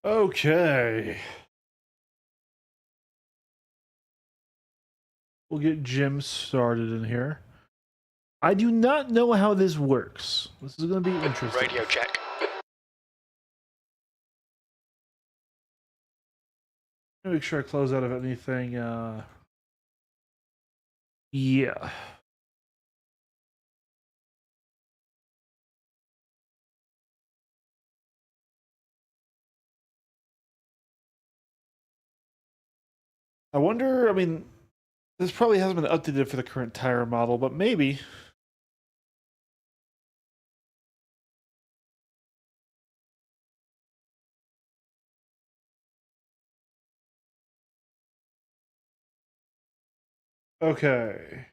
Okay. We'll get Jim started in here. I do not know how this works. This is going to be interesting. Radio check. Make sure I close out of anything. Yeah. I wonder, I mean, this probably hasn't been updated for the current tire model, but maybe. Okay.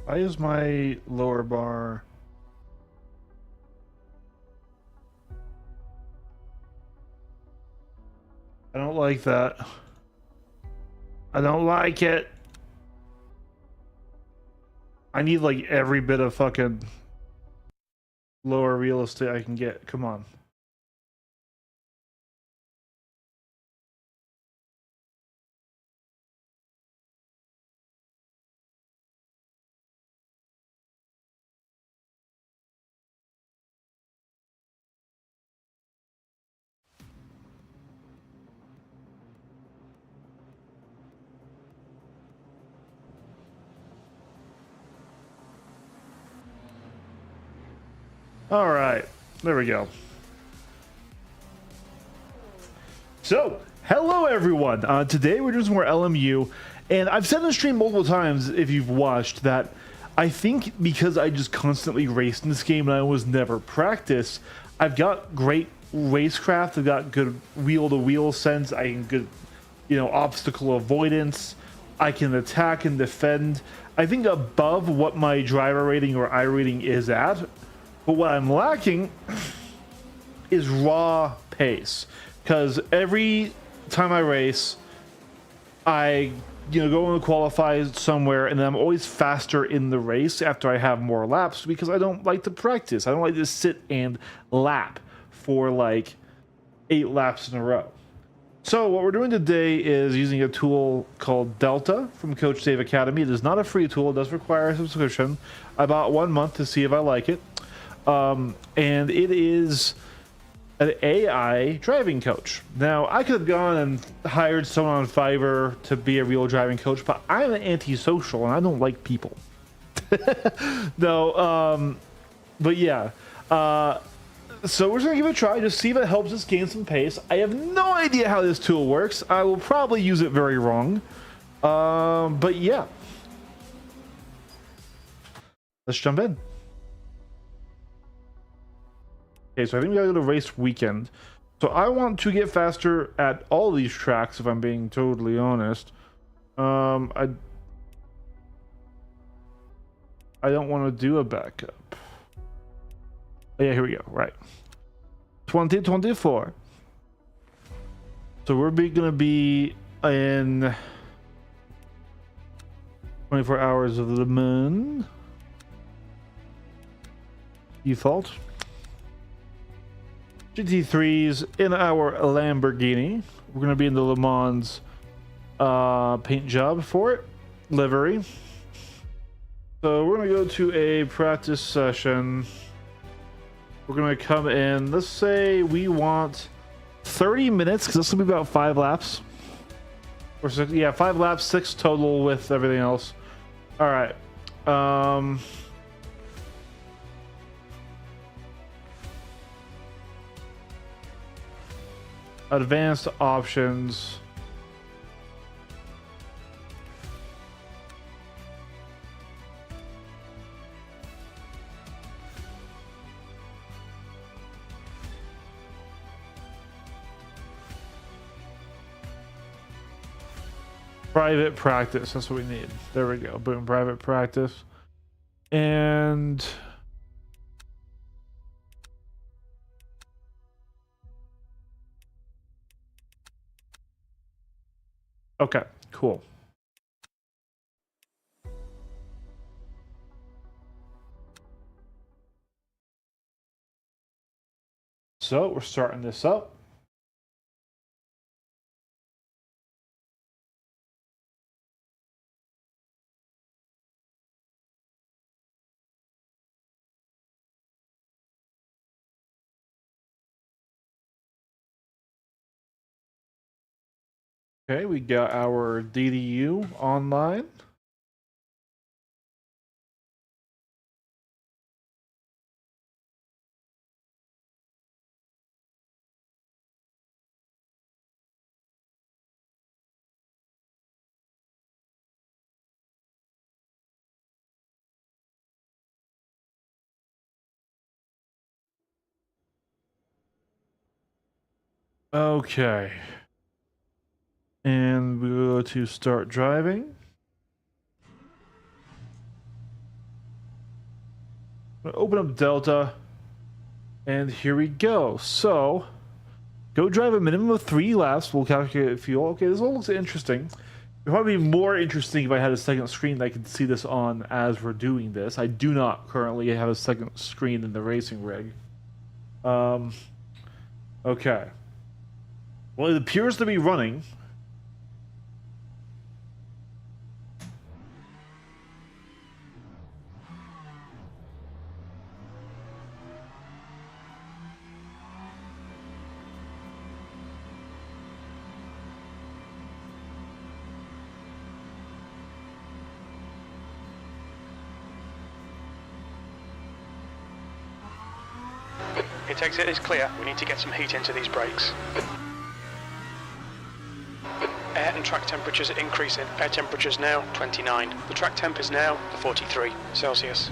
Why is my lower bar? I don't like that. I don't like it. I need like every bit of fucking lower real estate I can get. Come on. All right, there we go. So, hello everyone. Today we're doing some more LMU, and I've said in the stream multiple times, if you've watched, that I think because I just constantly raced in this game and I was never practiced, I've got great racecraft. I've got good wheel-to-wheel sense. I can good, obstacle avoidance. I can attack and defend. I think above what my driver rating or iRating is at. But what I'm lacking is raw pace, because every time I race, I go and qualify somewhere, and then I'm always faster in the race after I have more laps, because I don't like to practice. I don't like to sit and lap for like 8 laps in a row. So what we're doing today is using a tool called Delta from Coach Dave Academy. It is not a free tool. It does require a subscription. I bought 1 month to see if I like it. And it is an AI driving coach. Now, I could have gone and hired someone on Fiverr to be a real driving coach, but I'm an antisocial and I don't like people. No, but yeah. So we're just gonna give it a try, just see if it helps us gain some pace. I have no idea how this tool works. I will probably use it very wrong. But yeah. Let's jump in. Okay, so I think we gotta go to race weekend. So I want to get faster at all these tracks, if I'm being totally honest. I don't want to do a backup. Oh, yeah, here we go. Right, 2024. So we're gonna be in 24 hours of the moon. Default. GT3s in our Lamborghini. We're going to be in the Le Mans paint job for it. Livery. So we're going to go to a practice session. We're going to come in. Let's say we want 30 minutes, because this will be about 5 laps. Or 6, yeah, 5 laps, 6 total with everything else. All right. Advanced options. Private practice. That's what we need. There we go. Boom. Private practice. And Okay, cool. So we're starting this up. Okay, we got our DDU online. Okay. And we go to start driving. Open up Delta. And here we go. So, go drive a minimum of 3 laps. We'll calculate fuel. Okay, this all looks interesting. It'd probably be more interesting if I had a second screen that I could see this on as we're doing this. I do not currently have a second screen in the racing rig. Okay. Well, it appears to be running. Its exit is clear. We need to get some heat into these brakes. Air and track temperatures are increasing. Air temperature is now 29. The track temp is now 43 Celsius.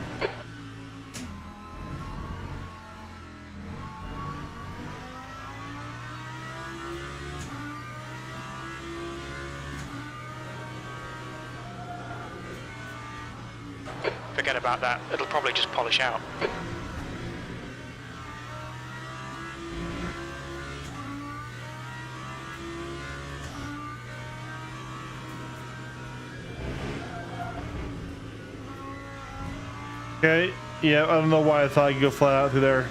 Forget about that. It'll probably just polish out. Okay, yeah, I don't know why I thought I could go flat out through there.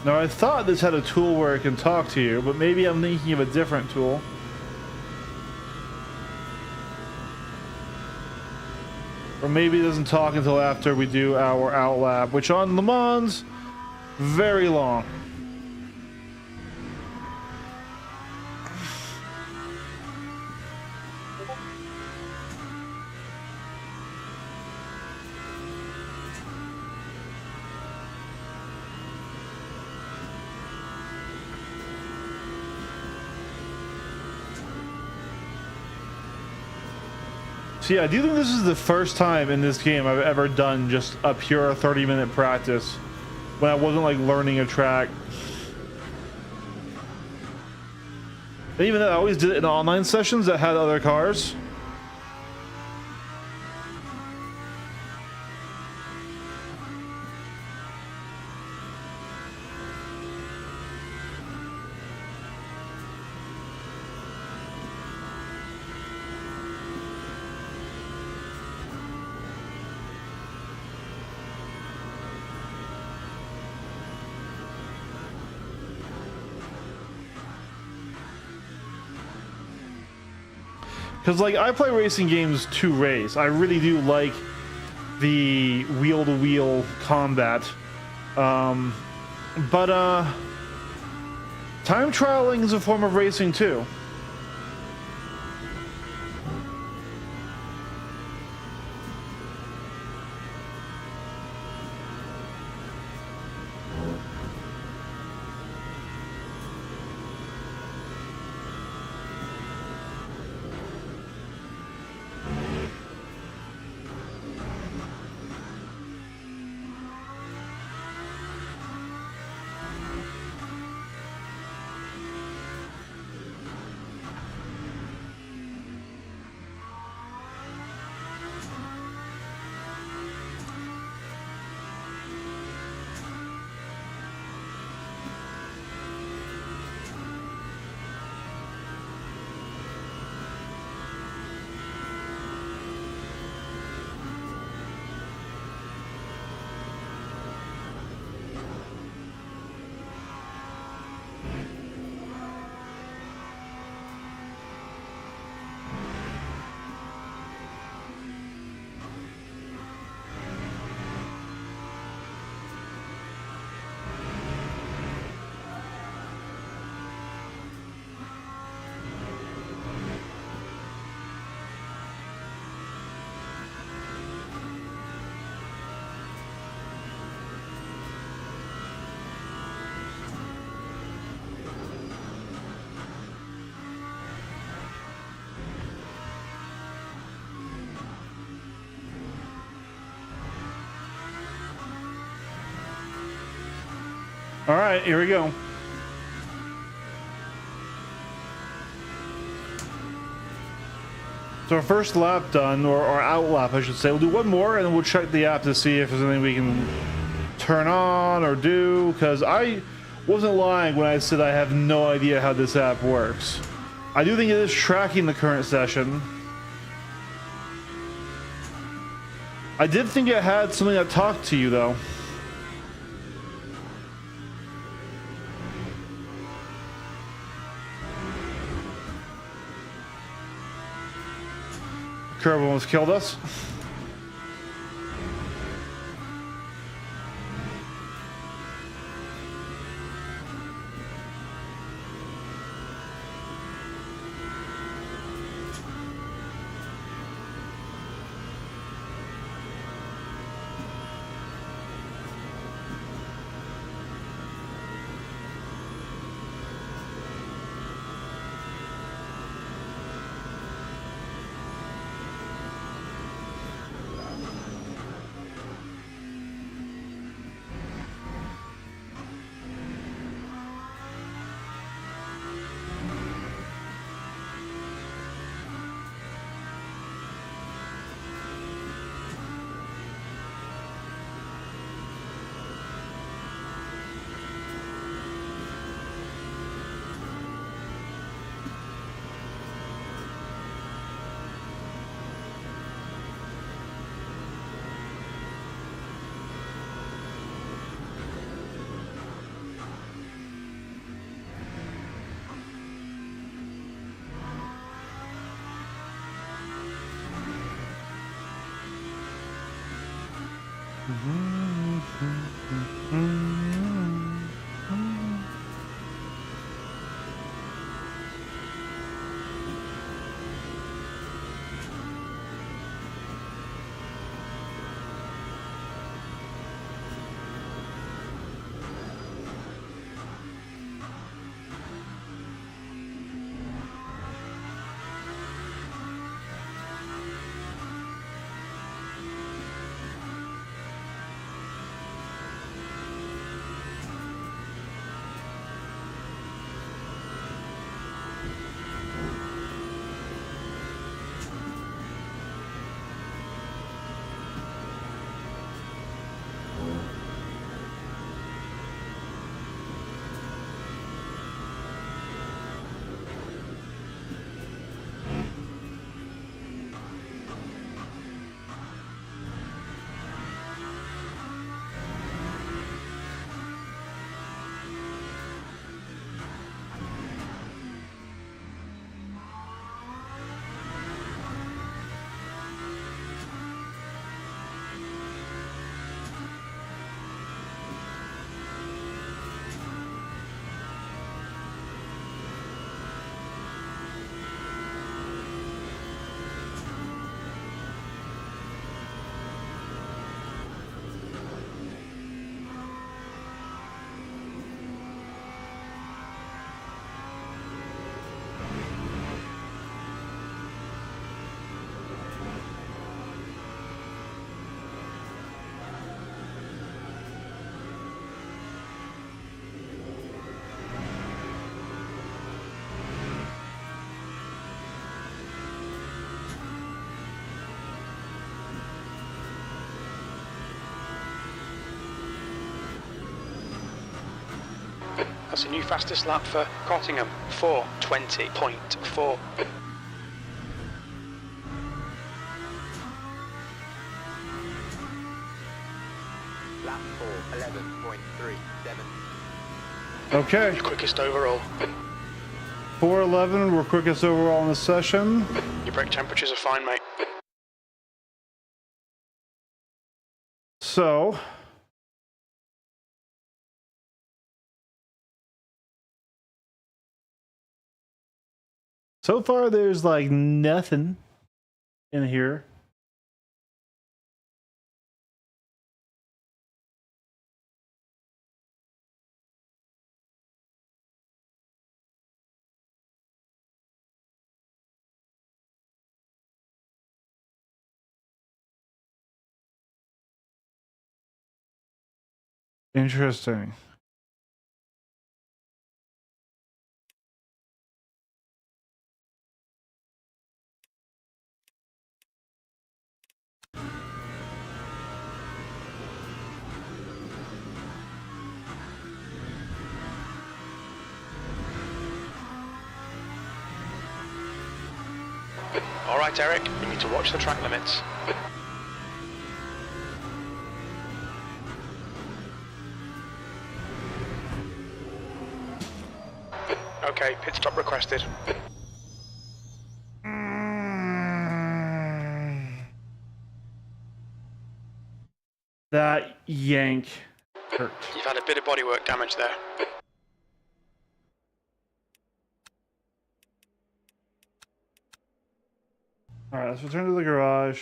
Now, I thought this had a tool where it can talk to you, but maybe I'm thinking of a different tool. Or maybe it doesn't talk until after we do our out lap, which on Le Mans, very long. See, I do think this is the first time in this game I've ever done just a pure 30-minute practice when I wasn't like learning a track. And even though I always did it in online sessions that had other cars. Because, like, I play racing games to race. I really do like the wheel-to-wheel combat. But time trialing is a form of racing, too. All right, here we go. So our first lap done, or out lap, I should say. We'll do one more, and then we'll check the app to see if there's anything we can turn on or do. Because I wasn't lying when I said I have no idea how this app works. I do think it is tracking the current session. I did think it had something that talked to you, though. Curb almost killed us. That's a new fastest lap for Cottingham, 4:20.4. Lap 4, 11.37. Okay. Your quickest overall. 4:11. We're quickest overall in the session. Your brake temperatures are fine, mate. So. So far, there's like nothing in here. Interesting. All right, Eric, you need to watch the track limits. Okay, pit stop requested. That yank hurt. You've had a bit of bodywork damage there. Alright, let's return to the garage.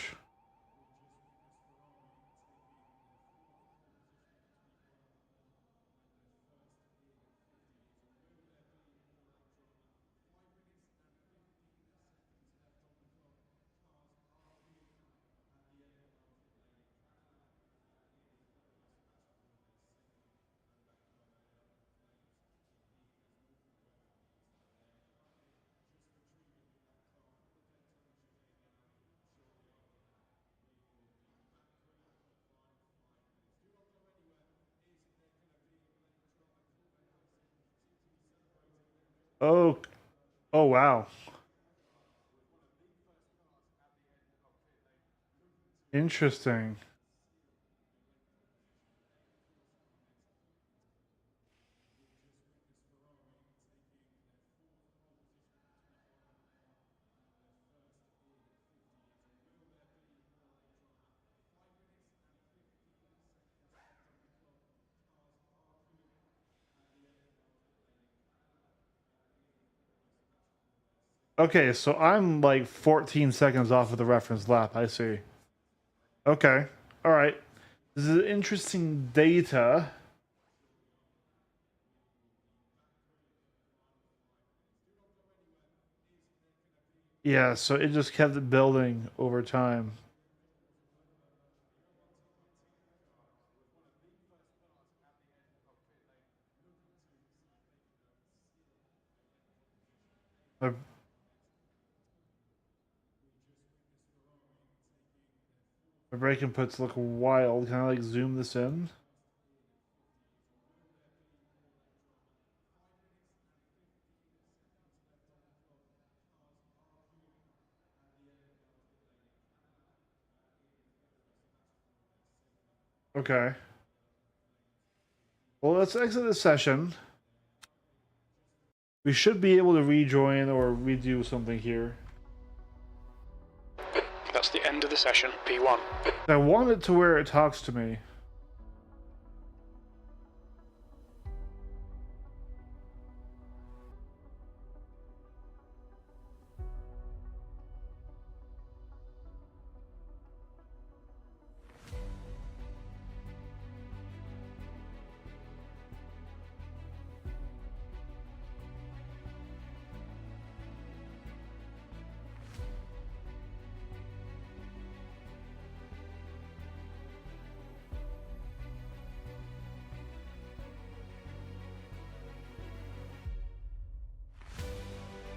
Oh, oh wow. Interesting. Okay, so I'm like 14 seconds off of the reference lap. I see. Okay. All right. This is interesting data. Yeah, so it just kept building over time. My, my brake inputs look wild. Can I like zoom this in? Okay. Well, let's exit the session. We should be able to rejoin or redo something here. That's the end of the session, P1. I want it to where it talks to me.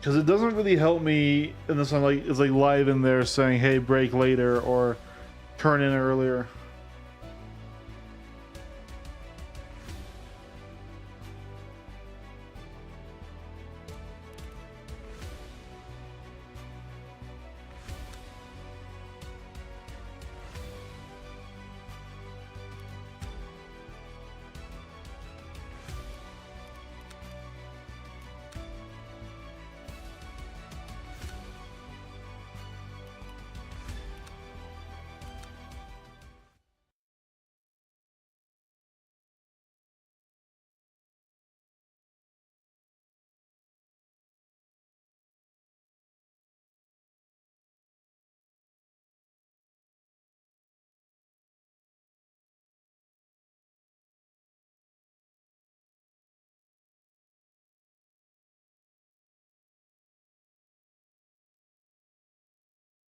Because it doesn't really help me unless I'm like it's like live in there saying, "Hey, brake later" or "Turn in earlier."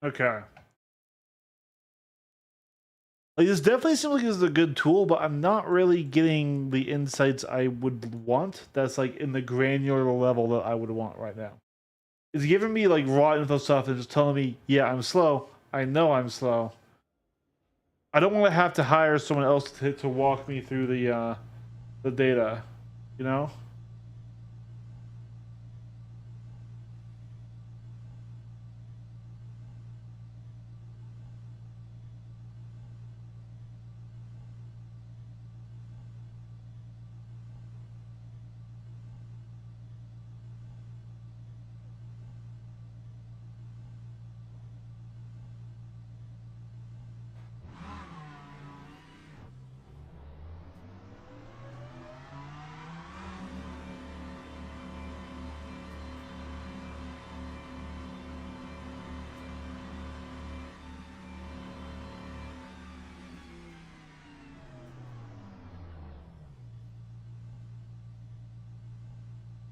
Okay. Like this definitely seems like this is a good tool, but I'm not really getting the insights I would want. That's like in the granular level that I would want right now. It's giving me like raw info stuff and just telling me, yeah, I'm slow. I know I'm slow. I don't want to have to hire someone else to walk me through the data, you know?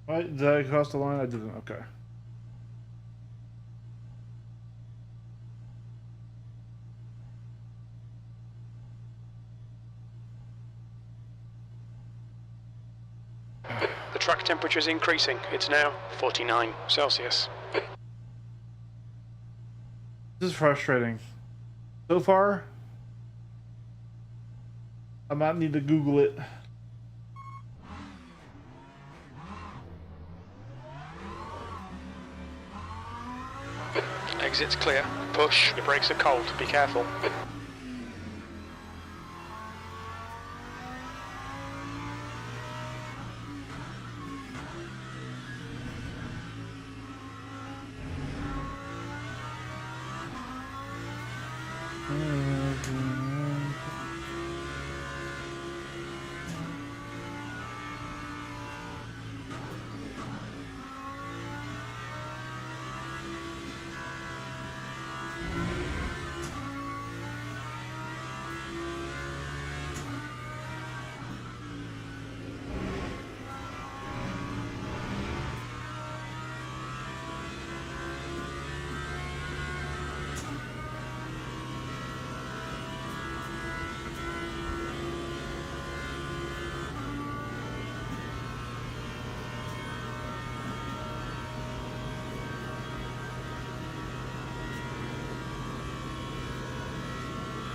Right? Did I cross the line? I didn't. Okay. The track temperature is increasing. It's now 49 Celsius. This is frustrating. So far, I might need to Google it. Exit's clear. Push. Your brakes are cold. Be careful.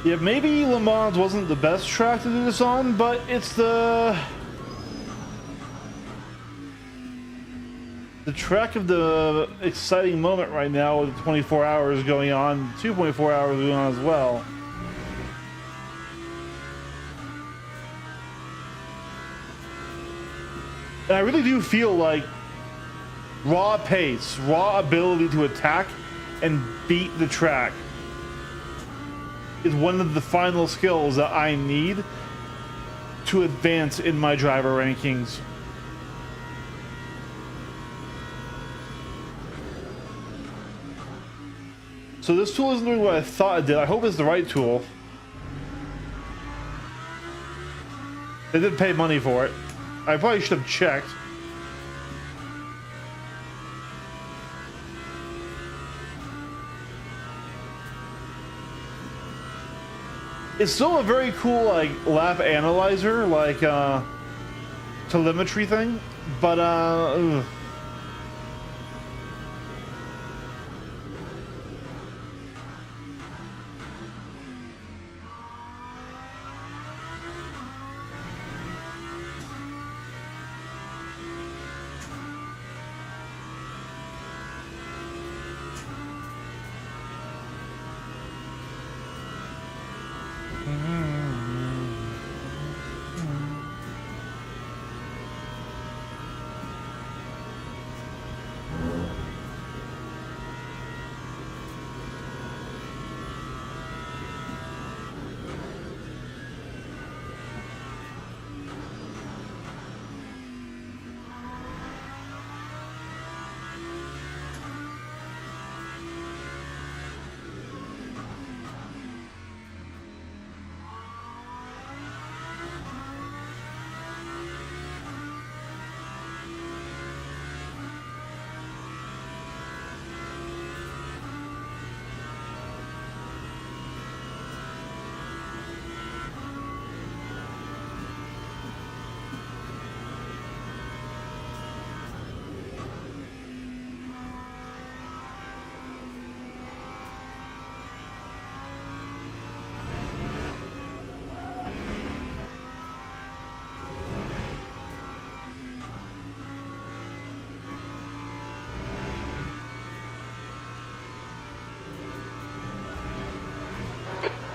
Yeah, maybe Le Mans wasn't the best track to do this on, but it's the track of the exciting moment right now with 24 hours going on, 2.4 hours going on as well. And I really do feel like raw pace, raw ability to attack and beat the track is one of the final skills that I need to advance in my driver rankings. So this tool isn't doing what I thought it did. I hope it's the right tool. They did pay money for it. I probably should have checked. It's still a very cool like lap analyzer, like telemetry thing, but ugh.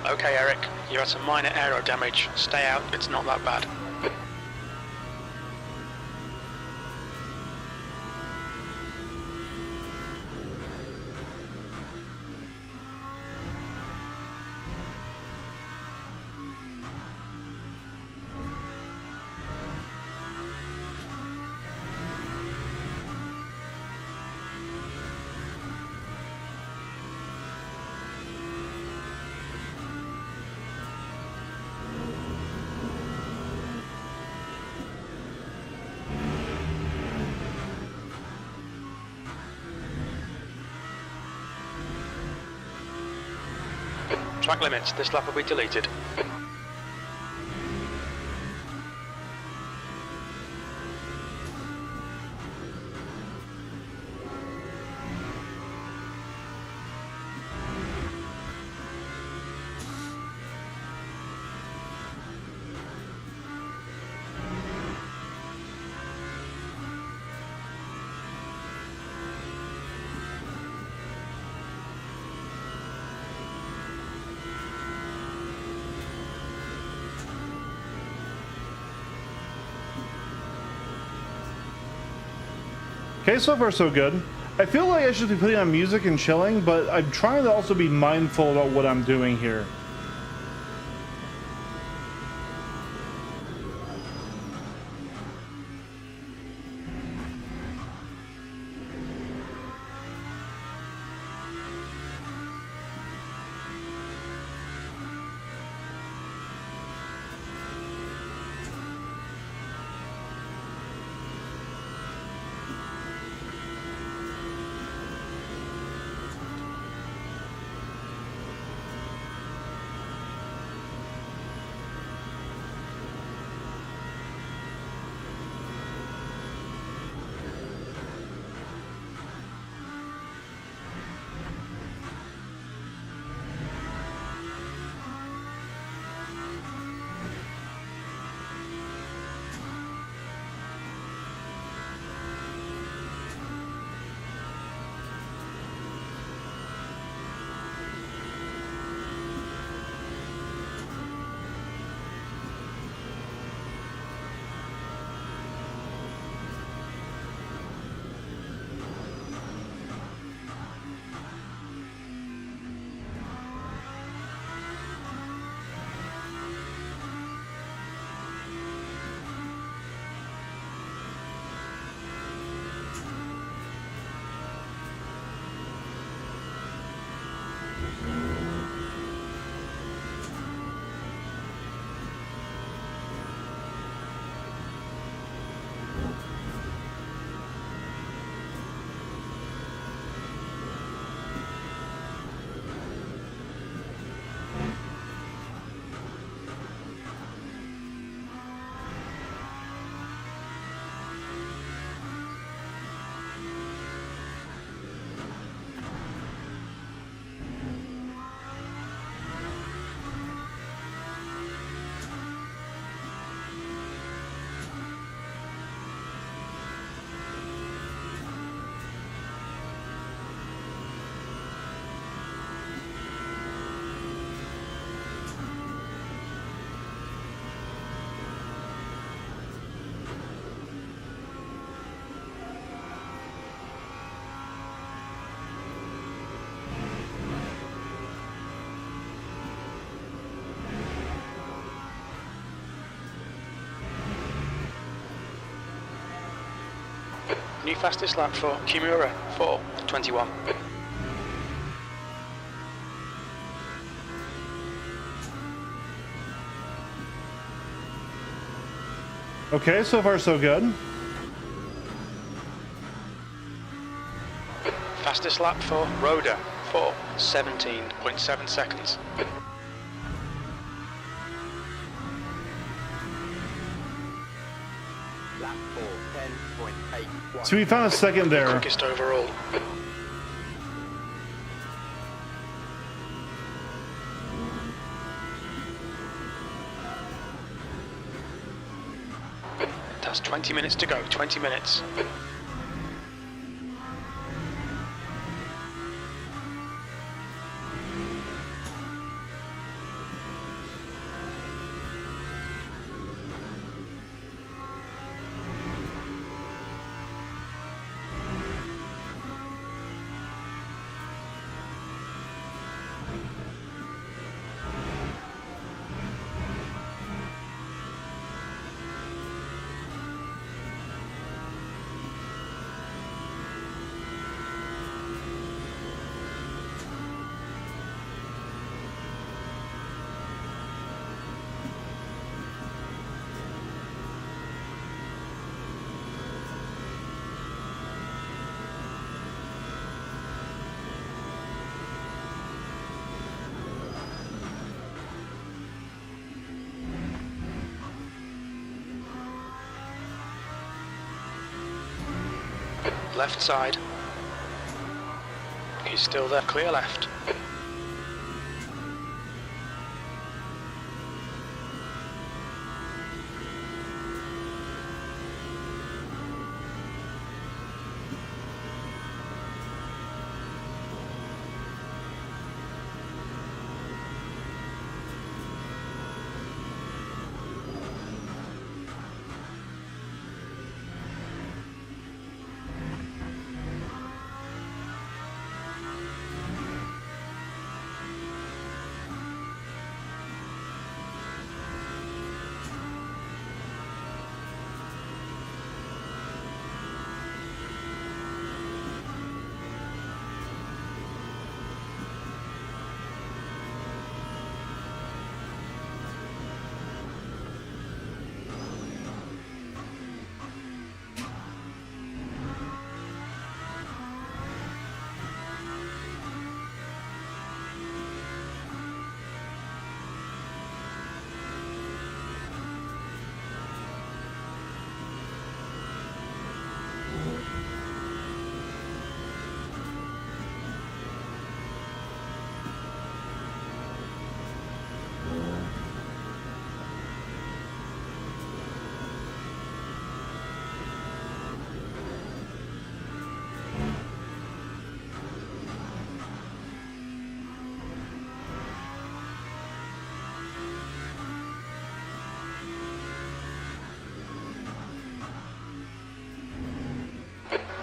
Okay, Eric, you had some minor aero damage. Stay out, it's not that bad. Track limits, this lap will be deleted. Okay, so far so good. I feel like I should be putting on music and chilling, but I'm trying to also be mindful about what I'm doing here. New fastest lap for Kimura, 4:21. Okay, so far so good. Fastest lap for Rhoda, 4:17.7 seconds. Lap 4, 10.81. So we found a second there. Quickest overall. It has 20 minutes to go, 20 minutes. Left side. He's still there. Clear left.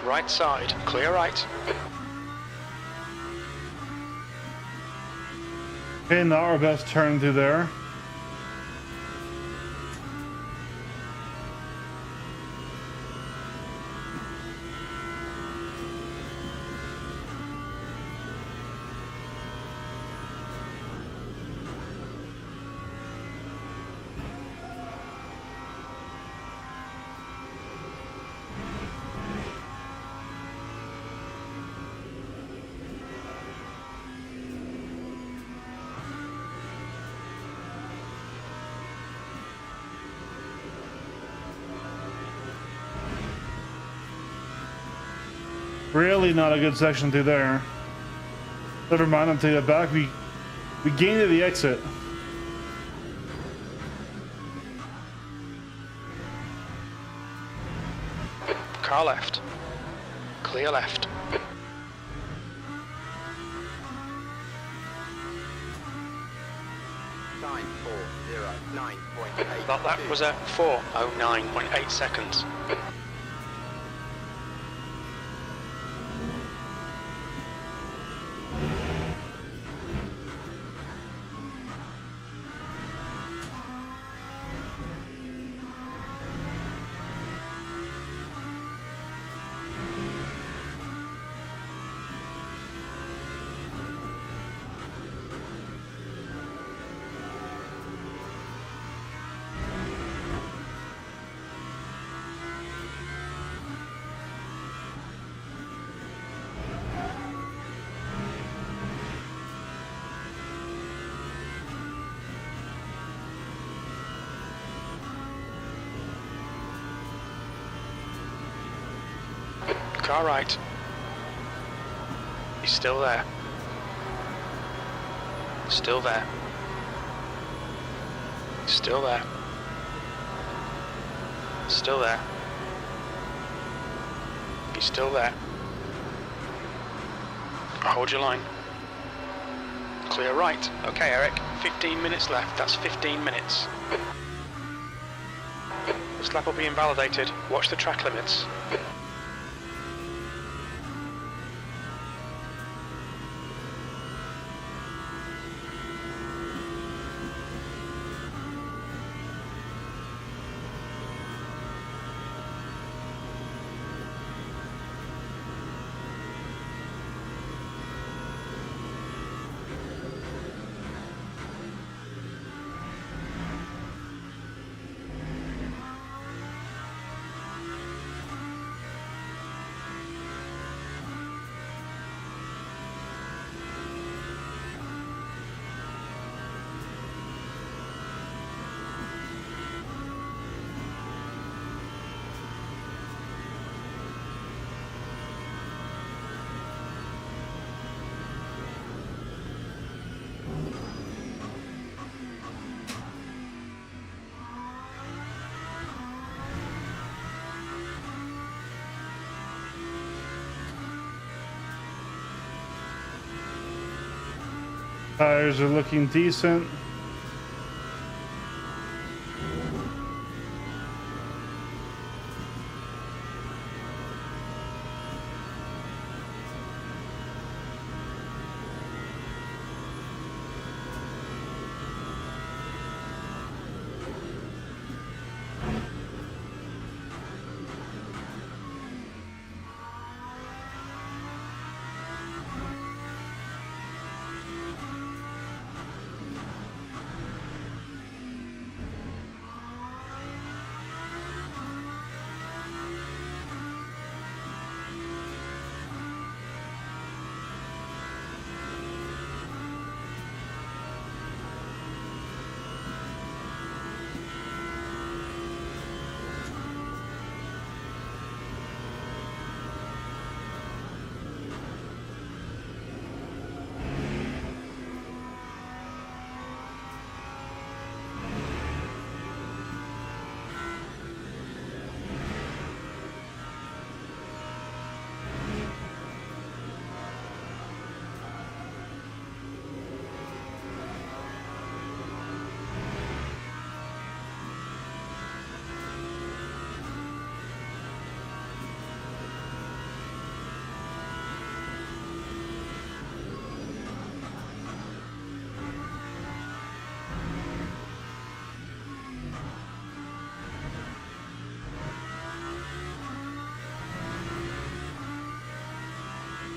Right side. Clear right. Okay, not our best turn through there. Really not a good section through there. Never mind, I'll take that back. We gained at the exit. Car left. Clear left. Time 409.8. That was at 4:09.8 seconds. Car right. He's still there. Still there. Still there. Still there. He's still there. Hold your line. Clear right. Okay, Eric. 15 minutes left. That's 15 minutes. This lap will be invalidated. Watch the track limits. Tires are looking decent.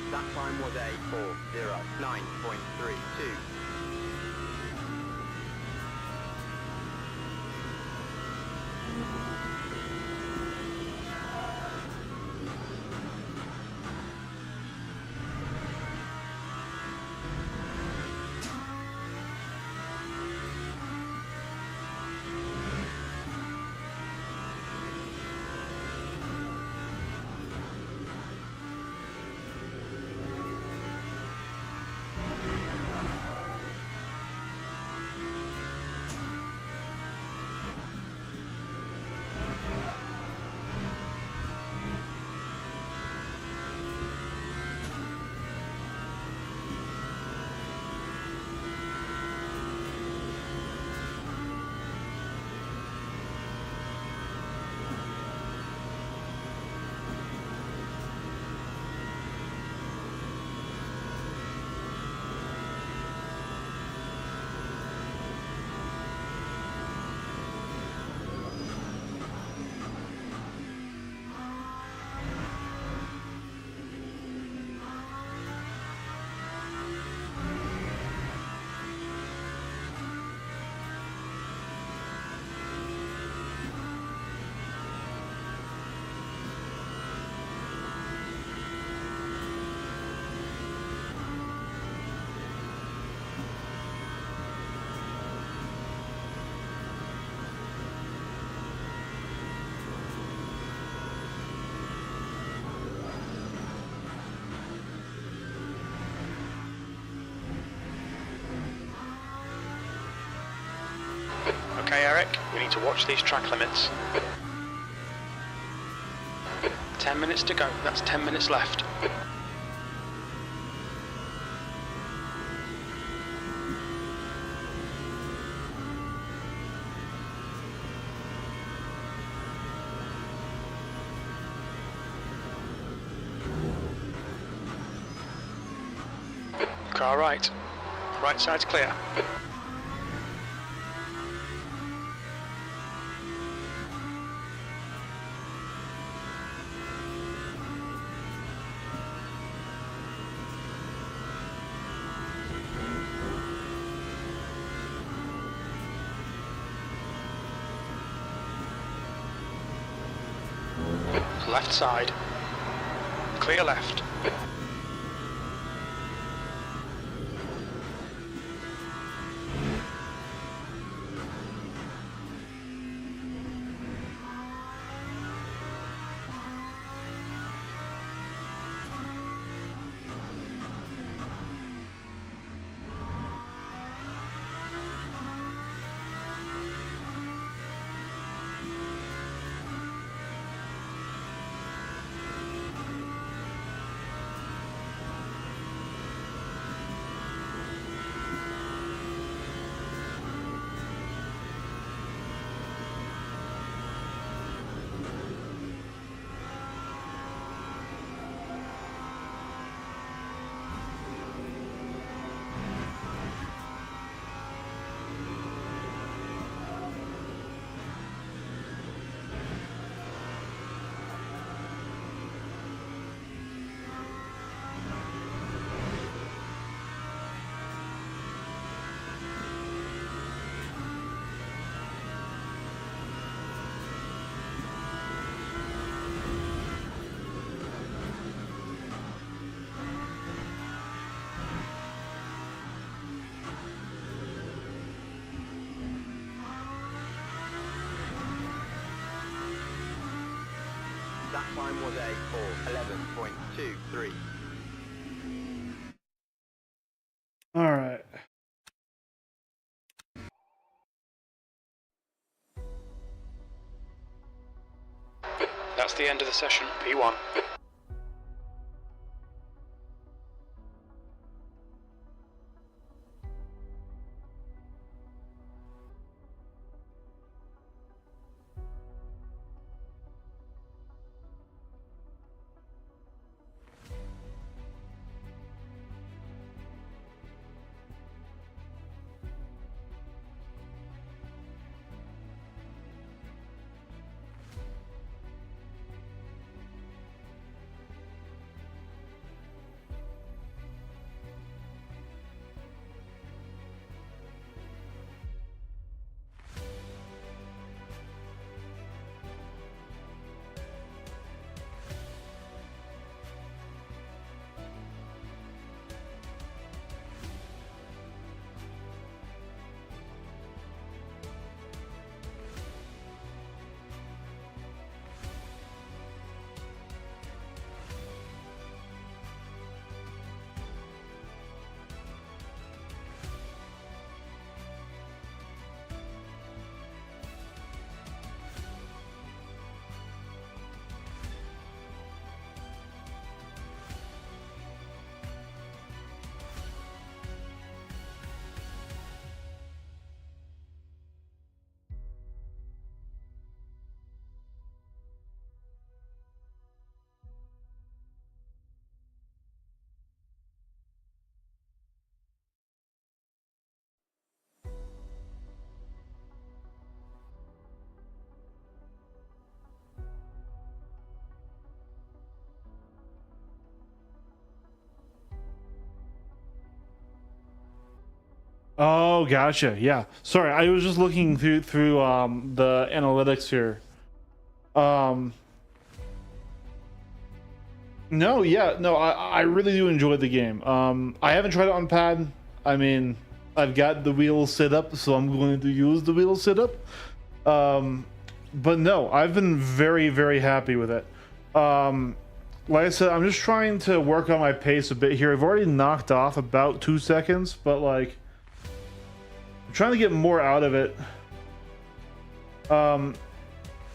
That time was a 409.32. Okay, Eric, we need to watch these track limits. 10 minutes to go, that's 10 minutes left. Car right. Right side's clear. Left side. Clear left. Time was a 4:11.23. All right. That's the end of the session, P1. Oh, gotcha. Yeah. Sorry, I was just looking through the analytics here. No, yeah, no, I really do enjoy the game. I haven't tried it on pad. I mean, I've got the wheel set up, so I'm going to use the wheel set up. But no, I've been very, very happy with it. Like I said, I'm just trying to work on my pace a bit here. I've already knocked off about 2 seconds, but like, I'm trying to get more out of it.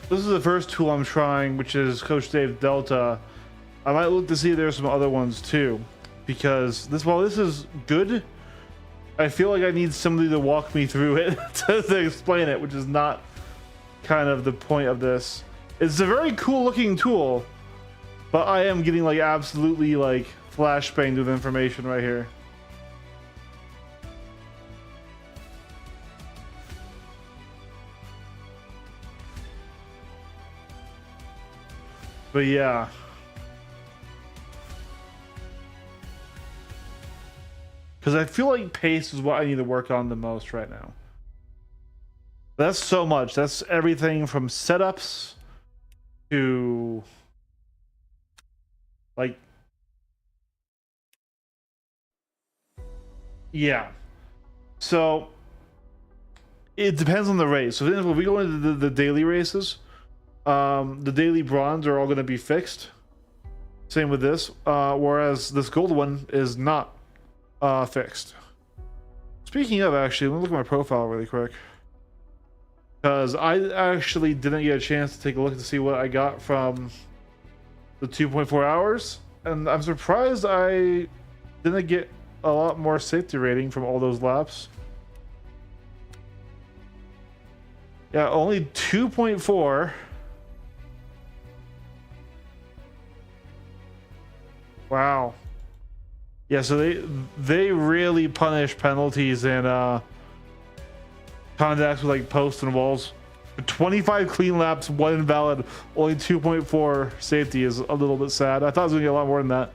This is the first tool I'm trying, which is Coach Dave Delta. I might look to see if there's some other ones too, because while this is good, I feel like I need somebody to walk me through it to explain it, which is not kind of the point of this. It's a very cool looking tool, but I am getting like absolutely like flashbanged with information right here. But yeah. Because I feel like pace is what I need to work on the most right now. That's so much. That's everything from setups to like, yeah. So it depends on the race. So if we go into the daily races, the daily bronze are all going to be fixed. Same with this, whereas this gold one is not fixed. Speaking of, actually, let me look at my profile really quick, because I actually didn't get a chance to take a look to see what I got from the 2.4 hours, and I'm surprised I didn't get a lot more safety rating from all those laps. Yeah, only 2.4. Wow. Yeah, so they really punish penalties and contacts with like posts and walls. 25 clean laps, 1 invalid, only 2.4 safety is a little bit sad. I thought it was gonna get a lot more than that.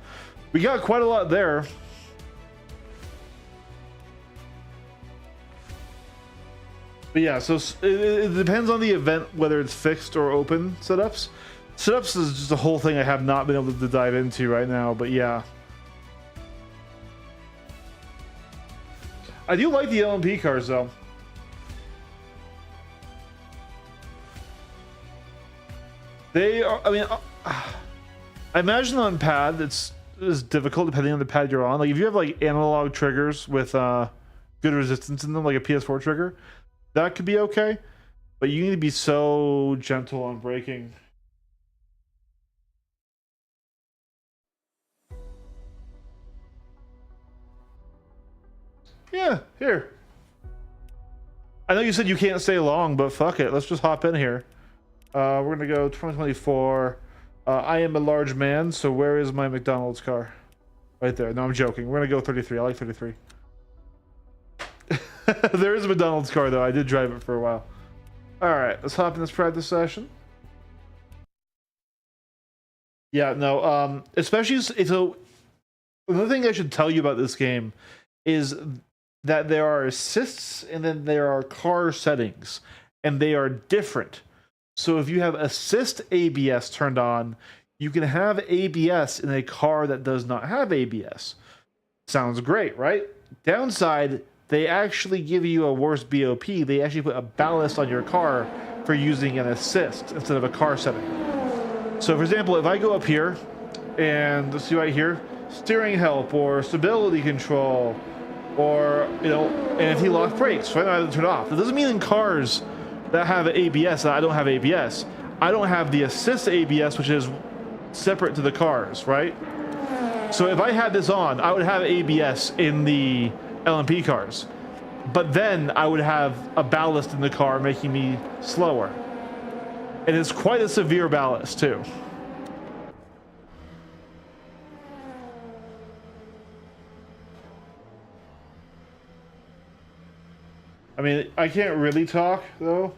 We got quite a lot there. But yeah, so it depends on the event whether it's fixed or open setups. Setups is just a whole thing I have not been able to dive into right now, but yeah. I do like the LMP cars though. They are, I mean, I imagine on pad it's difficult depending on the pad you're on. Like if you have like analog triggers with good resistance in them, like a PS4 trigger, that could be okay. But you need to be so gentle on braking. Yeah, here. I know you said you can't stay long, but fuck it. Let's just hop in here. We're gonna go 2024. I am a large man, so where is my McDonald's car? Right there. No, I'm joking. We're gonna go 33. I like 33. There is a McDonald's car though. I did drive it for a while. All right, let's hop in this practice session. Yeah, no. Especially so. Another thing I should tell you about this game is that there are assists and then there are car settings, and they are different. So if you have assist ABS turned on, you can have ABS in a car that does not have ABS. Sounds great, right? Downside, they actually give you a worse BOP. They actually put a ballast on your car for using an assist instead of a car setting. So for example, if I go up here and let's see right here, steering help or stability control, or anti-lock brakes, right? I have to turn it off. That doesn't mean in cars that have ABS that I don't have ABS. I don't have the assist ABS, which is separate to the cars, right? So if I had this on, I would have ABS in the LMP cars, but then I would have a ballast in the car making me slower, and it's quite a severe ballast too. I mean, I can't really talk though,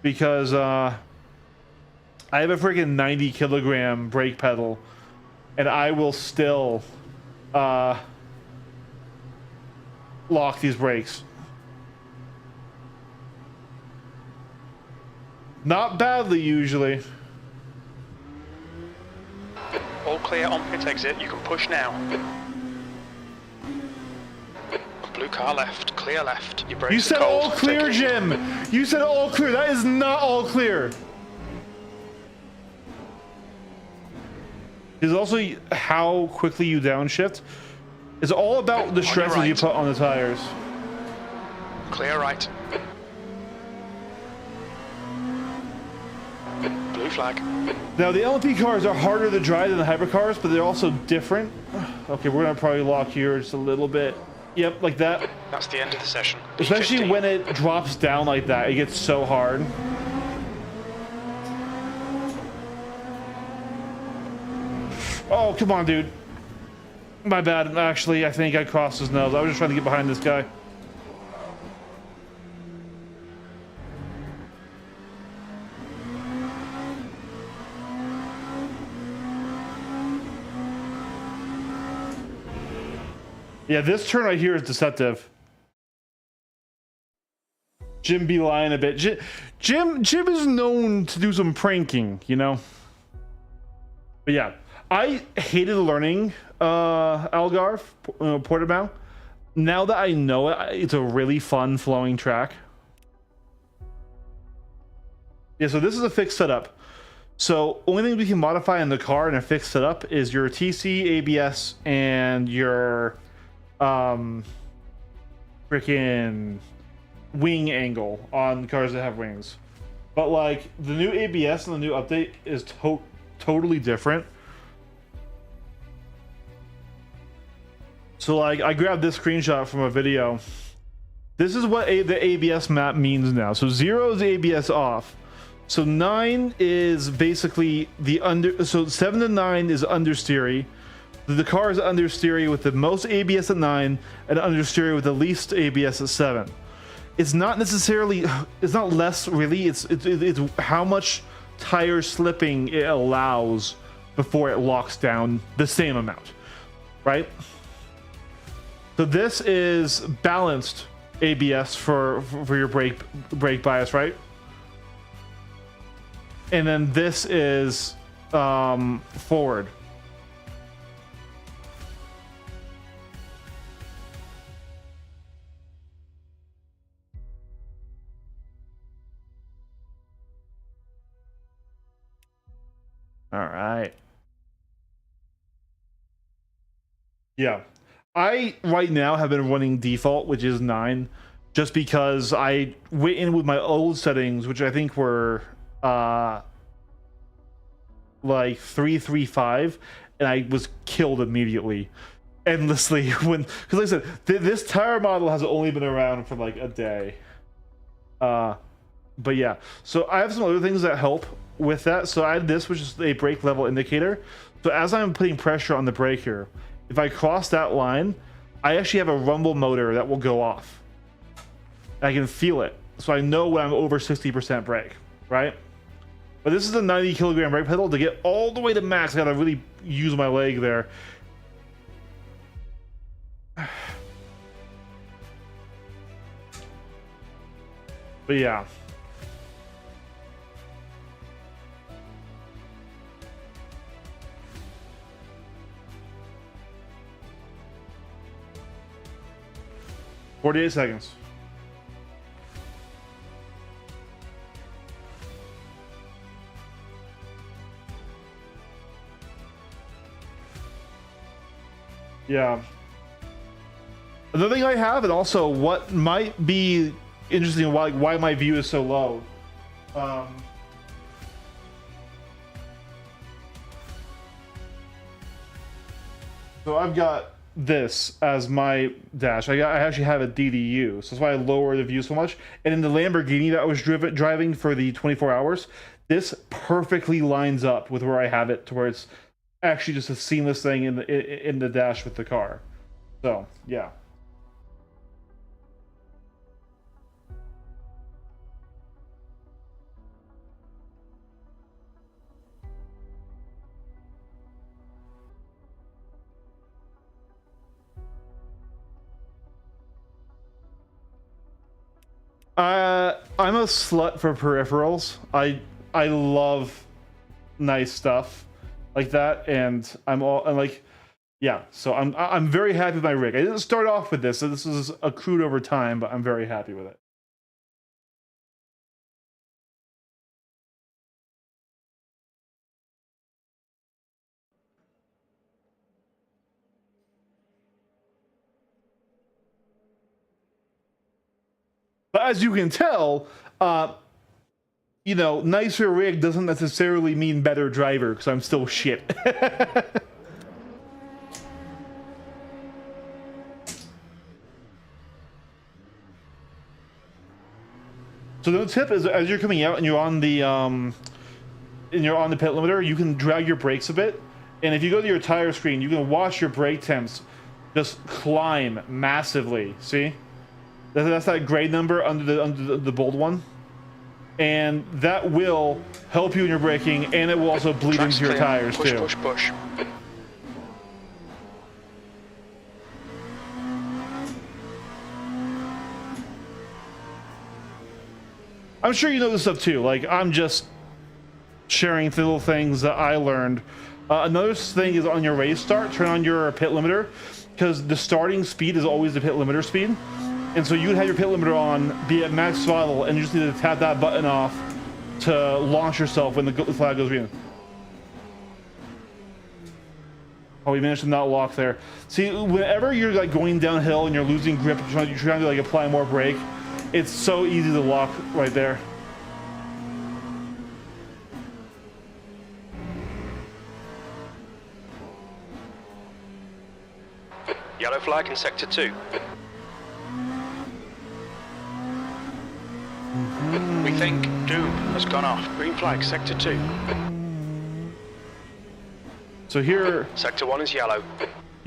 because I have a freaking 90 kilogram brake pedal, and I will still lock these brakes. Not badly usually. All clear on pit exit, you can push now. Blue car left, clear left. Your brakes You said are cold. all clear, Take it. Jim. You said all clear. That is not all clear. Is also how quickly you downshift. It's all about the stresses you put on the tires. Clear right. Blue flag. Now the LMP cars are harder to drive than the hypercars, but they're also different. Okay, we're gonna probably lock here just a little bit. Yep, like that. That's the end of the session. Especially P15. when it drops down like that, it gets so hard. Oh, come on, dude. My bad. Actually, I think I crossed his nose. I was just trying to get behind this guy. Yeah, this turn right here is deceptive. Jim be lying a bit. Jim is known to do some pranking, you know? But yeah, I hated learning Algarve, Portimao. Now that I know it, it's a really fun flowing track. Yeah, so this is a fixed setup. So only thing we can modify in the car in a fixed setup is your TC, ABS, and your freaking wing angle on cars that have wings. But like the new ABS and the new update is totally different. So like I grabbed this screenshot from a video. This is what the ABS map means now. So 0 is ABS off. So 9 is basically the under. So 7 to 9 is understeery. The car is understeery with the most ABS at 9 and understeery with the least ABS at 7. It's not necessarily. It's not less really. It's how much tire slipping it allows before it locks down the same amount, right? So this is balanced ABS for your brake bias, right? And then this is forward. All right. Yeah. I right now have been running default, which is 9, just because I went in with my old settings, which I think were like 335, and I was killed immediately, endlessly, when, because like I said, this tire model has only been around for like a day. But yeah, so I have some other things that help with that. So I had this, which is a brake level indicator. So as I'm putting pressure on the brake here, if I cross that line, I actually have a rumble motor that will go off. I can feel it, so I know when I'm over 60% brake, right? But this is a 90 kilogram brake pedal. To get all the way to max, I gotta really use my leg there. But yeah. "48 seconds. Yeah. Another thing I have, and also what might be interesting, why my view is so low. So I've got this as my dash. I actually have a DDU, so that's why I lower the view so much. And in the Lamborghini that I was driving for the 24 hours, this perfectly lines up with where I have it, to where it's actually just a seamless thing in the dash with the car. So yeah. I'm a slut for peripherals. I love nice stuff like that, and I'm like, yeah. So I'm very happy with my rig. I didn't start off with this, so this is accrued over time, but I'm very happy with it. But as you can tell, you know, nicer rig doesn't necessarily mean better driver, because I'm still shit. So the tip is, as you're coming out and you're on the pit limiter, you can drag your brakes a bit, and if you go to your tire screen, you can watch your brake temps just climb massively. See, that's that gray number under the bold one, and that will help you in your braking, and it will also bleed Track's into your clear. tires Push, too. push, push. I'm sure you know this stuff too. Like, I'm just sharing the little things that I learned. Another thing is, on your race start, turn on your pit limiter, because the starting speed is always the pit limiter speed. And so you would have your pit limiter on, be at max throttle, and you just need to tap that button off to launch yourself when the flag goes green. Oh, we managed to not lock there. See, whenever you're like going downhill and you're losing grip, you're trying to like apply more brake, it's so easy to lock right there. Yellow flag in sector 2. We think Doom has gone off. Green flag, sector 2. So here, Sector 1 is yellow.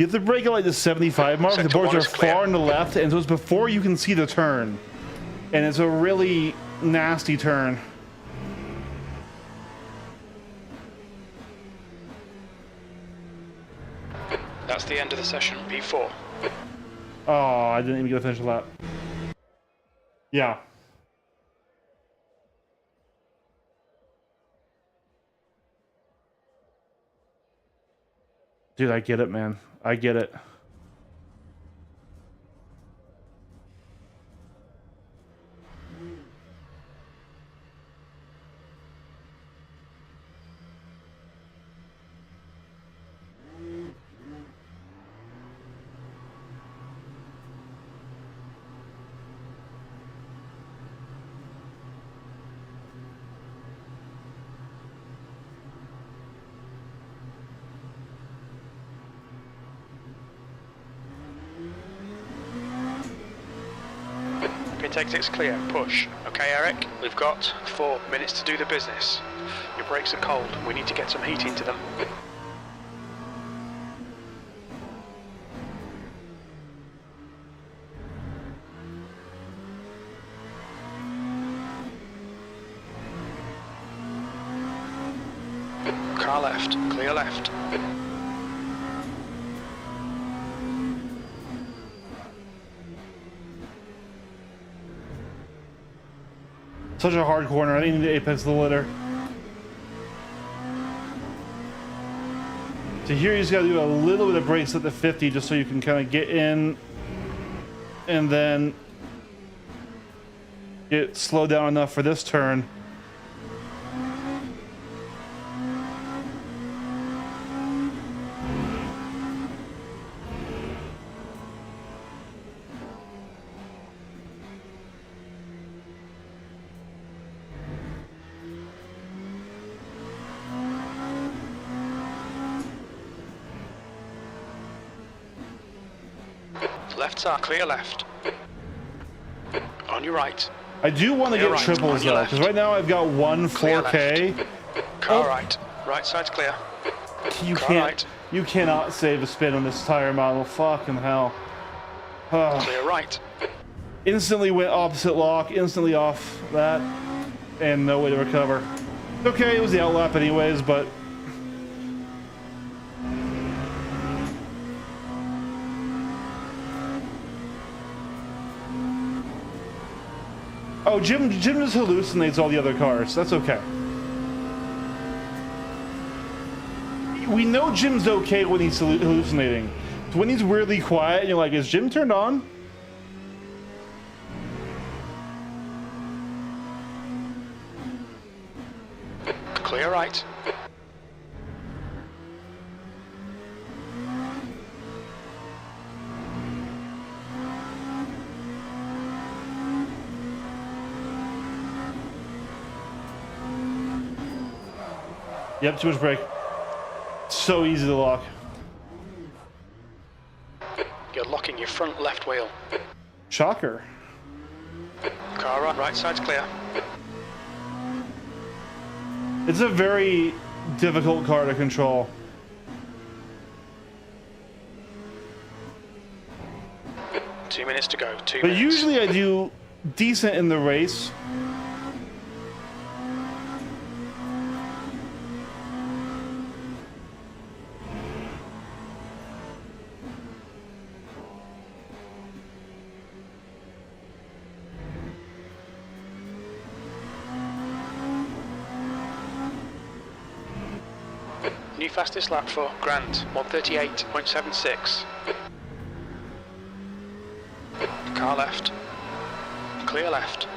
you have to brake at like the 75 mark. The Sector boards 1 are is clear. far on the left, and so it's before you can see the turn. And it's a really nasty turn. That's the end of the session. P4. Oh, I didn't even get to finish the lap. Yeah. Dude, I get it, man. I get it. Main exit's clear. Push. Okay, Eric? We've got 4 minutes to do the business. Your brakes are cold. We need to get some heat into them. Car left. Clear left. Such a hard corner. I need to apex the litter. So here you just gotta do a little bit of brakes at the 50 just so you can kind of get in and then get slowed down enough for this turn. Lefts are clear left. On your right. I do want to Clear get right, triples on your though, left. because right now I've got one Clear 4K. Car right. Right side's clear. You Car can't. right. You cannot save a spin on this tire model. Fucking hell. Clear right. Instantly went opposite lock. Instantly off that, and no way to recover. Okay, it was the outlap anyways, but. Oh, Jim just hallucinates all the other cars. That's okay. We know Jim's okay when he's hallucinating. It's when he's weirdly quiet and you're like, is Jim turned on? Clear right. Yep, too much brake. So easy to lock. You're locking your front left wheel. Shocker. Car right side's clear. It's a very difficult car to control. Two minutes to go. Two But minutes. usually I do decent in the race. New fastest lap for Grant, 138.76. Car left. Clear left.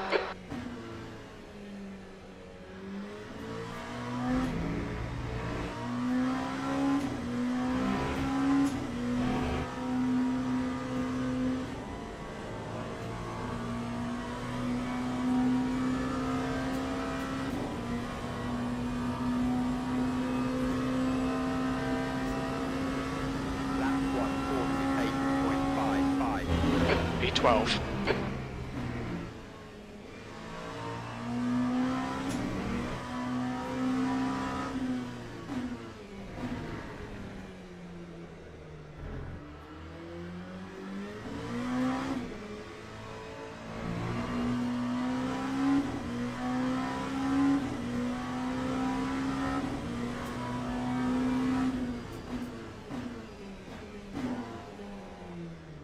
Lap 148.55. P12.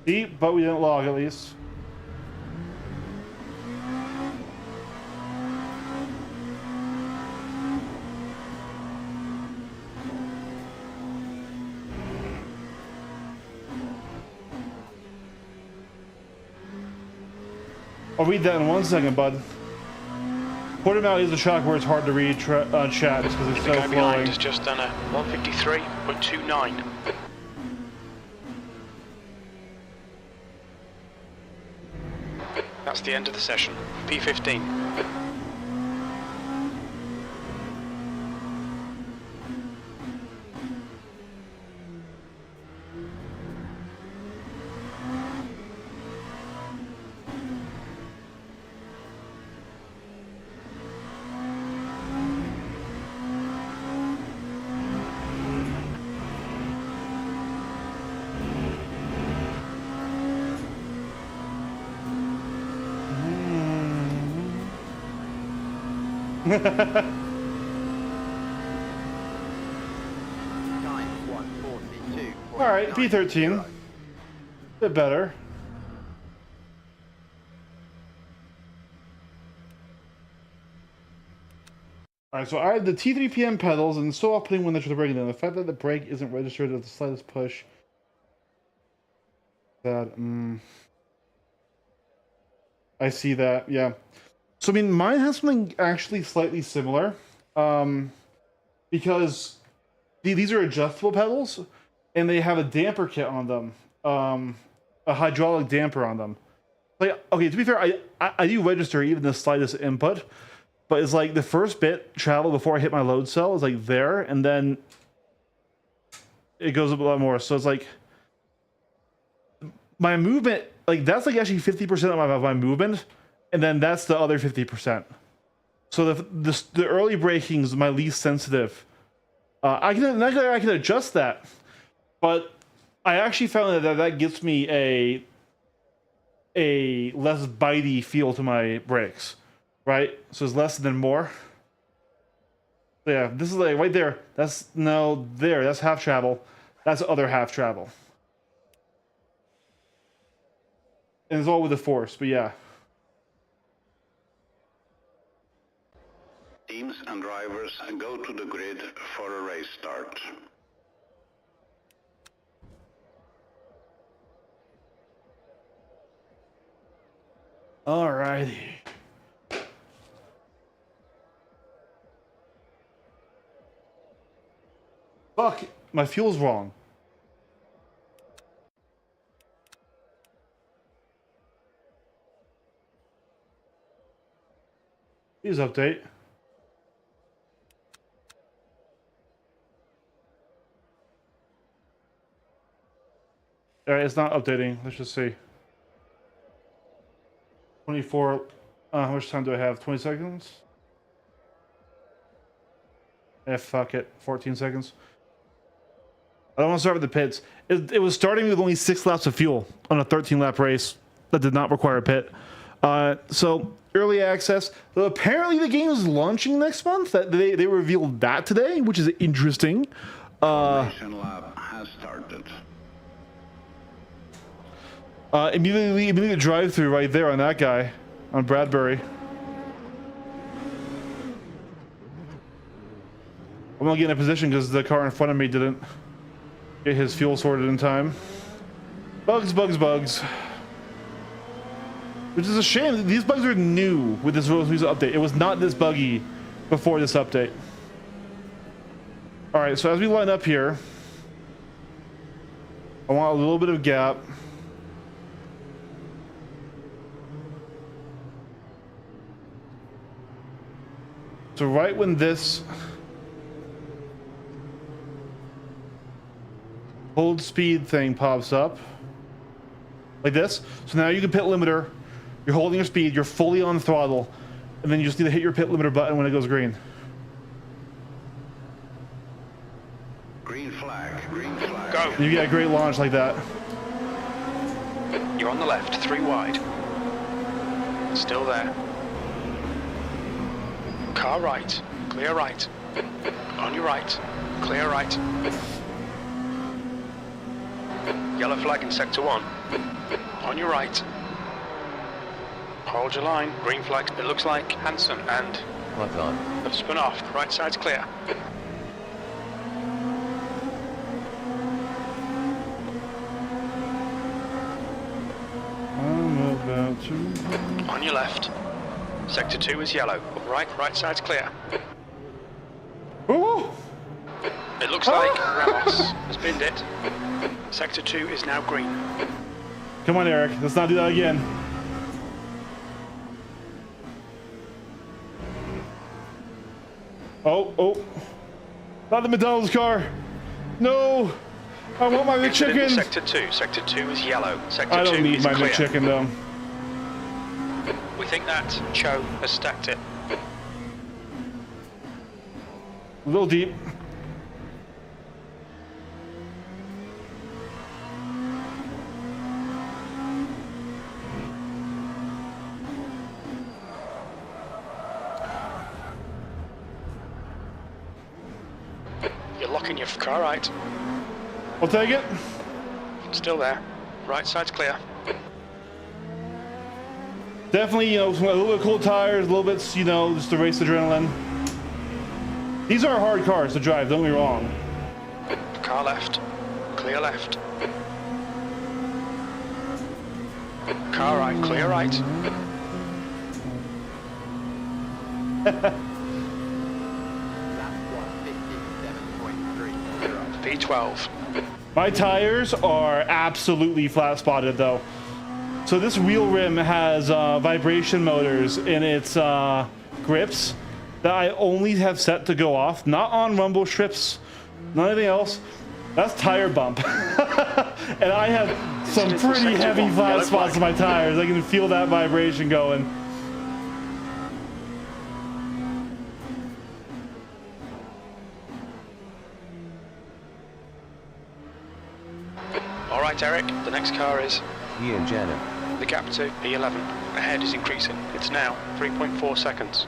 Deep, but we didn't log at least. I'll read that in 1 second, bud. Portimao is a shock where it's hard to read chat just because it's The so guy behind flowing. has just done a 153.29. That's the end of the session. P15. Time 1:42. All right, P13. Bit better. All right, so I have the T3PM pedals and so off-putting when they're the brake. The fact that the brake isn't registered at the slightest push. That I see that. Yeah. So I mean, mine has something actually slightly similar, because these are adjustable pedals, and they have a damper kit on them, a hydraulic damper on them. Like, okay, to be fair, I do register even the slightest input, but it's like the first bit travel before I hit my load cell is like there, and then it goes up a lot more. So it's like my movement, like that's like actually 50% of my movement, and then that's the other 50%. So the early braking is my least sensitive. I can adjust that, but I actually found that gets me a less bitey feel to my brakes, right? So it's less than more. So yeah, this is like right there. That's that's half travel. That's other half travel. And it's all with the force, but yeah. Teams and drivers go to the grid for a race start. Alrighty. Fuck, my fuel's wrong. Please update. Alright, it's not updating. Let's just see. 24. How much time do I have? 20 seconds? Fuck it. 14 seconds. I don't want to start with the pits. It was starting with only 6 laps of fuel on a 13-lap race that did not require a pit. So, early access. So apparently the game is launching next month. That they revealed that today, which is interesting. Formation lap has started. Immediately drive-through right there on that guy, on Bradbury. I'm gonna get in a position because the car in front of me didn't get his fuel sorted in time. Bugs. Which is a shame. These bugs are new with this Rose Music update. It was not this buggy before this update. Alright, so as we line up here, I want a little bit of gap. So right when this hold speed thing pops up, like this, so now you can pit limiter, you're holding your speed, you're fully on throttle, and then you just need to hit your pit limiter button when it goes green. Green flag, green flag. Go. And you get a great launch like that. You're on the left, 3 wide. Still there. Car right, clear right. On your right, clear right. Yellow flag in sector 1. On your right. Hold your line, green flag. It looks like Hanson and have spun off. Right side's clear. I'm about to... On your left. Sector 2 is yellow. Right side's clear. Ooh! It looks like Ramos has binned it. Sector 2 is now green. Come on, Eric. Let's not do that again. Oh. Not the McDonald's car. No. I want my McChicken. Sector 2. Sector 2 is yellow. Sector 2 I don't need is my clear. McChicken, though. We think that Cho has stacked it. A little deep. Your car right. I'll take it. Still there. Right side's clear. Definitely, a little bit of cold tires, a little bit, just to race adrenaline. These are hard cars to drive, don't get me wrong. Car left. Clear left. Car right. Clear right. Lap 157.30. V12. My tires are absolutely flat spotted though. So this wheel rim has vibration motors in its grips that I only have set to go off, not on rumble strips, not anything else. That's tire bump. And I have some pretty heavy flat spots on my tires. I can feel that vibration going. All right, Eric. The next car is Ian Janet. the gap to P11. Ahead is increasing. It's now 3.4 seconds.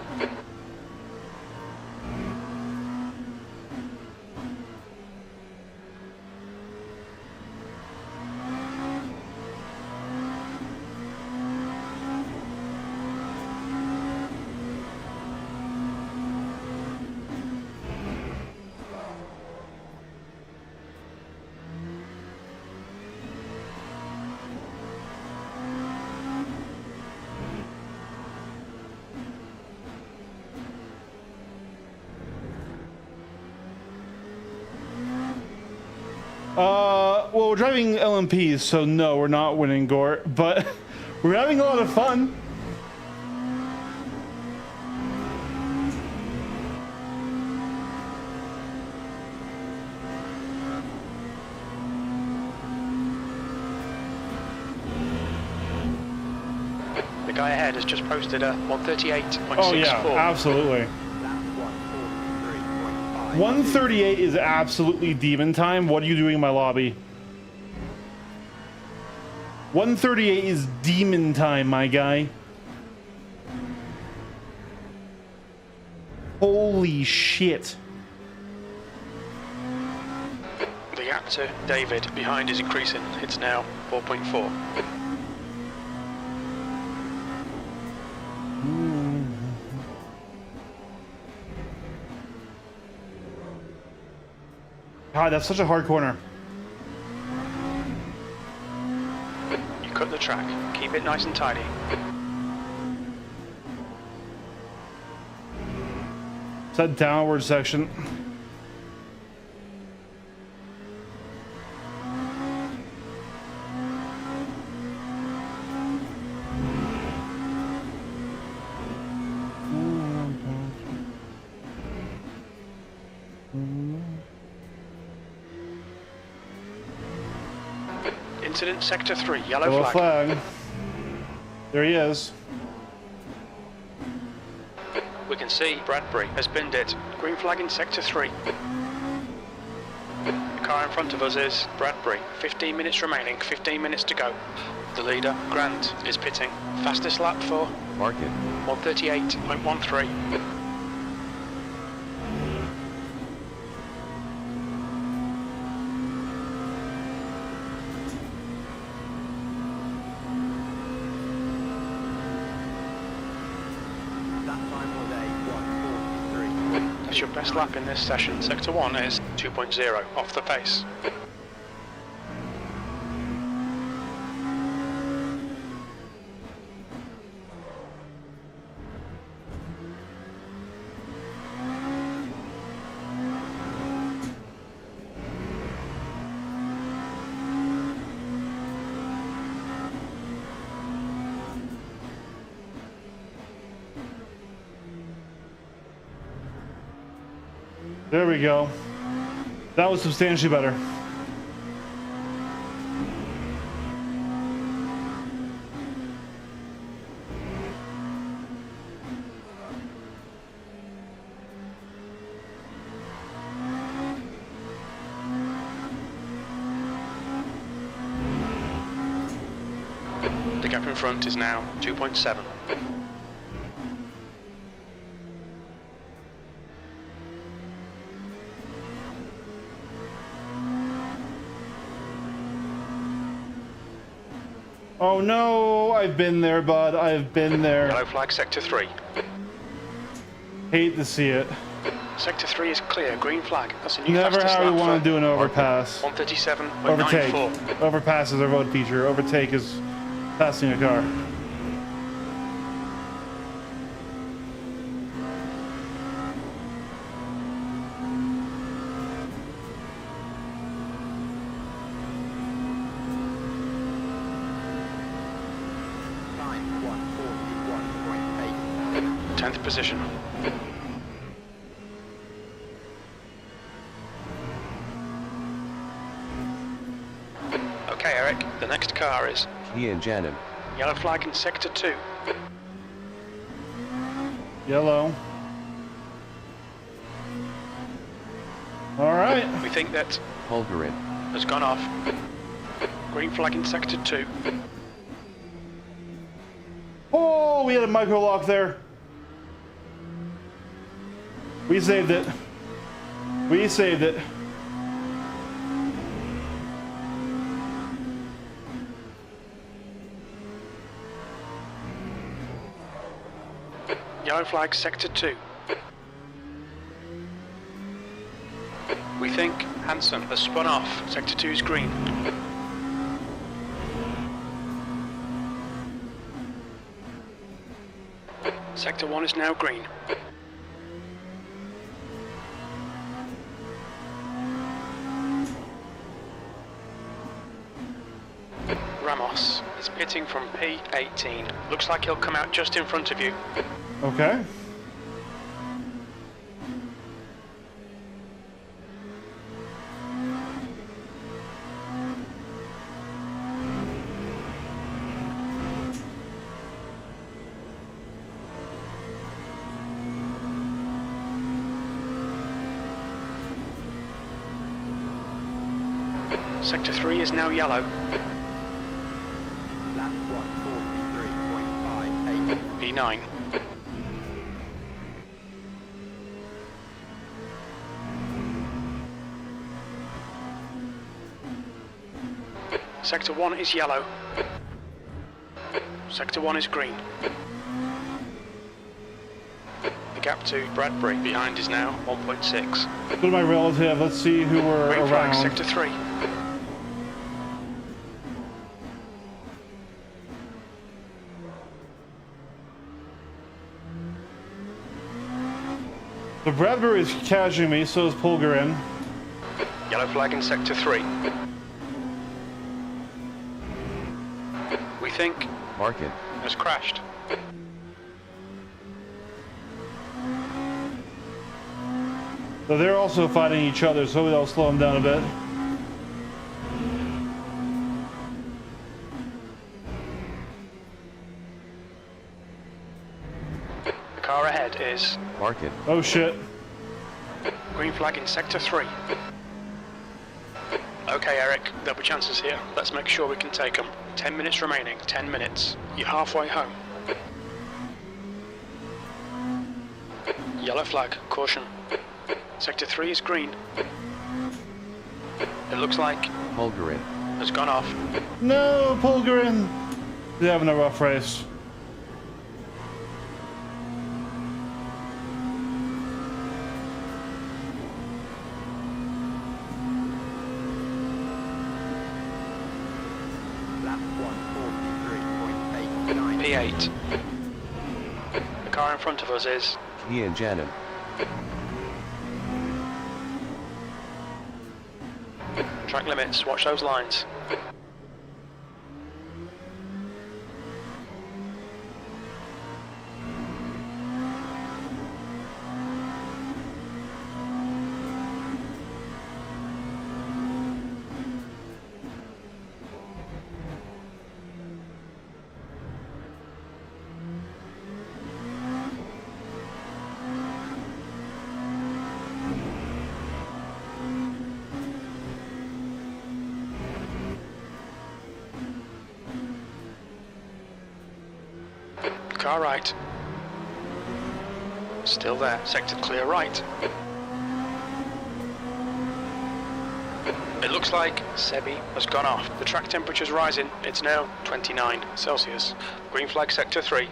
Well, we're driving LMPs, so no, we're not winning Gore, but we're having a lot of fun. The guy ahead has just posted a 138.64. Oh yeah, absolutely. Lap 143.5. 138 is absolutely demon time. What are you doing in my lobby? 138 is demon time, my guy. Holy shit. The gap to David behind is increasing. It's now 4.4. God, that's such a hard corner. You cut the track. Keep it nice and tidy. It's that downward section. Incident Sector 3, yellow Yellow flag. flag. There he is. We can see Bradbury has binned it. Green flag in Sector 3. The car in front of us is Bradbury. 15 minutes remaining, 15 minutes to go. The leader, Grant, is pitting. Fastest lap for Mark it. 138.13. That time was a 143. That's your best lap in this session. Sector 1 is 2.0, off the pace. There we go. That was substantially better. The gap in front is now 2.7. Oh no, I've been there, bud. I've been there. Yellow flag, sector 3. Hate to see it. Sector 3 is clear, green flag. That's a new Never fastest how we lap want for to do an overpass. 137.94. Overtake. Overpass is our road feature. Overtake is passing a car. Time 141.8. 10th position. Okay, Eric, the next car is Ian Janin. yellow flag in sector 2. Yellow. All right. We think that Holgerin. has gone off. Green flag in sector 2. Oh, we had a micro lock there. We saved it. We saved it. Yellow flag sector 2. We think Hansen has spun off. Sector 2 is green. Sector 1 is now green. Ramos is pitting from P18. Looks like he'll come out just in front of you. Okay. Sector 3 is now yellow. Lap 143.58. P9. Sector 1 is yellow. Sector 1 is green. The gap to Bradbury behind is now 1.6. Go to my relative. Let's see who we're Green flag, around. sector 3. The Bradbury is catching me, so is Pulgarin. Yellow flag in sector 3. We think Markin. has crashed. So they're also fighting each other, so that'll slow them down a bit. The car ahead is Markin. Oh shit. green flag in sector 3. Okay, Eric, there'll be chances here. Let's make sure we can take them. 10 minutes remaining. 10 minutes. You're halfway home. Yellow flag. Caution. Sector 3 is green. It looks like Holgerin. has gone off. No, Pulgarin. They're having a rough race. Lap 143.89. P8. The car in front of us is Ian Janin. track limits. Watch those lines. Car right. Still there. Sector clear right. It looks like Sebi has gone off. The track temperature's rising. It's now 29 Celsius. Green flag sector 3.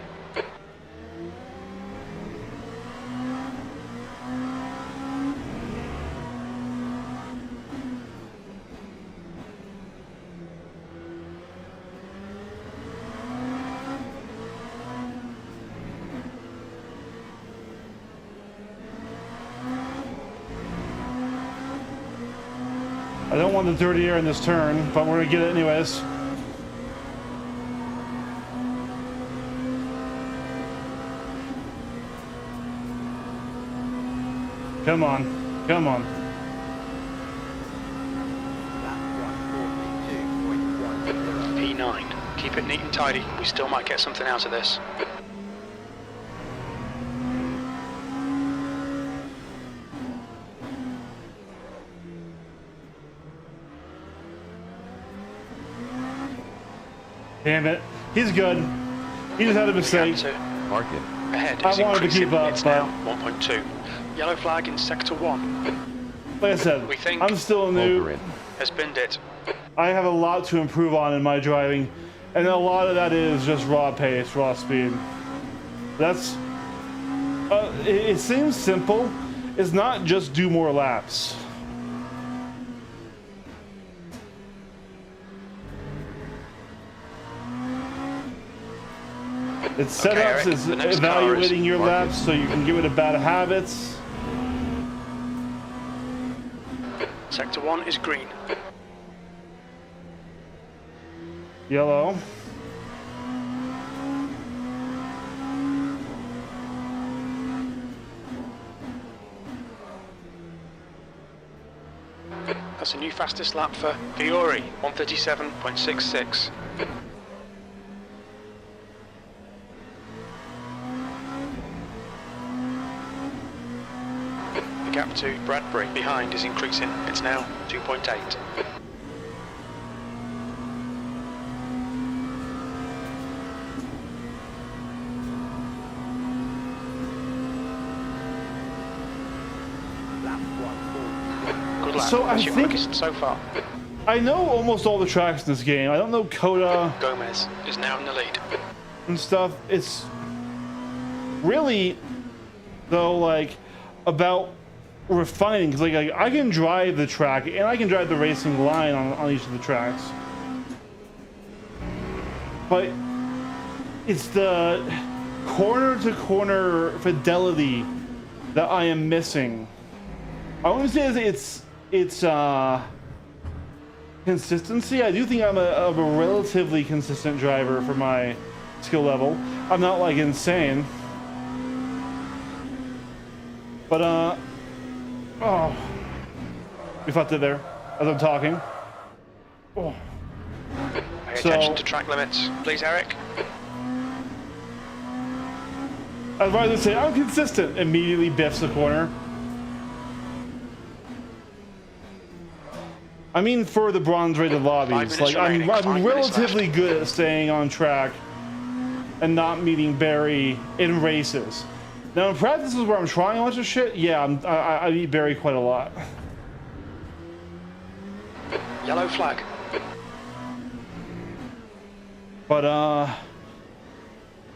I don't want the dirty air in this turn, but we're gonna get it anyways. Come on, come on. Lap 142.10. P9. Keep it neat and tidy. We still might get something out of this. Damn it. He's good. He just had a mistake. Park it. Ahead I is wanted to increasing. keep up, It's but- now 1.2. Yellow flag in sector 1. Like I said, We think- I'm still a Over noob. it. Has binned it. I have a lot to improve on in my driving, and a lot of that is just raw pace, raw speed. That's it seems simple. It's not just do more laps. It's Okay, setups, Eric, it's the next car is evaluating your market. laps so you can get rid of bad habits. Sector 1 is green. Yellow. That's a new fastest lap for Fiore, 137.66. The gap to Bradbury behind is increasing. It's now 2.8. Lap 140. Good lap. So I That's your think- quickest so far. I know almost all the tracks in this game. I don't know Coda Gomez is now in the lead. and stuff. It's really, though, like, about refining. Because, like, I can drive the track and I can drive the racing line on each of the tracks. But it's the corner-to-corner fidelity that I am missing. I wouldn't say it's consistency. I do think I'm a relatively consistent driver for my skill level. I'm not like insane, but oh, we fucked it there as I'm talking. Oh. Pay So- attention to track limits. Please, Eric. I was about to say I'm consistent. Immediately biffs the corner. I mean, for the bronze-rated lobbies, 5 minutes like remaining, 5 I'm minutes relatively left. good at staying on track and not meeting Barry in races. Now, in practices where I'm trying a bunch of shit, yeah, I beat Barry quite a lot. Yellow flag. But I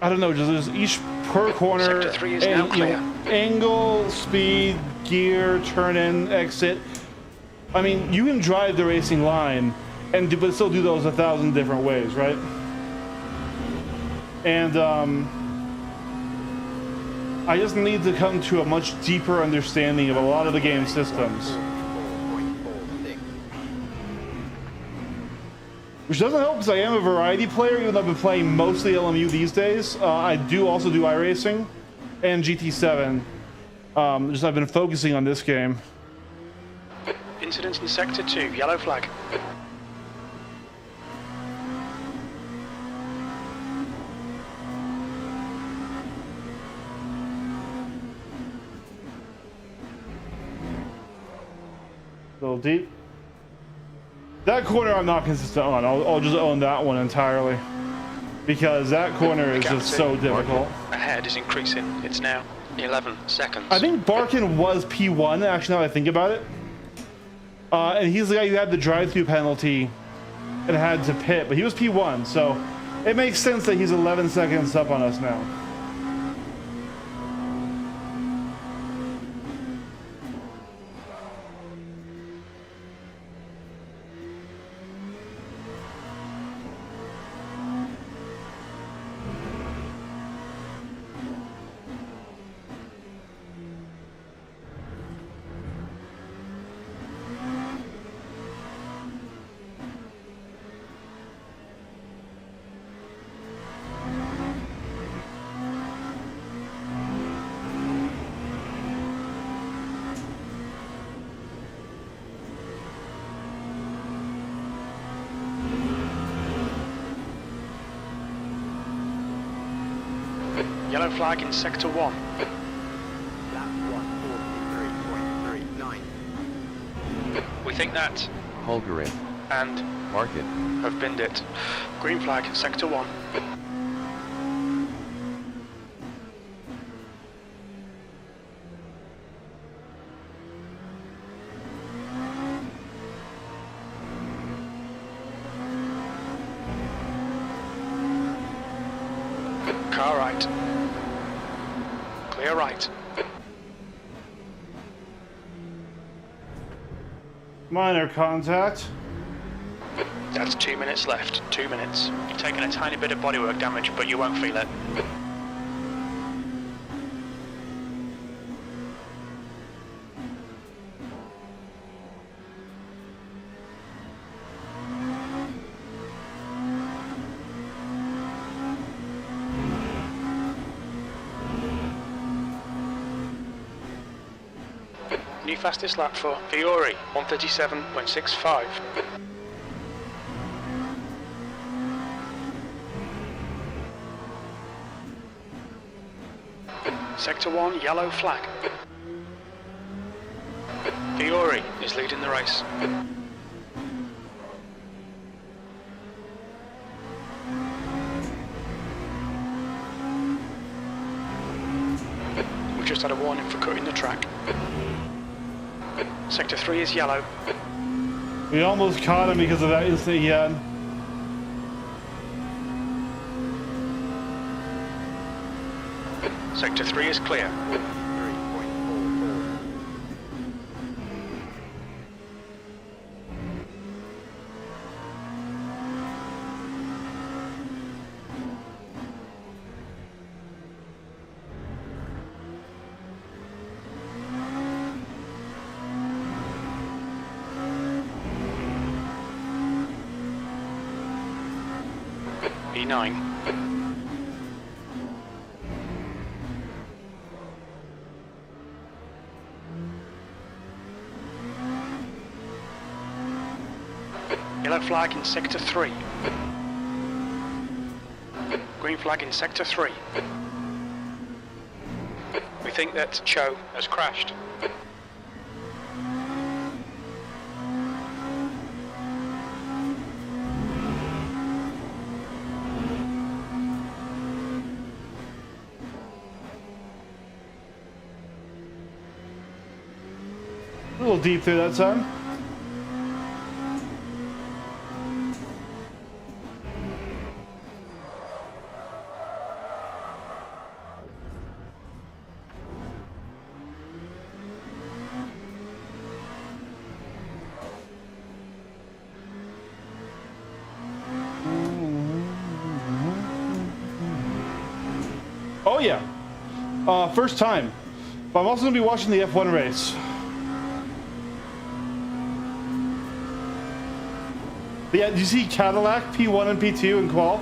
don't know. Just each per corner, Sector 3 is now clear. angle, speed, gear, turn in, exit. I mean, you can drive the racing line, but still do those 1,000 different ways, right? And I just need to come to a much deeper understanding of a lot of the game systems, 4.46. which doesn't help because I am a variety player, even though I've been playing mostly LMU these days. I do also do iRacing and GT7. Just I've been focusing on this game. Incidents in sector 2. Yellow flag. A little deep. That corner I'm not consistent on. I'll just own that one entirely. Because that corner is just so difficult. Ahead is increasing. It's now 11 seconds. I think Barkin was P1, actually, now that I think about it. And he's the guy who had the drive-through penalty and had to pit, but he was P1, so it makes sense that he's 11 seconds up on us now. Yellow flag in sector 1. Lap 143.39. We think that Hulgarin. and Market. have binned it. Green flag in sector 1. Car right. Clear right. Minor contact. That's 2 minutes left. 2 minutes. You've taken a tiny bit of bodywork damage, but you won't feel it. New fastest lap for Fiore, 137.65. Sector 1, yellow flag. Fiore is leading the race. We just had a warning for cutting the track. Sector 3 is yellow. We almost caught him because of that instant he had. Sector 3 is clear. 3.44. E9. Yellow flag in sector 3. Green flag in sector 3. We think that Cho has crashed. A little deep through that time. Oh yeah, first time. But I'm also going to be watching the F1 race. But yeah, do you see Cadillac P1 and P2 in qual?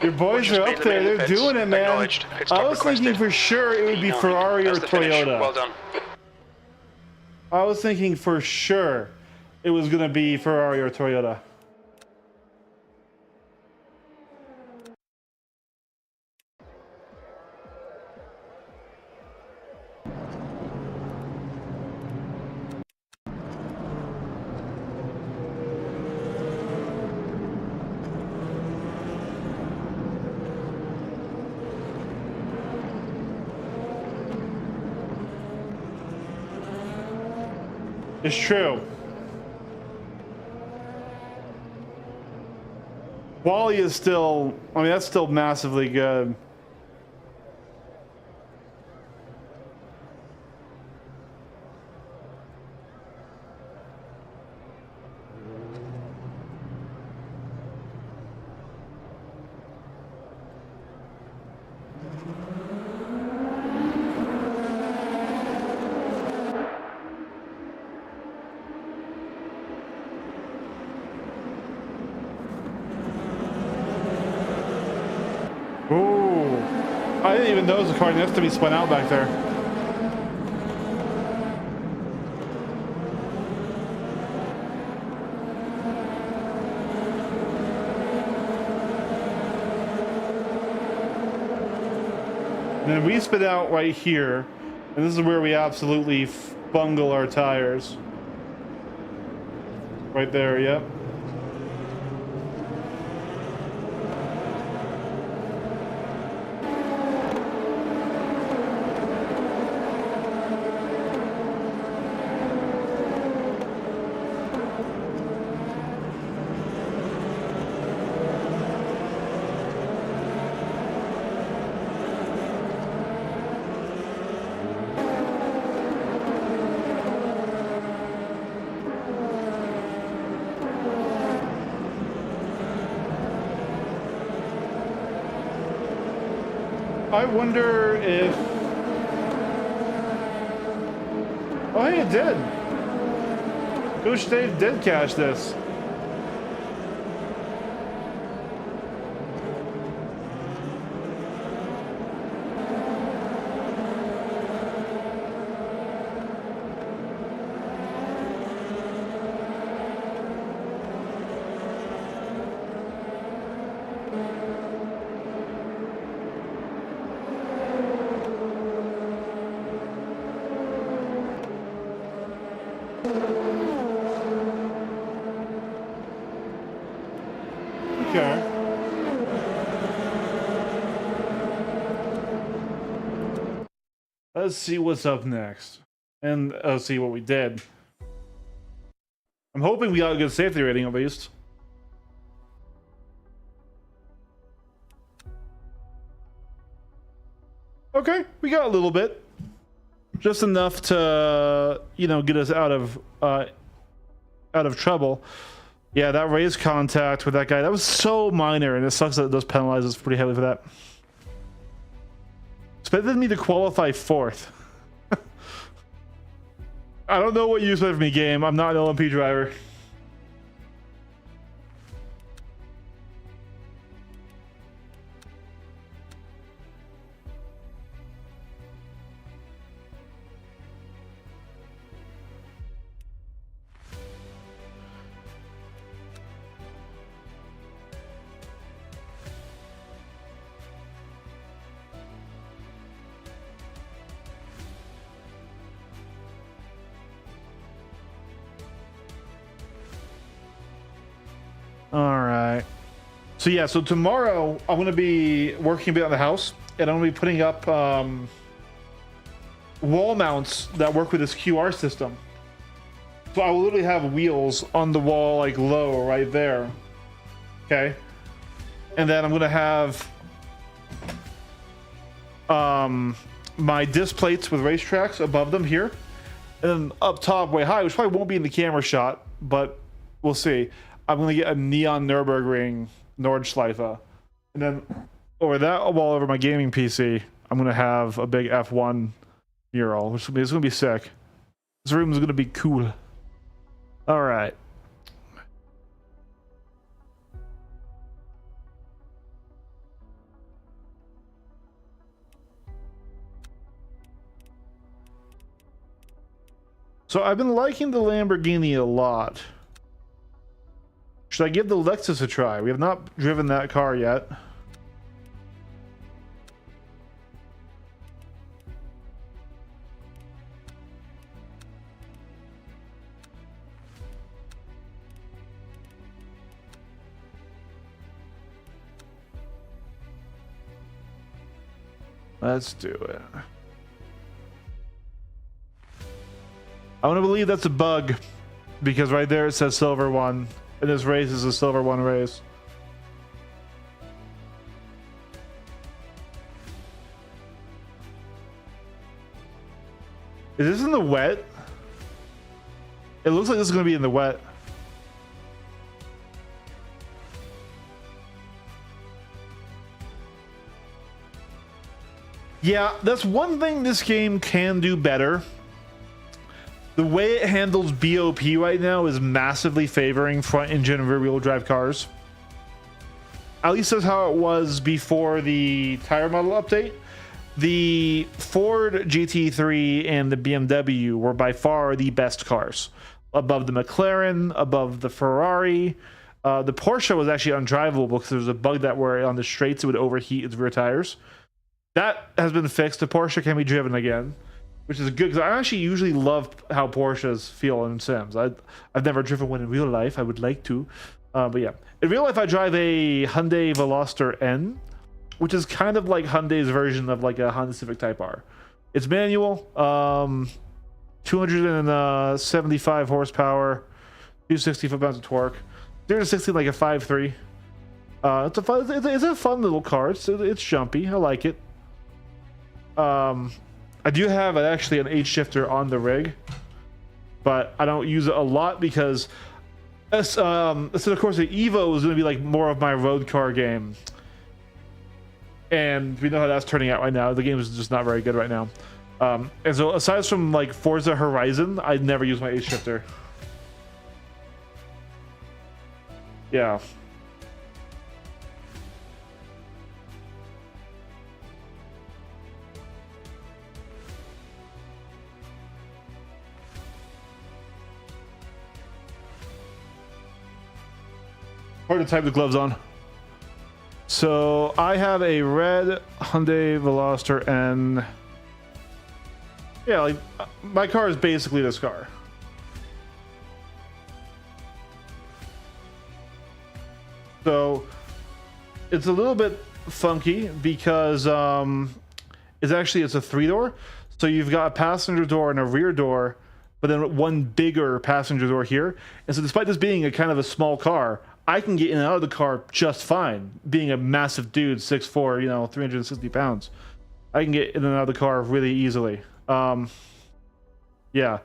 Your boys are up there, they're doing it, man. I was thinking for sure it would be Ferrari or Toyota. Well done. I was thinking for sure it was going to be Ferrari or Toyota. It's true. Wally is still, I mean, that's still massively good. Ooh, I didn't even notice the car next to me spun out back there. And then we spit out right here, and this is where we absolutely bungle our tires. Right there, yep. I wonder if... Oh, hey, it did. Goose Dave did catch this. Okay. Let's see what's up next. And let's see what we did. I'm hoping we got a good safety rating at least. Okay, we got a little bit. Just enough to, you know, get us out of trouble. Yeah, that race contact with that guy, that was so minor, and it sucks that it does penalize us pretty heavily for that. Expected me to qualify 4th. I don't know what you expect from me, game. I'm not an LMP driver. All right. So yeah, so tomorrow I'm going to be working a bit on the house, and I'm going to be putting up wall mounts that work with this QR system. So I will literally have wheels on the wall, like low right there. Okay. And then I'm going to have my disc plates with racetracks above them here. And then up top way high, which probably won't be in the camera shot, but we'll see. I'm going to get a neon Nürburgring Nordschleife. And then over that wall over my gaming PC, I'm going to have a big F1 mural, which is going to be sick. This room is going to be cool. All right. So I've been liking the Lamborghini a lot. Should I give the Lexus a try? We have not driven that car yet. Let's do it. I want to believe that's a bug, because right there it says silver 1, and this race is a silver 1 race. Is this in the wet? It looks like this is going to be in the wet. Yeah, that's one thing this game can do better. The way it handles BOP right now is massively favoring front engine rear-wheel drive cars. At least that's how it was before the tire model update. The Ford GT3 and the BMW were by far the best cars. Above the McLaren, above the Ferrari. The Porsche was actually undrivable because there was a bug that where on the straights it would overheat its rear tires. That has been fixed. The Porsche can be driven again, which is good because I actually usually love how Porsches feel in Sims. I've never driven one in real life. I would like to, but yeah. In real life, I drive a Hyundai Veloster N, which is kind of like Hyundai's version of like a Honda Civic Type R. It's manual, 275 horsepower, 260 foot-pounds of torque, 0 to 60 like a 5.3. It's a fun little car. It's jumpy. I like it. I do have actually an H shifter on the rig, but I don't use it a lot because so of course the Evo is going to be like more of my road car game, and we know how that's turning out right now. The game is just not very good right now, and so aside from like Forza Horizon, I never use my H shifter. Yeah. Hard to type the gloves on. So I have a red Hyundai Veloster N. Yeah, like my car is basically this car. So it's a little bit funky because it's a 3-door. So you've got a passenger door and a rear door, but then one bigger passenger door here. And so despite this being a kind of a small car, I can get in and out of the car just fine. Being a massive dude, 6'4", 360 pounds, I can get in and out of the car really easily. Yeah,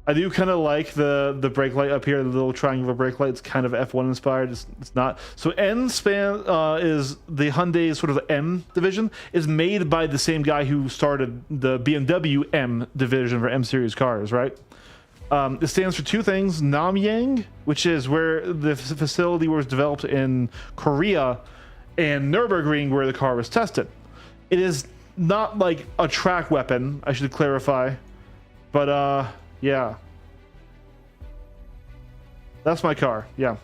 I do kind of like the brake light up here, the little triangular brake light. It's kind of F1 inspired. It's not. So N span is the Hyundai sort of M division, is made by the same guy who started the BMW M division for M series cars, right? It stands for two things: Namyang, which is where the facility was developed in Korea, and Nürburgring, where the car was tested. It is not like a track weapon, I should clarify, but yeah, that's my car. Yeah,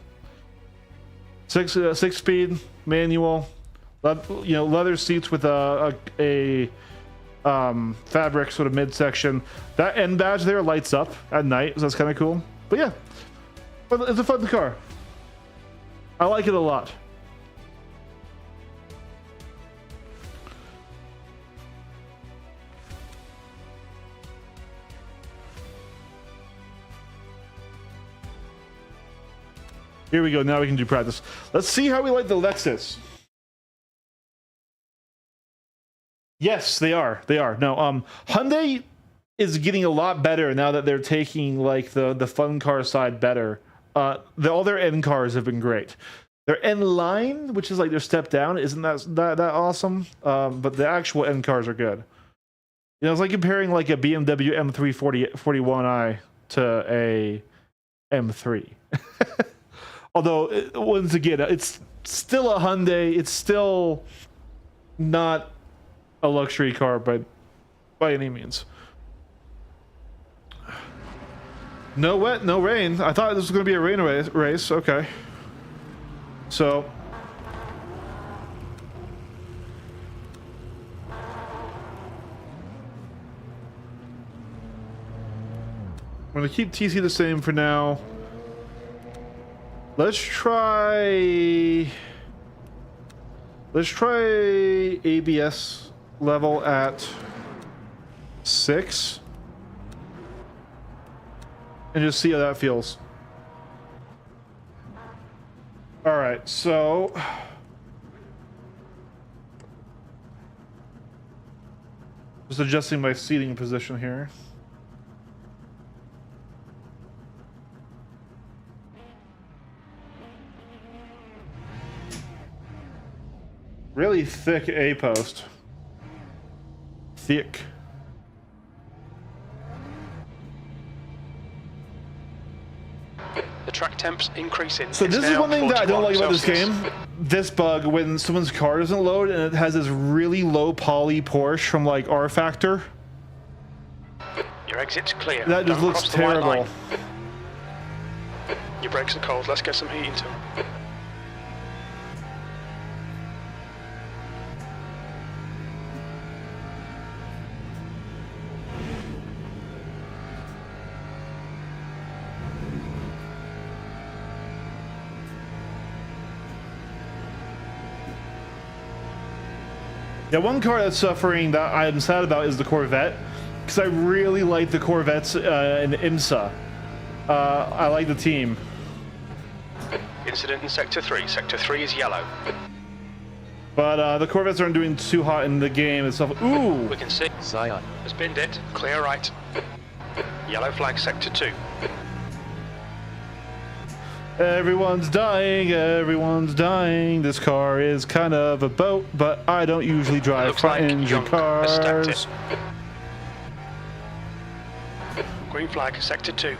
six speed manual, leather seats with a fabric sort of midsection. That end badge there lights up at night, so that's kind of cool. But yeah, it's a fun car. I like it a lot. Here we go. Now we can do practice. Let's see how we like the Lexus. Yes, they are. They are. No, Hyundai is getting a lot better now that they're taking like the fun car side better. All their N cars have been great. Their N line, which is like their step down, isn't that awesome? But the actual N cars are good. It's like comparing like a BMW M3 41i to a M3. Although once again, it's still a Hyundai. It's still not a luxury car, but by any means. No wet, no rain. I thought this was going to be a rain race. Okay. So I'm going to keep TC the same for now. Let's try ABS level at 6. and just see how that feels. All right, so just adjusting my seating position here. Really thick A post. Thick. The track temp's increasing. So It's this is now one thing that I don't 41 like about this Celsius. game. This bug when someone's car doesn't load and it has this really low poly Porsche from like R Factor. Your exit's clear. That just Don't looks cross the white terrible. line. Your brakes are cold. Let's get some heat into them. Yeah, one car that's suffering that I'm sad about is the Corvette, because I really like the Corvettes in IMSA. I like the team. Incident in Sector 3. Sector 3 is yellow. But the Corvettes aren't doing too hot in the game itself. Ooh! We can see. Scion. Has binned it. Clear right. Yellow flag Sector 2. Everyone's dying, everyone's dying. This car is kind of a boat, but I don't usually drive Looks like front engine Young has stacked cars. it. Green flag Sector 2.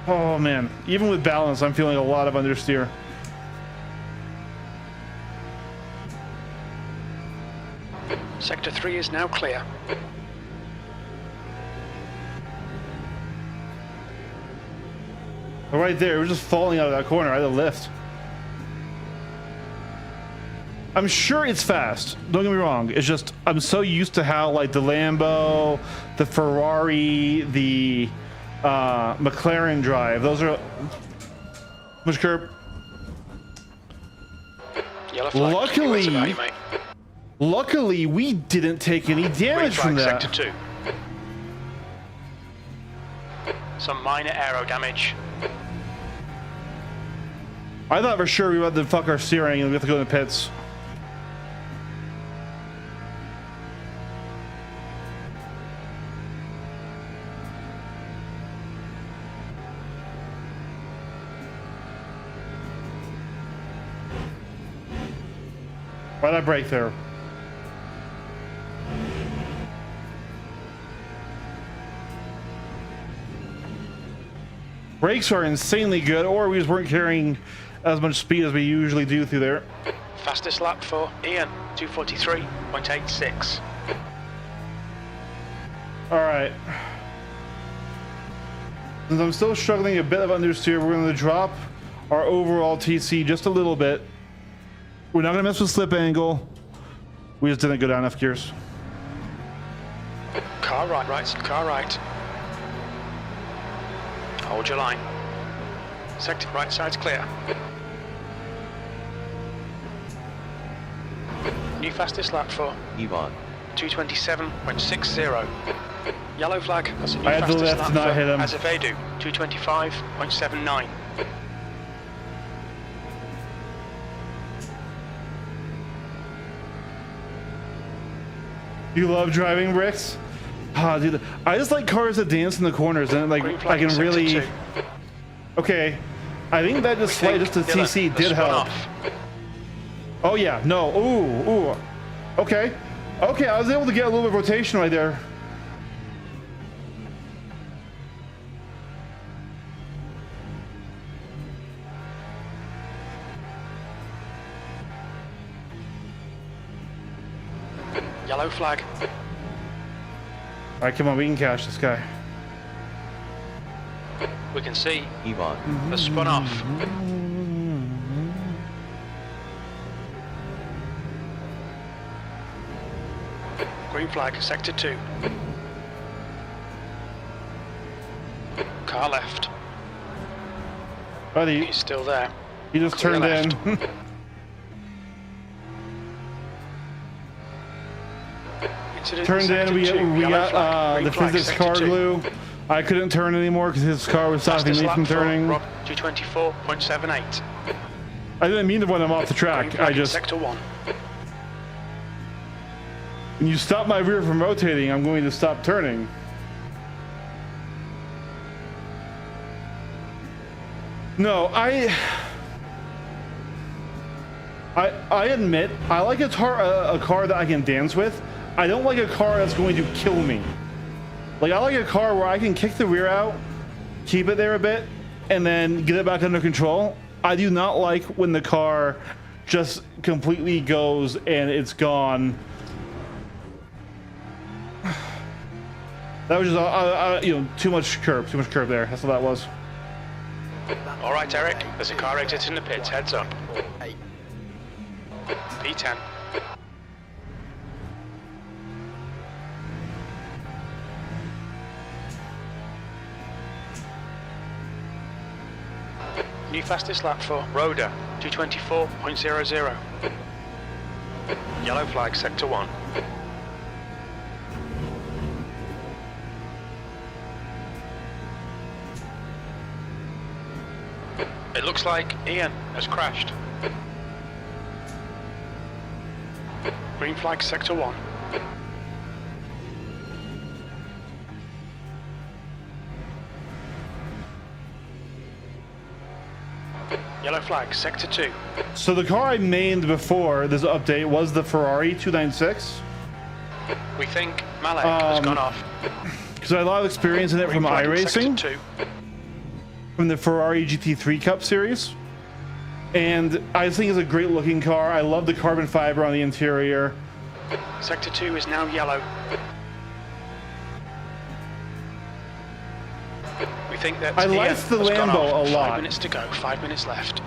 Oh man, even with balance, I'm feeling a lot of understeer. Sector 3 is now clear. Right there, we're just falling out of that corner. I had a lift. I'm sure it's fast. Don't get me wrong. It's just I'm so used to how like the Lambo, the Ferrari, the McLaren drive. Those are much curb. Yellow flag. Luckily- Keep it about you, mate. Luckily, we didn't take any Green damage from flag that. Sector 2. Some minor aero damage. I thought for sure we would have to fuck our steering and we have to go in the pits. Why'd I brake there? Brakes are insanely good, or we just weren't carrying as much speed as we usually do through there. Fastest lap for Ian, 2:43.86. All right. Since I'm still struggling a bit of understeer, we're going to drop our overall TC just a little bit. We're not going to mess with slip angle. We just didn't go down enough gears. Car right, car right. Hold your line. Sector right side's clear. New fastest lap for Yvonne. 2:27.60. Yellow flag. That's a new I had to fastest left lap to not for hit him. Azevedo. 2:25.79. You love driving bricks? Ah, dude, I just like cars that dance in the corners and like Green I flag can Sector really. 2. Okay, I think that just Think just the Dylan TC has did spun help. off. Oh yeah, no, ooh. Okay, I was able to get a little bit of rotation right there. Yellow flag. All right, come on, we can catch this guy. We can see Yvonne. has spun off. Green flag, sector 2. Car left. Buddy, He's still there. he just Clear turned in. left. Incident Turned sector in. We 2, got yellow flag, green the flag, physics sector car 2. glue. I couldn't turn anymore because his car was stopping Fastest me lap from for turning. Rob, 224.78. I didn't mean to run him off the Green track. flag I in just, sector 1. when you stop my rear from rotating, I'm going to stop turning. No, I admit I like a car that I can dance with. I don't like a car that's going to kill me. Like, I like a car where I can kick the rear out, keep it there a bit, and then get it back under control. I do not like when the car just completely goes and it's gone. That was just you know, too much curb there. That's what that was. All right, Eric, there's a car exiting the pits. Heads up. 8. P10. New fastest lap for Rhoda, 224.00. Yellow flag, sector 1. It looks like Ian has crashed. Green flag, sector 1. Yellow flag, sector 2. So the car I mained before this update was the Ferrari 296. We think Malek has gone off. Because I had a lot of experience in it from Green flag in sector iRacing, 2. from the Ferrari GT3 Cup series. And I think it's a great looking car. I love the carbon fiber on the interior. Sector 2 is now yellow. We think that I Ian liked the has gone Lambo off. a lot. 5 minutes to go, 5 minutes left.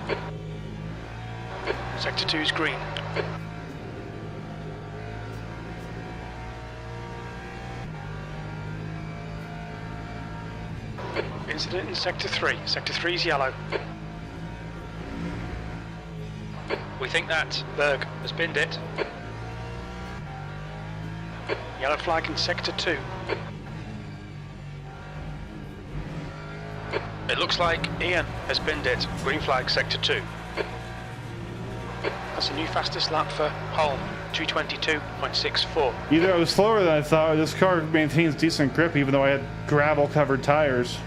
Sector 2 is green. Incident in sector 3. Sector 3 is yellow. We think that Berg has binned it. Yellow flag in sector 2. It looks like Ian has binned it. Green flag, sector 2. That's a new fastest lap for Holm, 222.64. Either I was slower than I thought, or this car maintains decent grip even though I had gravel covered tires.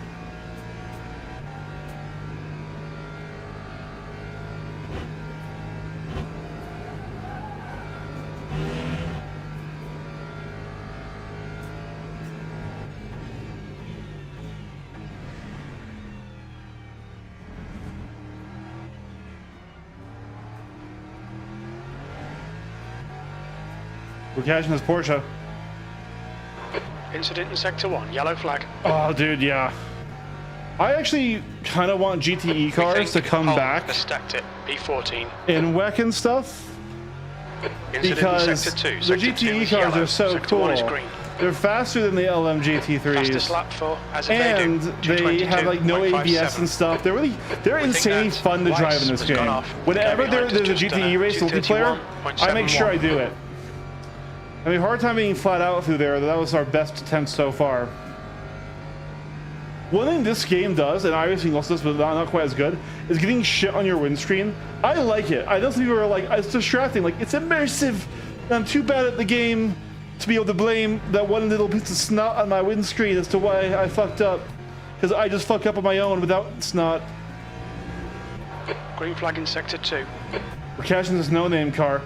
We're catching this Porsche. Incident in sector 1, yellow flag. Oh, dude, yeah. I actually kind of want GTE cars to come Holm back has stacked it, P14. in WEC and stuff, Incident because in sector 2. the Sector 2 GTE is cars yellow. are so sector cool. 1 is green. They're faster than the LM Fastest GT3s, lap for and Azevedo, they have like no ABS and stuff. They're think insanely that fun to Weiss drive in this has gone game. off. Whenever Going behind there's a has just done GTE a race multiplayer, I make sure I do it. I mean, hard time being flat out through there. That was our best attempt so far. One thing this game does, and iRacing also does, but not quite as good, is getting shit on your windscreen. I like it. I know some people are like, it's distracting. Like, it's immersive. And I'm too bad at the game to be able to blame that one little piece of snot on my windscreen as to why I fucked up. Because I just fuck up on my own without snot. Green flag in sector 2. We're catching this no-name car.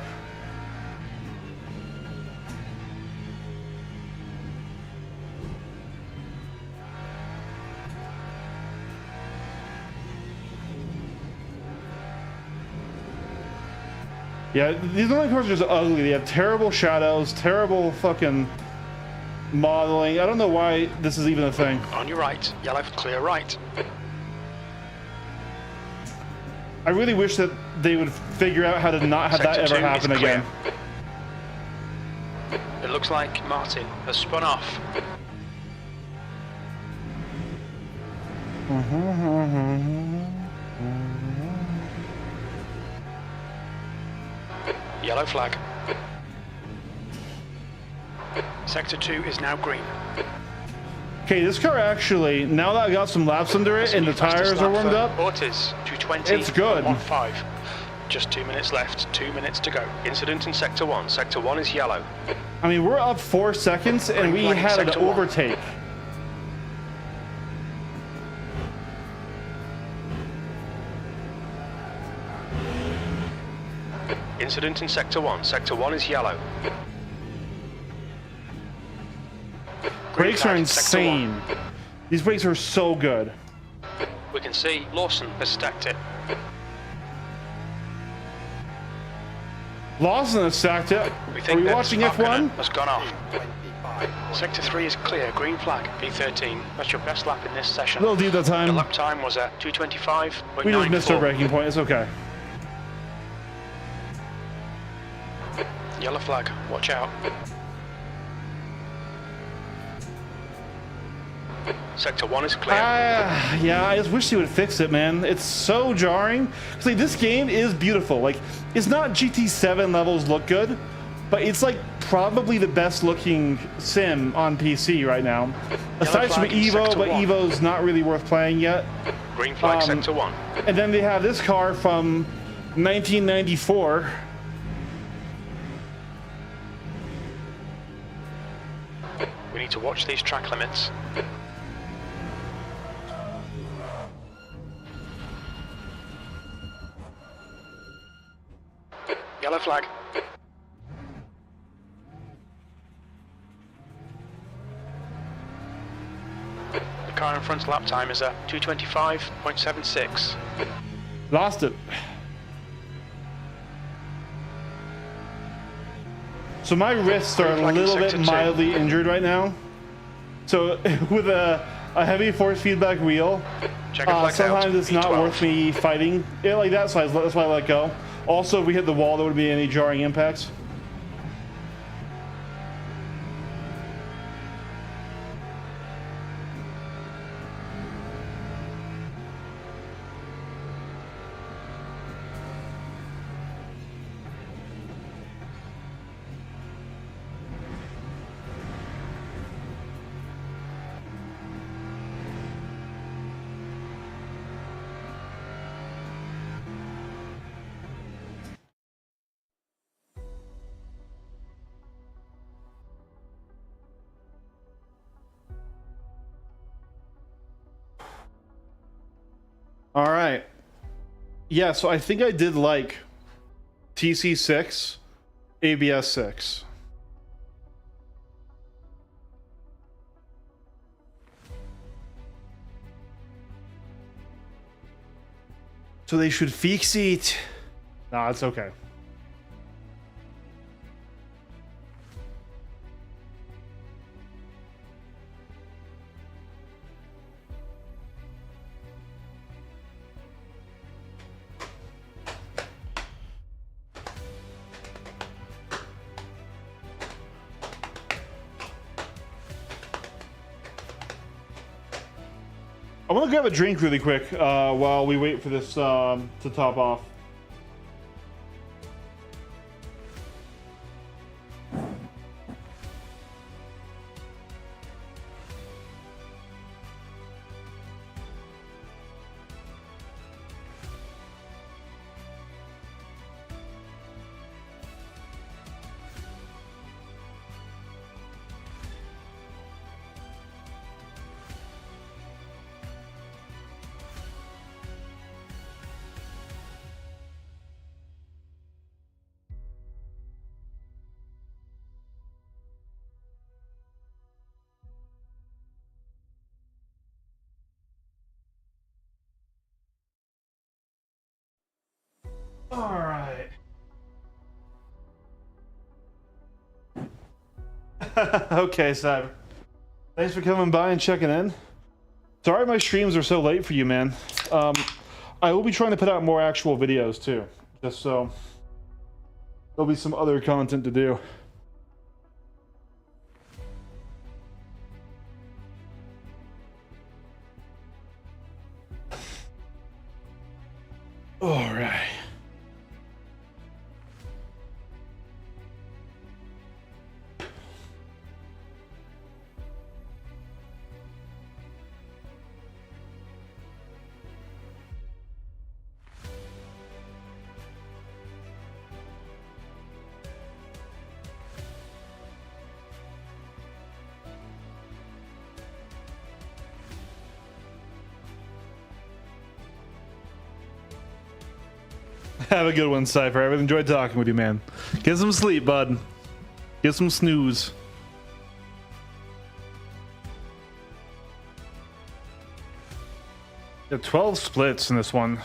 Yeah, these no-name cars are just ugly. They have terrible shadows, terrible fucking modeling. I don't know why this is even a thing. On your right, yellow for clear right. I really wish that they would figure out how to not have that Sector ever 2 is happen clear. again. It looks like Martin has spun off. Yellow flag. Sector 2 is now green. Okay, this car actually, now that I got some laps under it and the tires are warmed up, Ortiz, 220. it's good. 1.5. Just 2 minutes left, 2 minutes to go. Incident in Sector 1. Sector 1 is yellow. I mean, we're up 4 seconds and we Green flag had an sector one. overtake. Incident in Sector 1. Sector 1 is yellow. Green Brakes flag are in Sector 1. insane. These brakes are so good. We can see Lawson has stacked it. Lawson has stacked it. We Are think we that watching Parkinson F1? has gone off. 25. Sector 3 is clear, green flag, P13. That's your best lap in this session. Little deep that The time. lap time was at 2:25.94. We just missed our braking point. It's okay. Yellow flag, watch out. Sector 1 is clear. Yeah, I just wish they would fix it, man. It's so jarring. 'Cause, like, this game is beautiful. Like, it's not GT7 levels look good, but it's like probably the best looking sim on PC right now. Aside from flag in Evo, Sector but 1. Evo's not really worth playing yet. Green flag, Sector 1. And then they have this car from 1994. We need to watch these track limits. Yellow flag. The car in front's lap time is at 2:25.76. Lost it. So my wrists are a Flag in little bit Sector 2. mildly injured right now. So with a heavy force feedback wheel, Check it flags out. sometimes it's not P12. worth me fighting it like that, so that's why I let go. Also, if we hit the wall, there would be any jarring impacts. All right. Yeah, so I think I did like TC6, ABS 6. So they should fix it. No, it's okay. I want to grab a drink really quick while we wait for this to top off. All right. Okay, Cyber. Thanks for coming by and checking in. Sorry my streams are so late for you, man. I will be trying to put out more actual videos too, just so there'll be some other content to do. All right. Have a good one, Cypher. I've enjoyed talking with you, man. Get some sleep, bud. Get some snooze. There are 12 splits in this one.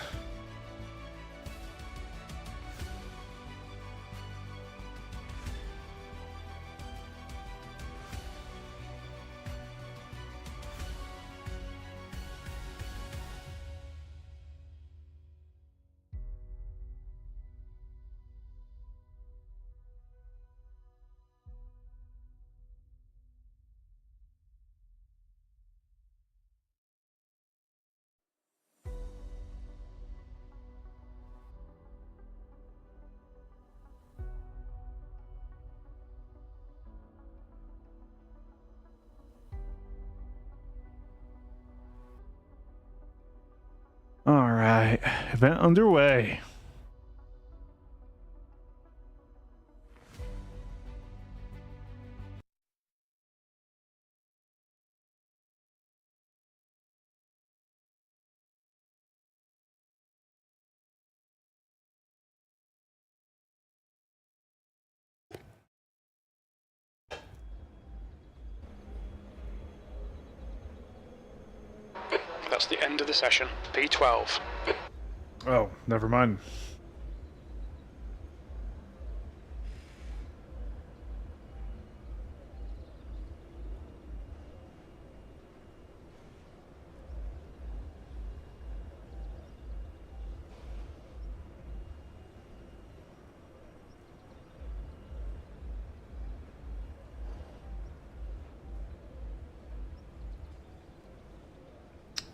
All right, event underway. That's the end of the session. P12. Oh, never mind.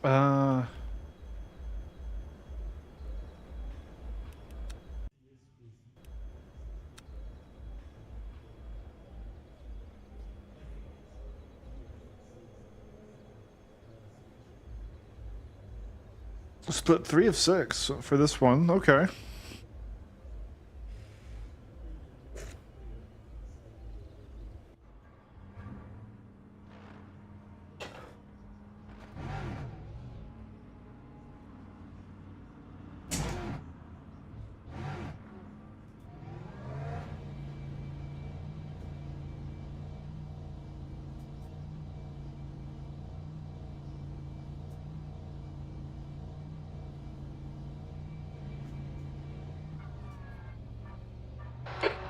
Uh... Split 3 of 6 for this one. Okay.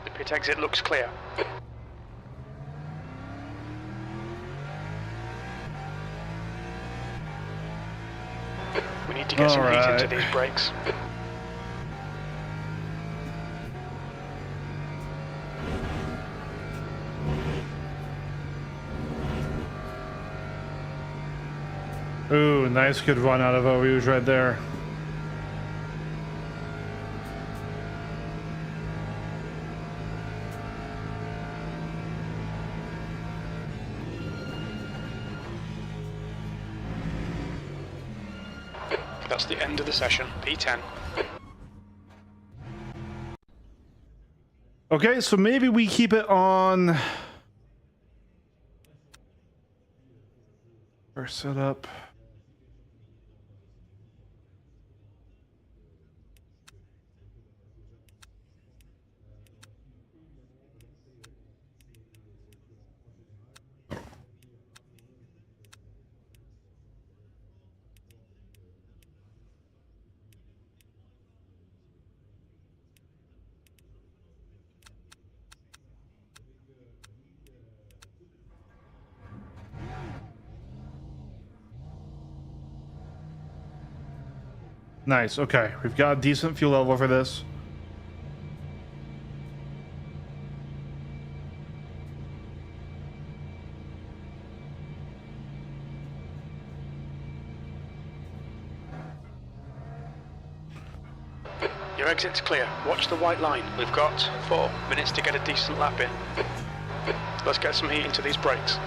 The pit exit looks clear. We need to get some heat into these brakes. Ooh, nice good run out of Rouge right there. That's the end of the session. P10. Okay, so maybe we keep it on our setup. Nice, okay. We've got a decent fuel level for this. Your exit's clear. Watch the white line. We've got 4 minutes to get a decent lap in. Let's get some heat into these brakes.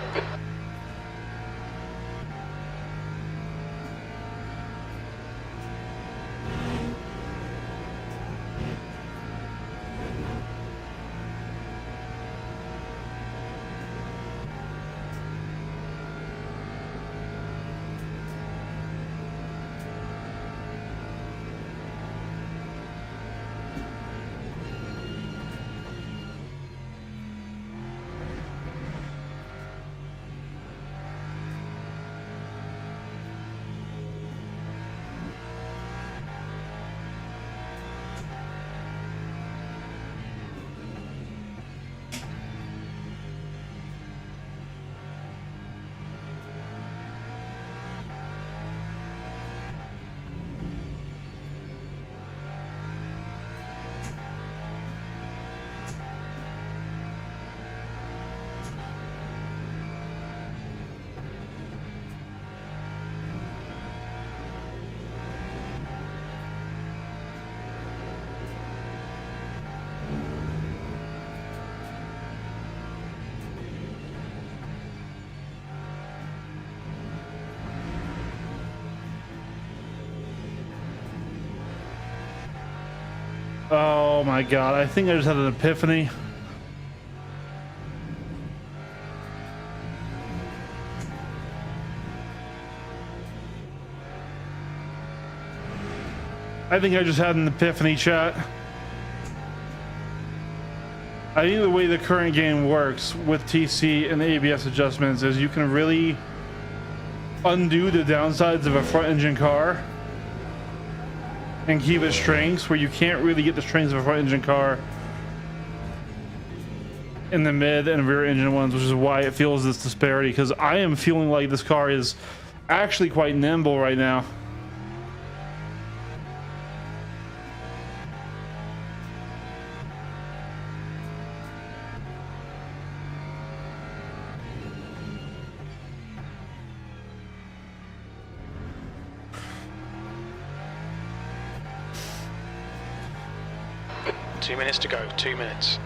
Oh my god, I think I just had an epiphany. I think I just had an epiphany, chat. I think the way the current game works with TC and the ABS adjustments is you can really undo the downsides of a front engine car and keep its strengths, where you can't really get the strengths of a front engine car in the mid and rear engine ones, which is why it feels this disparity, because I am feeling like this car is actually quite nimble right now. Two minutes to go, 2 minutes.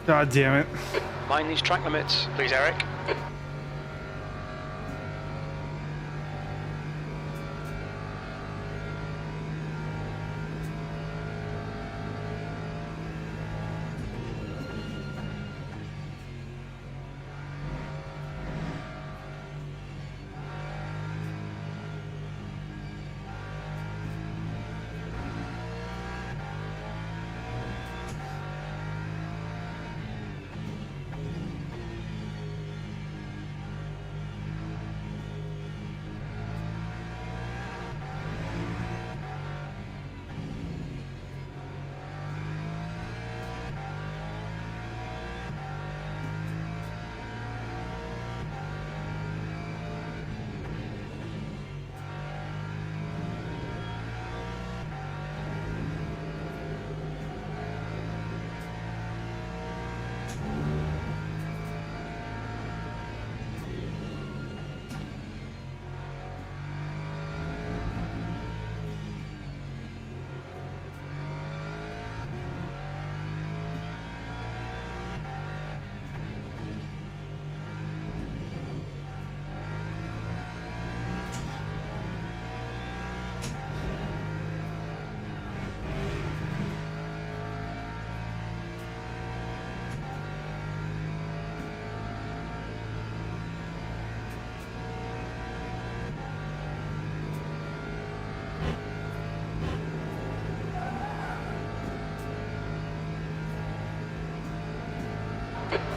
God damn it. Mind these track limits, please, Eric.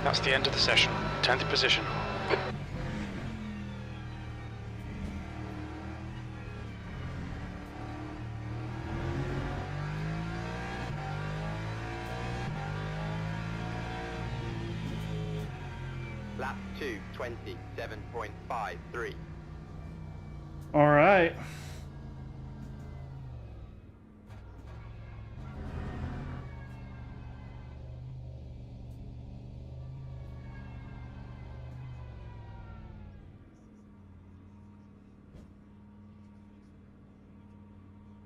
That's the end of the session. 10th position. Lap 2, 27.53. All right.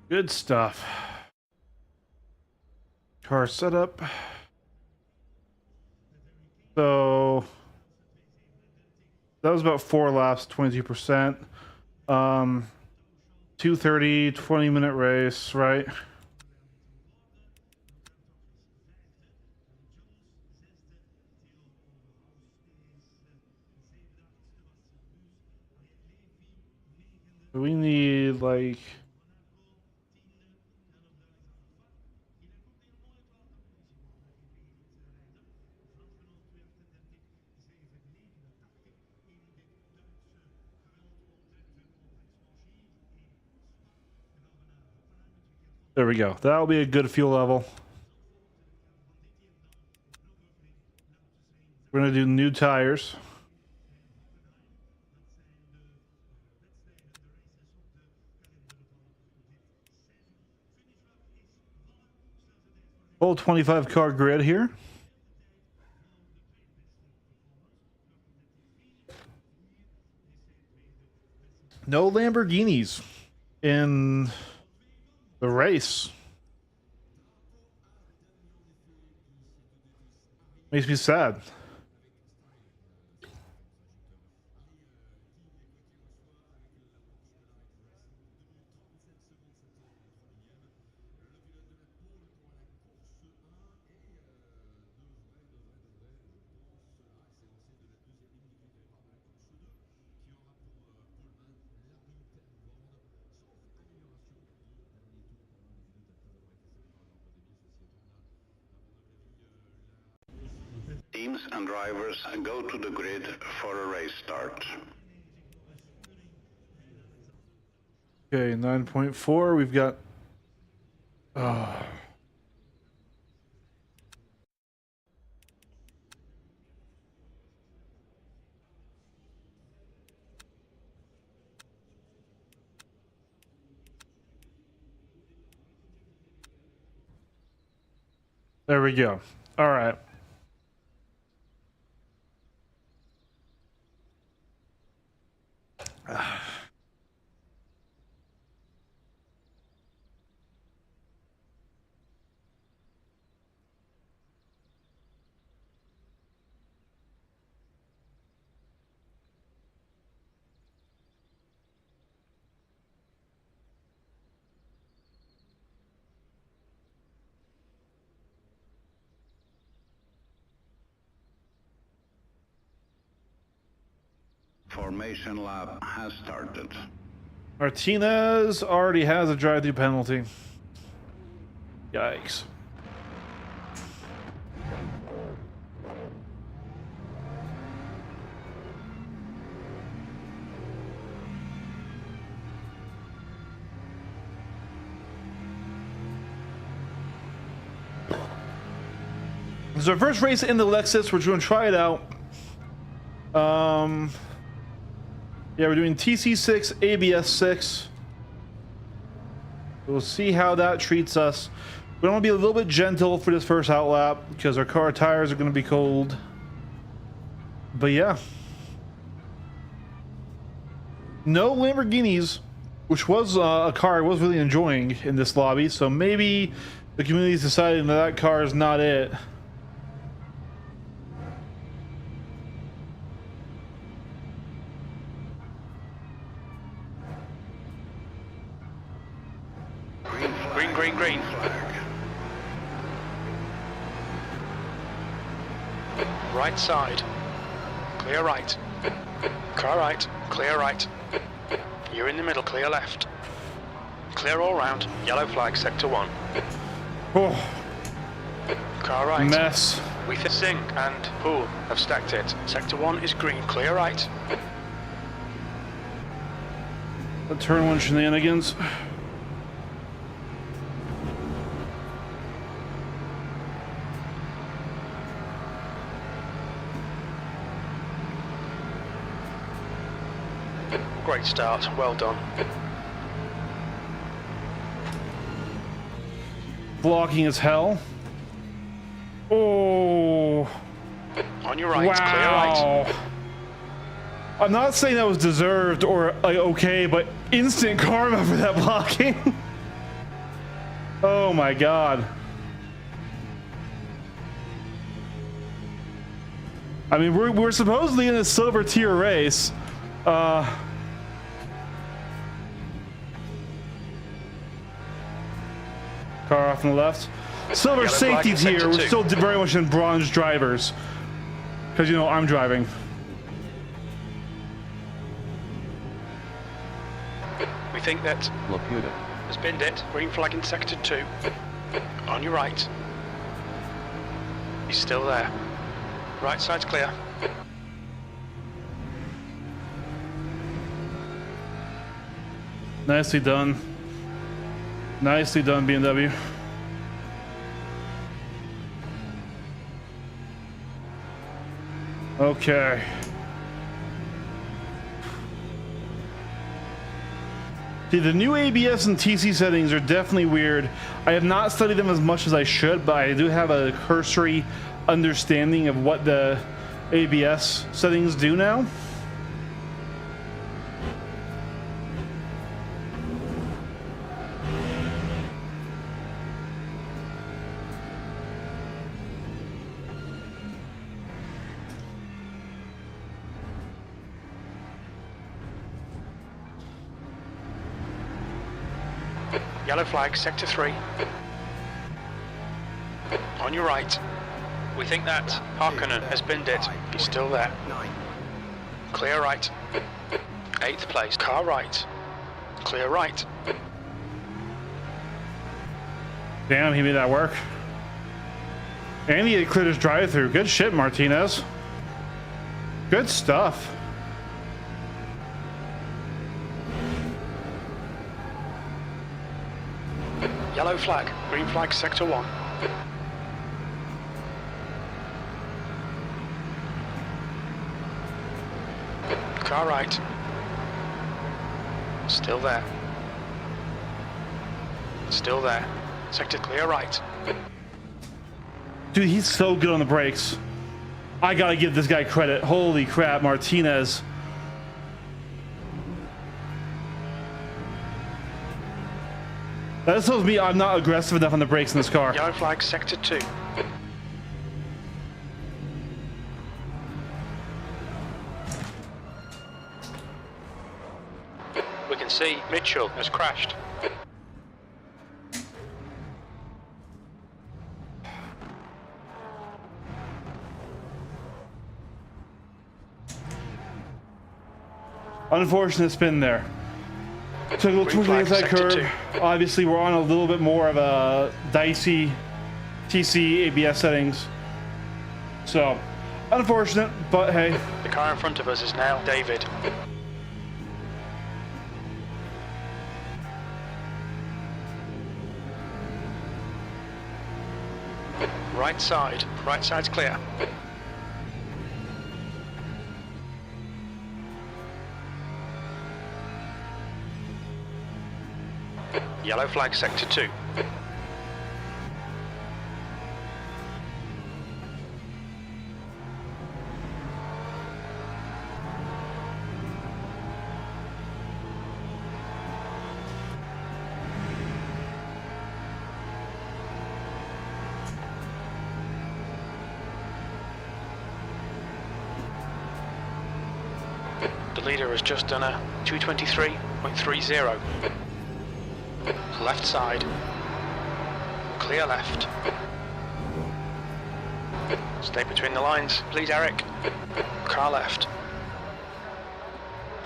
Good stuff. Car setup. So that was about 4 laps, 22%. 2:30, 20-minute race, right? We need like there we go. That'll be a good fuel level. We're gonna do new tires. Whole 25 car grid here. No Lamborghinis in the race. Makes me sad. teams and drivers go to the grid for a race start. Okay, 9.4. We've got. There we go. All right. Formation lap has started. Martinez already has a drive-through penalty. Yikes. This is our first race in the Lexus. We're going to try it out. Yeah, we're doing TC6, ABS 6. We'll see how that treats us. We want to be a little bit gentle for this first out lap because our car tires are going to be cold. But yeah. No Lamborghinis, which was a car I was really enjoying in this lobby. So maybe the community's deciding that that car is not it. Green, green. Right side. Clear right. Car right. Clear right. You're in the middle. Clear left. Clear all round. Yellow flag, sector 1. Oh, Car right. mess. We Singh and Poole have stacked it. Sector 1 is green. Clear right. The turn 1 shenanigans. Great start. Well done. Blocking as hell. Oh. On your right. Wow. Clear right. I'm not saying that was deserved or like okay, but instant karma for that blocking. Oh my god. I mean, we're supposedly in a silver tier race. Car off on the left. Silver Yellow safety flag in tier. sector We're 2. still very much in bronze drivers. Because, you know, I'm driving. We think that Laputa. has binned it. Green flag in sector 2. On your right. He's still there. Right side's clear. Nicely done. Nicely done, BMW. Okay. See, the new ABS and TC settings are definitely weird. I have not studied them as much as I should, but I do have a cursory understanding of what the ABS settings do now. Yellow flag, sector 3. On your right. We think that Harkonnen has binned it. He's still there. Clear right. 8th place. Car right. Clear right. Damn, he made that work. And he cleared his drive through. Good shit, Martinez. Good stuff. Yellow flag, green flag, sector 1. Car right. Still there. Still there. Sector clear right. Dude, he's so good on the brakes. I gotta give this guy credit. Holy crap, Martinez. That tells me I'm not aggressive enough on the brakes in this car. Yellow flag, sector 2. We can see Mitchell has crashed. Unfortunate spin there. Took a little too much flag, inside sector curve. 2. Obviously, we're on a little bit more of a dicey TC ABS settings. So, unfortunate, but hey. The car in front of us is now David. Right side's clear. Yellow flag, sector 2. The leader has just done a 223.30. Left side. Clear left. Stay between the lines, please, Eric. Car left.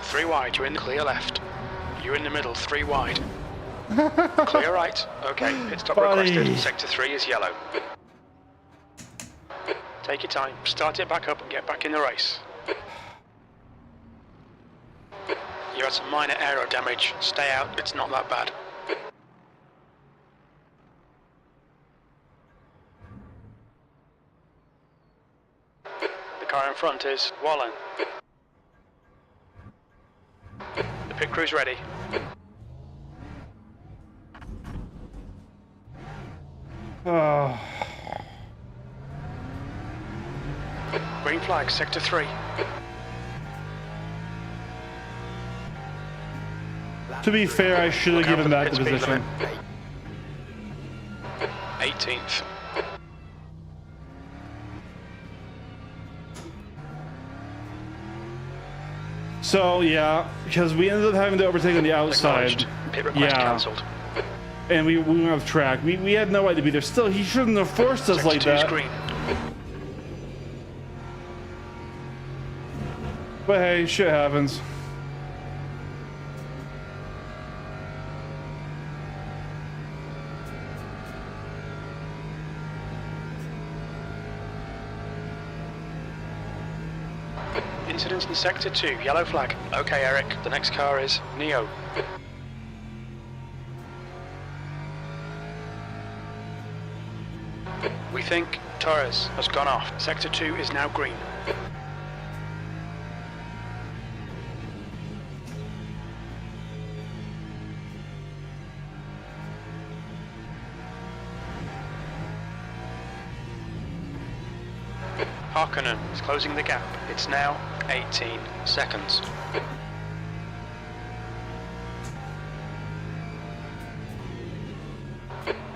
3 wide, you're in the clear left. You're in the middle, 3 wide. Clear right. Okay, pit stop requested. Sector 3 is yellow. Take your time, start it back up and get back in the race. You had some minor aero damage. Stay out, it's not that bad. The car in front is Wallen. The pit crew's ready. Oh. Green flag, sector 3. To be fair, I should have Look out given for back the pit speed position. limit. 18th. So yeah, because we ended up having to overtake on the outside. Acknowledged. Pit request cancelled. And we went off track. We had no right to be there. Still, he shouldn't have forced us Sector like 2 is that. green. But hey, shit happens. Incidents in sector 2, yellow flag. Okay, Eric, the next car is Neo. We think Torres has gone off. Sector 2 is now green. Harkonnen is closing the gap. It's now 18 seconds.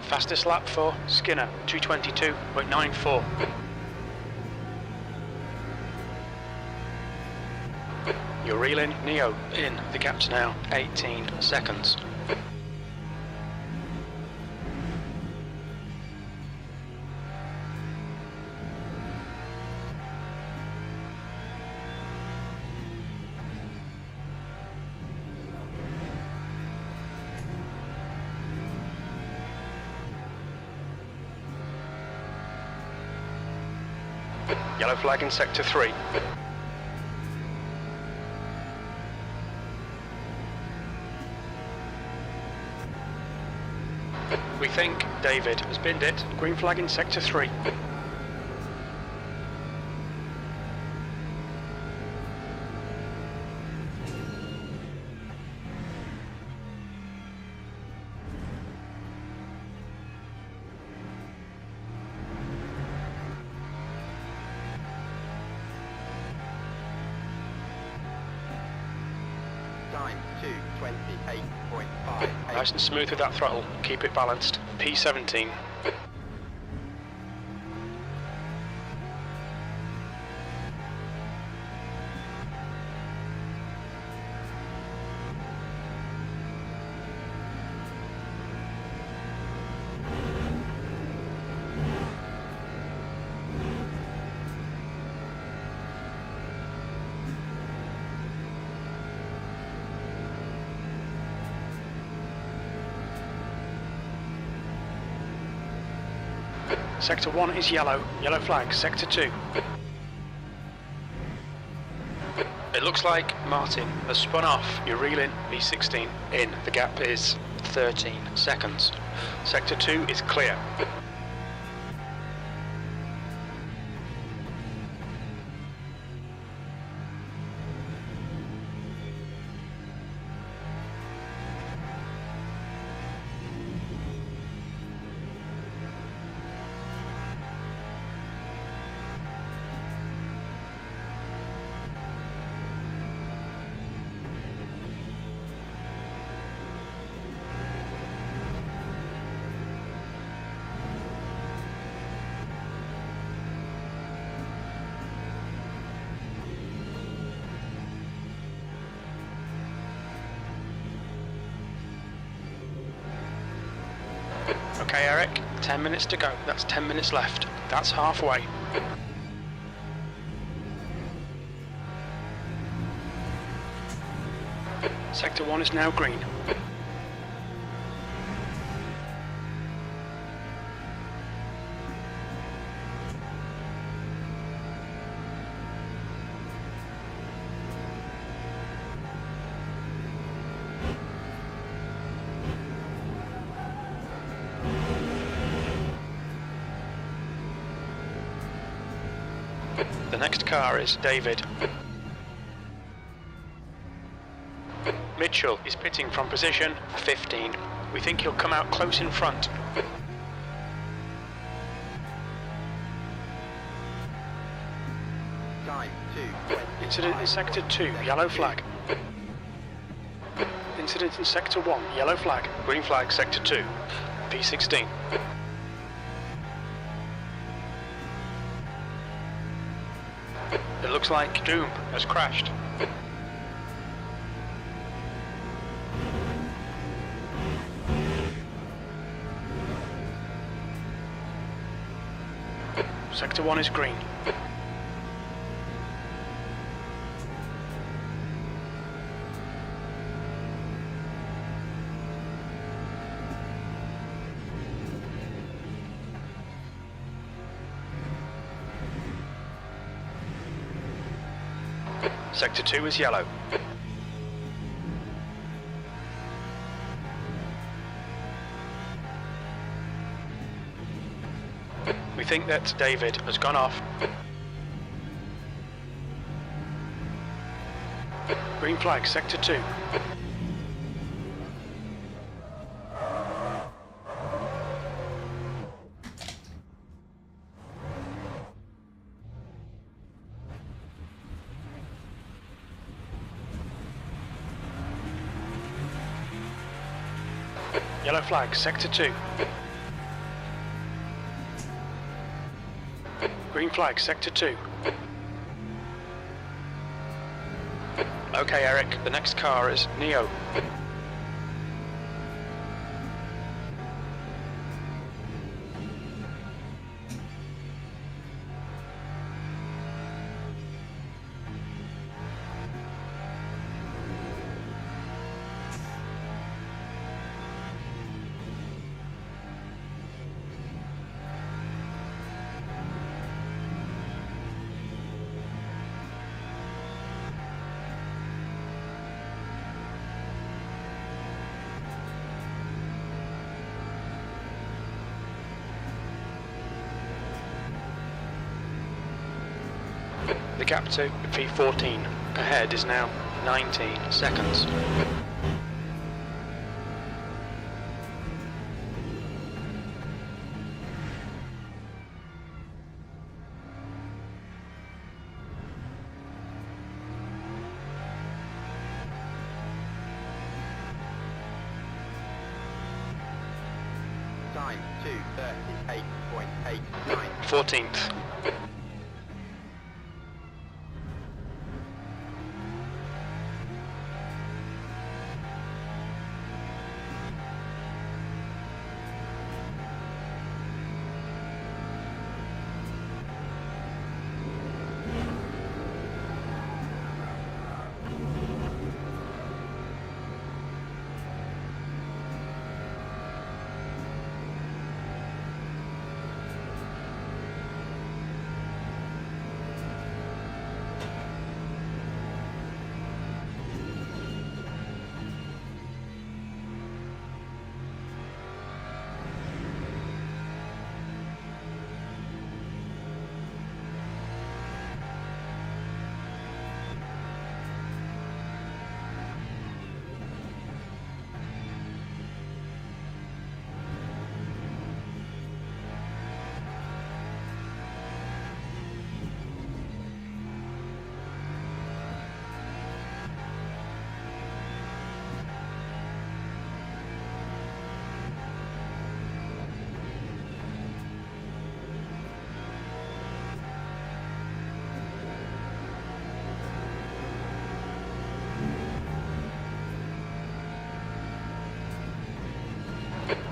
Fastest lap for Skinner, 222.94. You're reeling Neo in. The gap's now 18 seconds. Yellow flag in sector 3. We think David has binned it. Green flag in sector 3. Time 2:28.5. Nice and smooth with that throttle. Keep it balanced. P17. Sector 1 is yellow. Yellow flag, sector 2. It looks like Martin has spun off. You're reeling P16 in. The gap is 13 seconds. Sector 2 is clear. Okay, Eric, 10 minutes to go. That's 10 minutes left. That's halfway. Sector 1 is now green. The next car is David. Mitchell is pitting from position 15. We think he'll come out close in front. Time 2:20. Incident in sector 2, yellow flag. Incident in sector 1, yellow flag. Green flag, sector 2. P16. It looks like Doom has crashed. Sector 1 is green. Sector 2 is yellow. We think that David has gone off. Green flag, sector 2. Yellow flag, sector 2. Green flag, sector 2. Okay, Eric, the next car is Neo. The gap to P14 ahead is now 19 seconds. Time 2:38.89. 14th.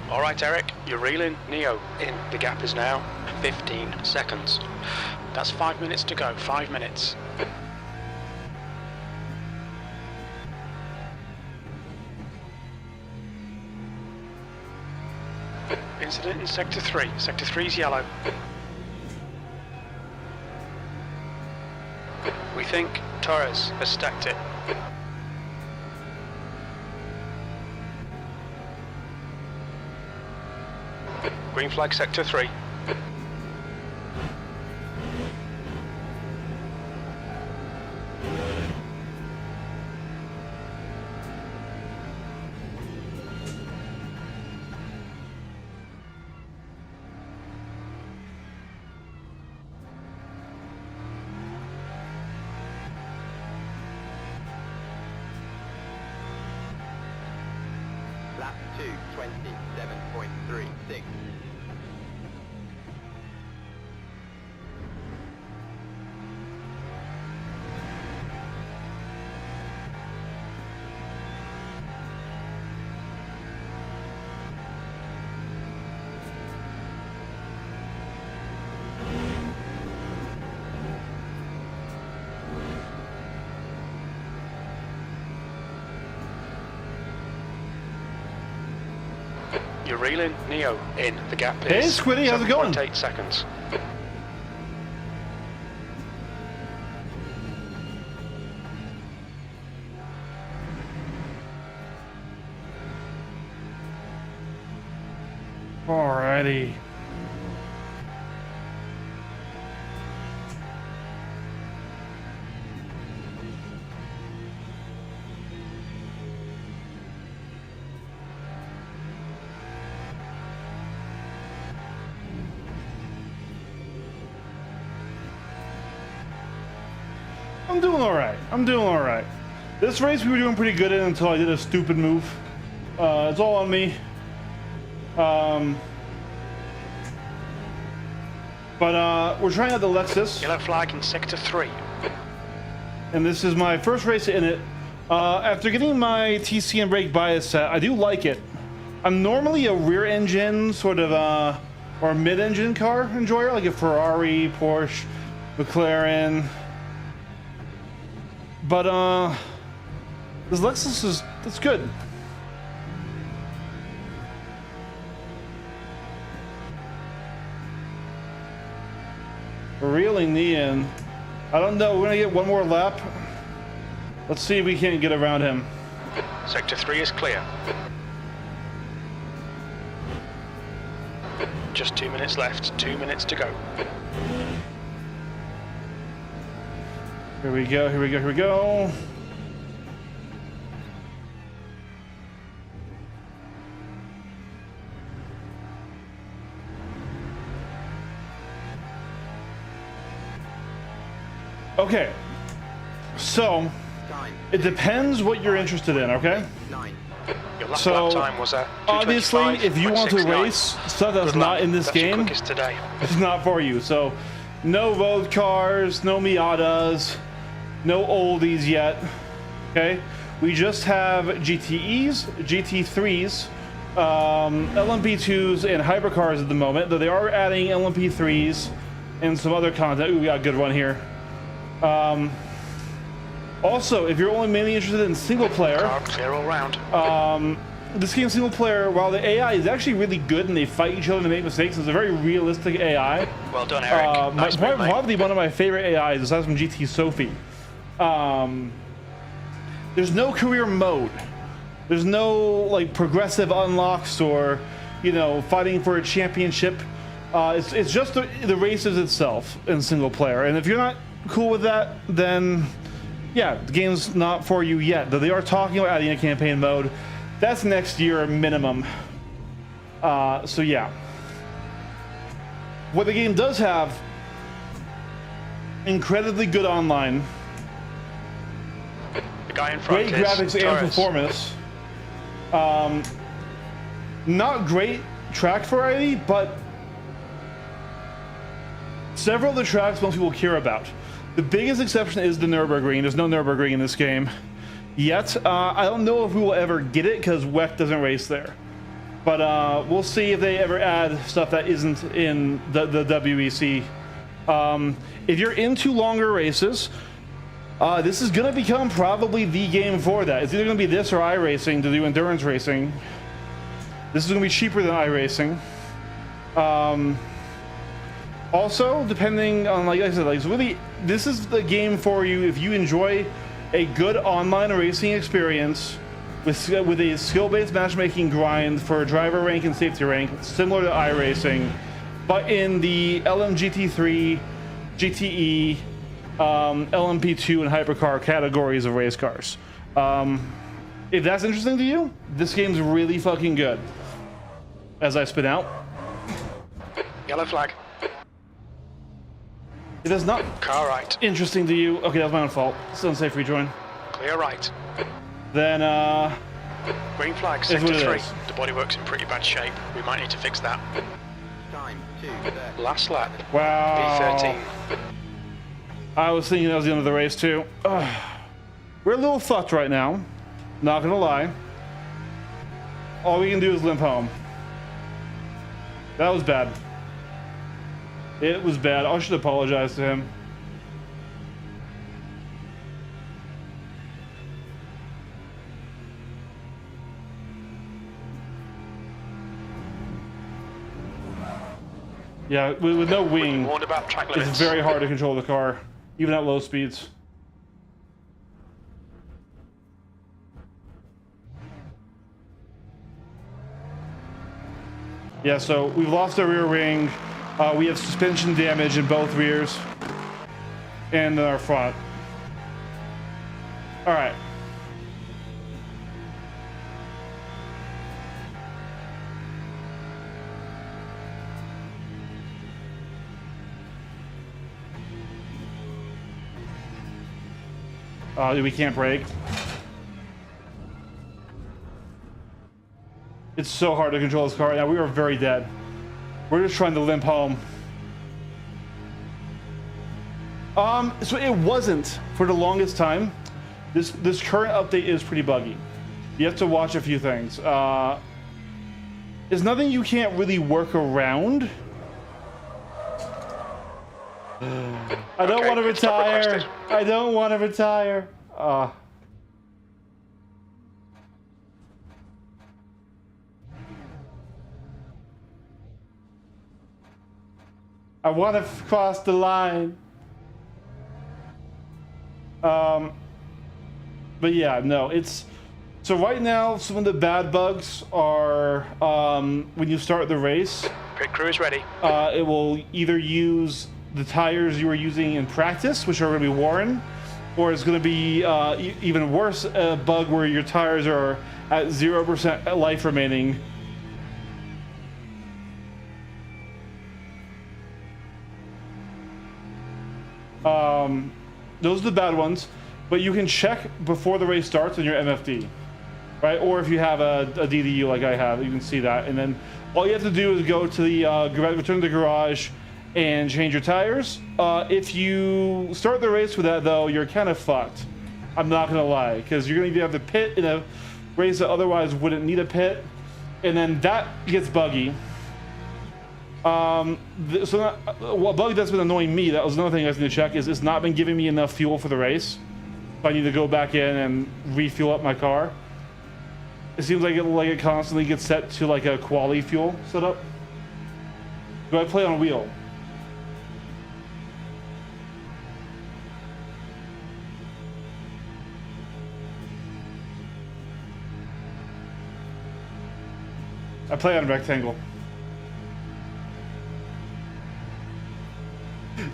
All right, Eric, you're reeling Neo in. The gap is now 15 seconds. That's 5 minutes to go, 5 minutes. Incident in Sector 3. Sector 3's yellow. We think Torres has stacked it. Green flag Sector 3. Lap 2:27.36. You're reeling Neo in. The gap Hey, is Squiddy, how's it going? 7.8 seconds. Alrighty. I'm doing alright. I'm doing alright. This race we were doing pretty good in until I did a stupid move. It's all on me. But we're trying out the Lexus, Yellow flag in Sector 3. and this is my first race in it. After getting my TC and brake bias set, I do like it. I'm normally a rear engine sort of or mid-engine car enjoyer, like a Ferrari, Porsche, McLaren. But this Lexus it's good. We're reeling the in. I don't know. We're gonna get one more lap. Let's see if we can't get around him. Sector 3 is clear. Just 2 minutes left. 2 minutes to go. Here we go, here we go, here we go. Okay, so Time. it depends what you're interested in, okay? 9. Your last So, lap time was at obviously, if you want to 2:25.69. race stuff that's Good not luck. in this That's your game, quickest today. it's not for you. So, no road cars, no Miatas, no oldies yet. Okay, we just have GTEs, GT3s, LMP2s, and hypercars at the moment. Though they are adding LMP3s and some other content. Ooh, we got a good one here. Also, if you're only mainly interested in single player, Car clear all round. this game single player, while the AI is actually really good and they fight each other and make mistakes, it's a very realistic AI. Well done, Eric. Nice move, mate. Probably one of my favorite AIs, aside from GT Sophie. There's no career mode. There's no like progressive unlocks or, you know, fighting for a championship. It's just the races itself in single player. And if you're not cool with that, then yeah, the game's not for you yet. Though they are talking about adding a campaign mode. That's next year minimum. So yeah. What the game does have, incredibly good online, The guy in front great is graphics and Torres. performance. Not great track variety, but several of the tracks most people care about. The biggest exception is the Nürburgring. There's no Nürburgring in this game yet. I don't know if we will ever get it because WEC doesn't race there. But we'll see if they ever add stuff that isn't in the WEC. If you're into longer races, this is going to become probably the game for that. It's either going to be this or iRacing to do endurance racing. This is going to be cheaper than iRacing. Also, depending on, like I said, like, really, this is the game for you if you enjoy a good online racing experience with a skill-based matchmaking grind for driver rank and safety rank, similar to iRacing, but in the LMGT3, GTE, LMP2, and hypercar categories of race cars. If that's interesting to you, this game's really fucking good. As I spin out. Yellow flag. If that's not Car right. interesting to you, okay, that was my own fault. It's unsafe rejoin. Clear right. Then, Green flag, Is what sector it 3. is. The bodywork's in pretty bad shape. We might need to fix that. Time. 2:30. Last lap. wow. B13. I was thinking that was the end of the race, too. We're a little fucked right now. Not gonna lie. All we can do is limp home. That was bad. It was bad. I should apologize to him. Yeah, with no wing, Warned about track limits. it's very hard to control the car, even at low speeds. Yeah, so we've lost our rear wing. We have suspension damage in both rears and in our front. All right. We can't brake. It's so hard to control this car right now. We are very dead. We're just trying to limp home. So it wasn't for the longest time. This current update is pretty buggy. You have to watch a few things. There's nothing you can't really work around. I don't Okay, want to pit stop retire. requested. I don't want to retire. I want to cross the line. But yeah, no, it's so right now some of the bad bugs are when you start the race, Pit crew is ready. it will either use the tires you were using in practice, which are going to be worn, or it's going to be even worse, a bug where your tires are at 0% life remaining. Those are the bad ones, but you can check before the race starts on your MFD, right? Or if you have a DDU like I have, you can see that. And then all you have to do is go to the return to the garage and change your tires. If you start the race with that, though, you're kind of fucked. I'm not gonna lie, because you're gonna either have to pit in a race that otherwise wouldn't need a pit, and then that gets buggy. What bug that's been annoying me, that was another thing I was going to check, is it's not been giving me enough fuel for the race. So I need to go back in and refuel up my car. It seems like it constantly gets set to like a quality fuel setup. Do I play on a wheel? I play on a rectangle.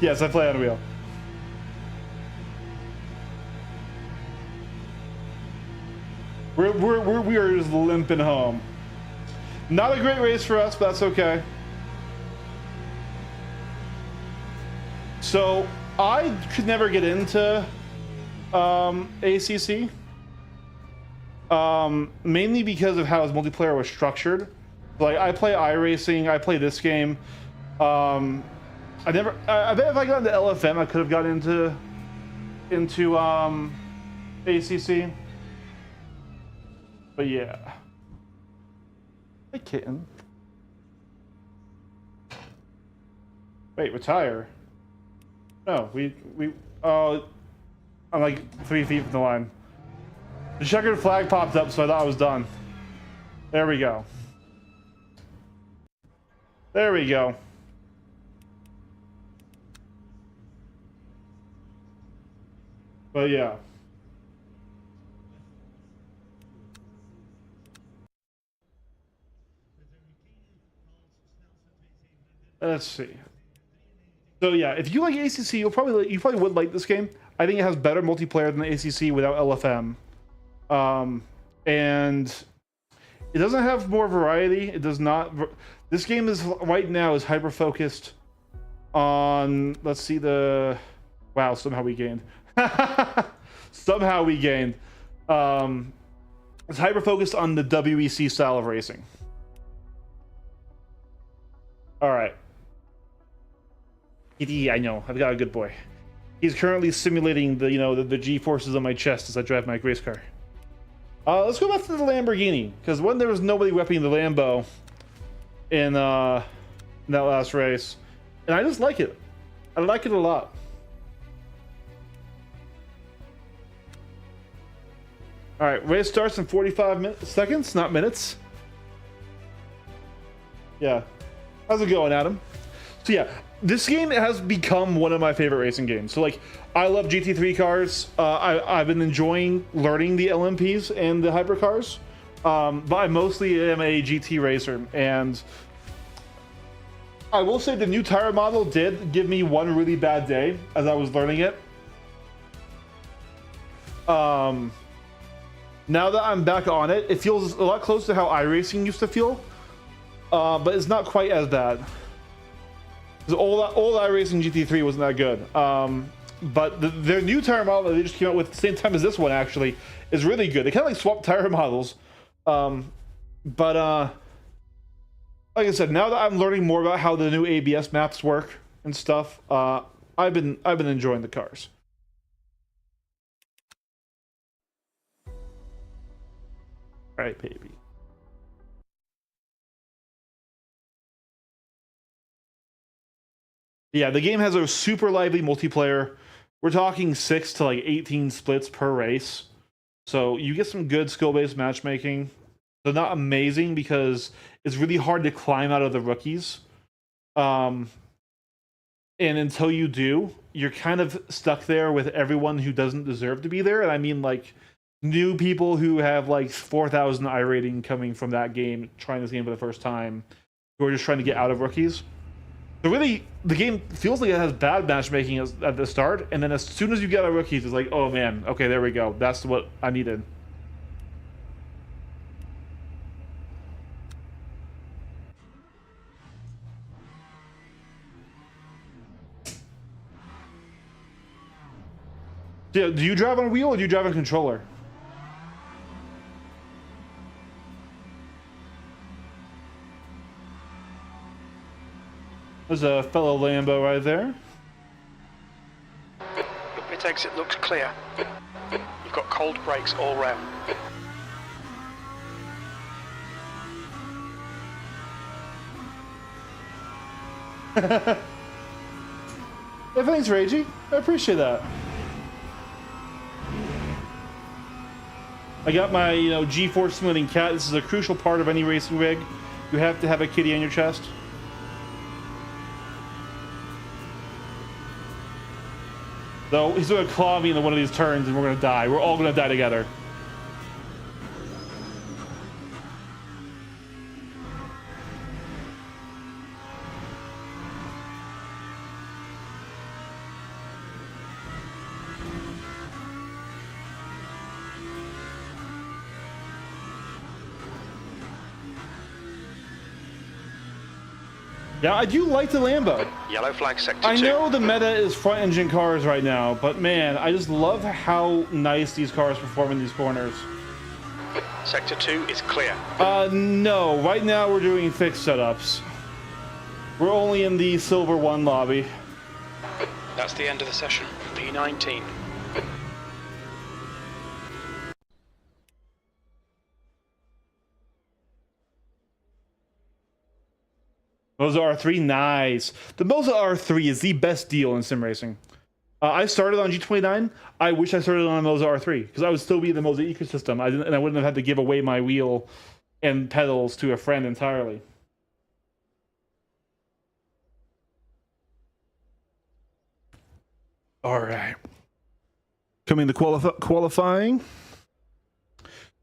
Yes, I play on a wheel. We are just limping home. Not a great race for us, but that's okay. So I could never get into ACC, mainly because of how his multiplayer was structured. Like I play iRacing, I play this game. I bet if I got into LFM, I could have got into ACC. But yeah. Hey, kitten. Wait, retire? No, I'm like 3 feet from the line. The checkered flag popped up, so I thought I was done. There we go. There we go. But yeah. Let's see. So yeah, if you like ACC, you probably would like this game. I think it has better multiplayer than the ACC without LFM, and it doesn't have more variety. It does not. This game is right now is hyper focused on. Let's see the. Wow! Somehow we gained. Somehow we gained. It's hyper focused on the WEC style of racing. All right. I know. I've got a good boy. He's currently simulating the G forces on my chest as I drive my race car. Let's go back to the Lamborghini, because when there was nobody repping the Lambo in that last race, and I just like it. I like it a lot. All right, race starts in 45 seconds, not minutes. Yeah. How's it going, Adam? So yeah, this game has become one of my favorite racing games. So like, I love GT3 cars. I've been enjoying learning the LMPs and the hypercars, but I mostly am a GT racer. And I will say the new tire model did give me one really bad day as I was learning it. Now that I'm back on it, it feels a lot closer to how iRacing used to feel, but it's not quite as bad. Because old iRacing GT3 wasn't that good. But their new tire model that they just came out with at the same time as this one actually is really good. They kind of like swapped tire models. Like I said, now that I'm learning more about how the new ABS maps work and stuff, I've been enjoying the cars. All right, baby. Yeah, the game has a super lively multiplayer. We're talking 6 to like 18 splits per race. So you get some good skill-based matchmaking. They're not amazing because it's really hard to climb out of the rookies. And until you do, you're kind of stuck there with everyone who doesn't deserve to be there. And I mean like new people who have like 4,000 I rating coming from that game, trying this game for the first time, who are just trying to get out of rookies. So really, the game feels like it has bad matchmaking at the start, and then as soon as you get a rookie, it's like, oh man, okay, there we go. That's what I needed. Yeah, do you drive on a wheel or do you drive on a controller? There's a fellow Lambo right there. The pit exit looks clear. You've got cold brakes all round. Everything's ragey. I appreciate that. I got my, G-force splitting cat. This is a crucial part of any racing rig. You have to have a kitty on your chest. So he's gonna claw me into one of these turns and we're gonna die. We're all gonna die together. Yeah, I do like the Lambo. Yellow flag sector 2. I know the meta is front engine cars right now, but man, I just love how nice these cars perform in these corners. Sector 2 is clear. No, right now we're doing fixed setups. We're only in the Silver 1 lobby. That's the end of the session. P19. Moza R3, nice. The Moza R3 is the best deal in sim racing. I started on G29. I wish I started on a Moza R3 because I would still be in the Moza ecosystem. And I wouldn't have had to give away my wheel and pedals to a friend entirely. All right. Coming to qualifying.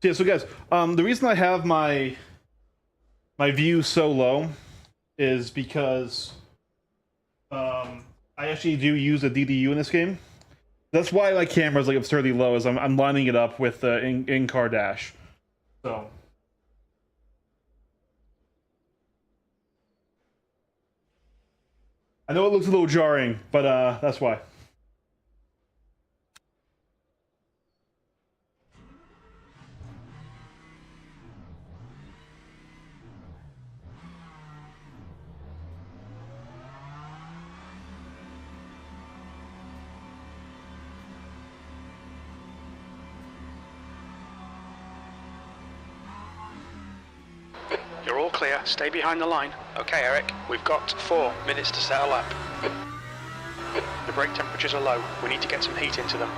Yeah, so guys, the reason I have my view so low is because I actually do use a DDU in this game. That's why my camera's like absurdly low, is I'm lining it up with the in-car dash. So I know it looks a little jarring, but that's why. You're all clear. Stay behind the line. Okay, Eric. We've got 4 minutes to set a lap. The brake temperatures are low. We need to get some heat into them.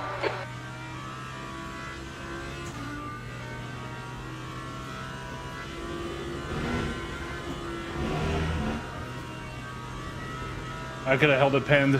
I could have held it pinned.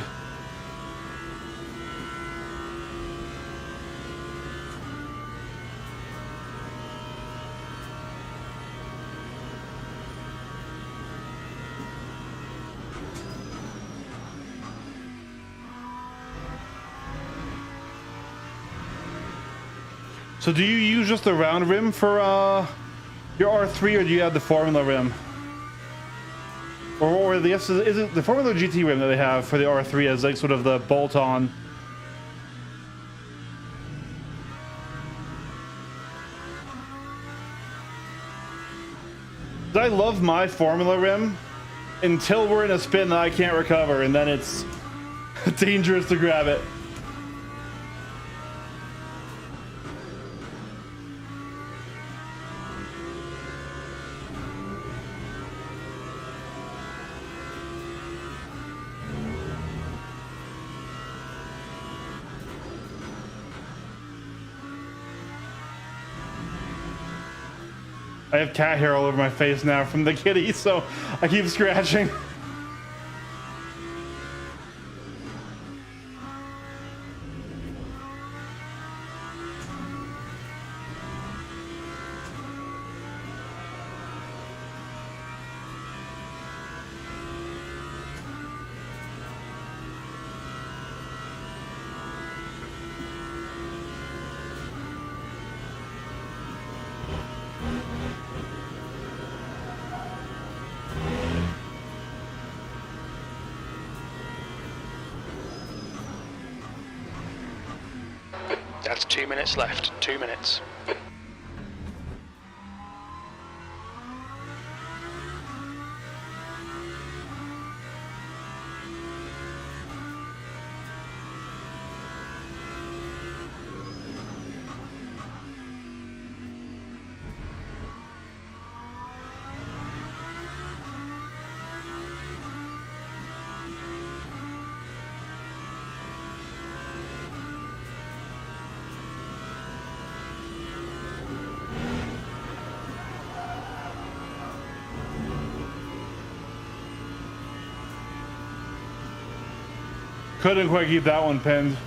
So do you use just the round rim for your R3, or do you have the Formula rim? Or is it the Formula GT rim that they have for the R3 as like sort of the bolt-on? I love my Formula rim until we're in a spin that I can't recover, and then it's dangerous to grab it. I have cat hair all over my face now from the kitty, so I keep scratching. That's 2 minutes left. 2 minutes. Couldn't quite keep that one pinned.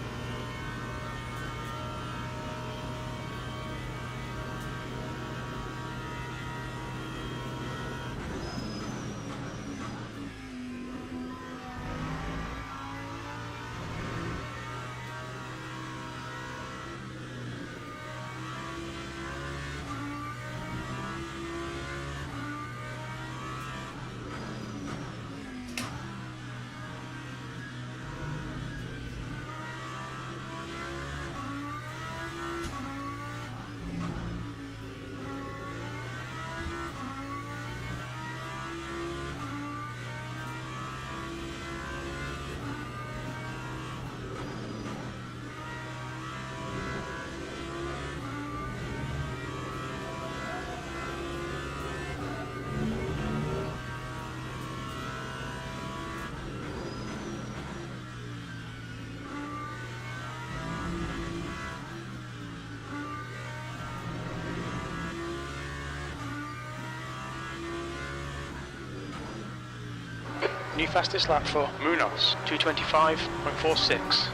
New fastest lap for Munoz, 2:25.46.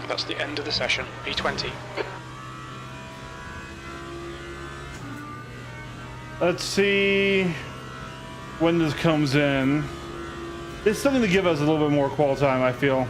That's the end of the session, P20. Let's see when this comes in. It's something to give us a little bit more qual time, I feel.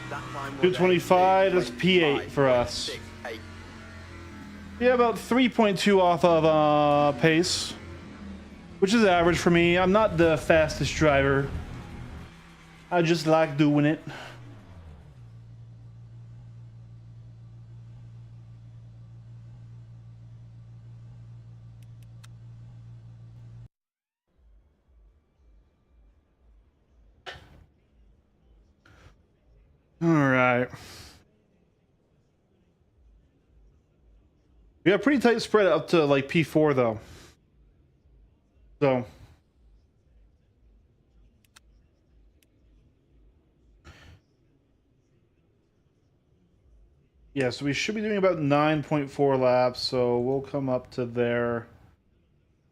That time was 225, that's P8 for us. 8. Yeah, about 3.2 off of pace, which is average for me. I'm not the fastest driver. I just like doing it. All right. We got a pretty tight spread up to like P4 though. So yeah, so we should be doing about 9.4 laps, so we'll come up to there.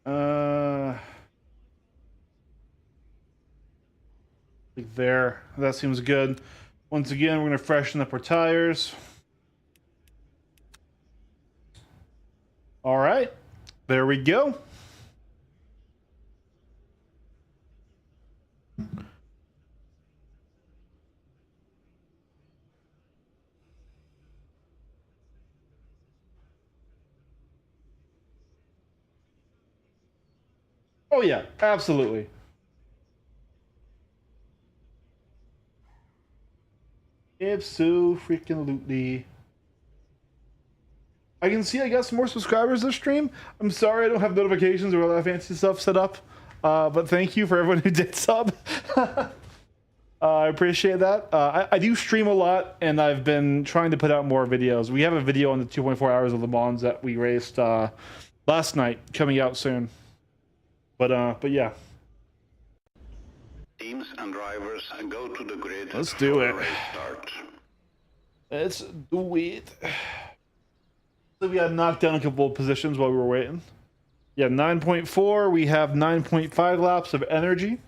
Like there. That seems good. Once again, we're gonna freshen up our tires. All right, there we go. Oh yeah, absolutely. Abso-freaking-lutely. I can see I got some more subscribers this stream. I'm sorry I don't have notifications or all that fancy stuff set up. But thank you for everyone who did sub. I appreciate that. I do stream a lot, and I've been trying to put out more videos. We have a video on the 2.4 hours of Le Mans that we raced last night coming out soon. But yeah. Teams and drivers go to the grid. Let's do for it. the race start. Let's do it. So we got knocked down a couple of positions while we were waiting. Yeah, 9.4. We have 9.5 laps of energy.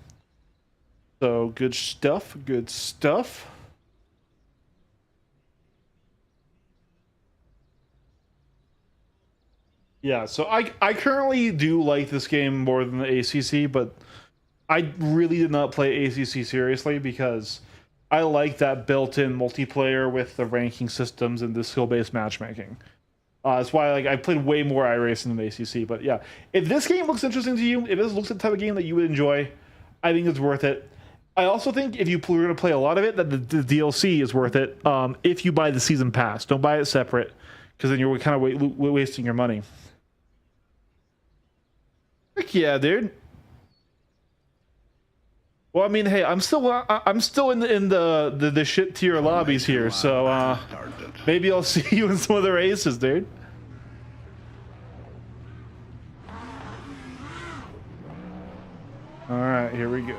So good stuff. Good stuff. Yeah, so I currently do like this game more than the ACC, but I really did not play ACC seriously because I like that built-in multiplayer with the ranking systems and the skill-based matchmaking. That's why I played way more iRacing than the ACC. But yeah, if this game looks interesting to you, if this looks like the type of game that you would enjoy, I think it's worth it. I also think if you're going to play a lot of it, that the DLC is worth it if you buy the season pass. Don't buy it separate because then you're kind of wasting your money. Heck yeah, dude. Well, I mean, hey, I'm still in the shit tier lobbies here, so maybe I'll see you in some of the races, dude. All right, here we go.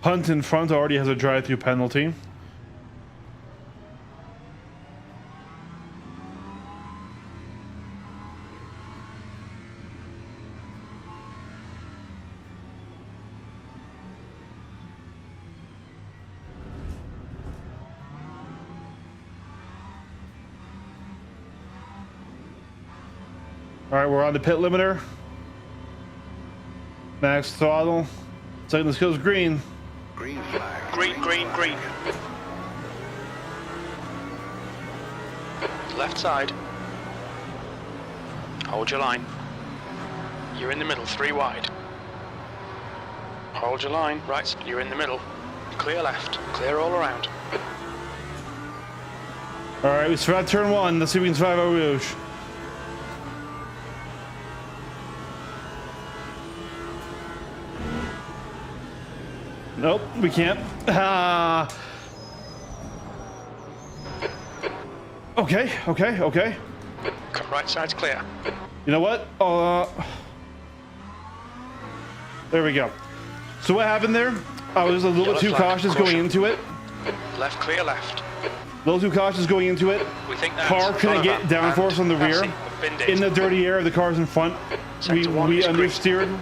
Hunt in front already has a drive-through penalty. All right, we're on the pit limiter. Max throttle. Second, this goes green. Green flag. Green, green, green. Left side. Hold your line. You're in the middle, 3 wide. Hold your line. Right, you're in the middle. Clear left. Clear all around. All right, we survived turn 1. Let's see if we can survive Eau Rouge. Nope, we can't. Okay. Right side's clear. You know what? There we go. So what happened there? I was a little bit too cautious going into it. Left, clear left. A little too cautious going into it. We think that Car couldn't get downforce on the rear. In the dirty air, the cars in front, we understeered,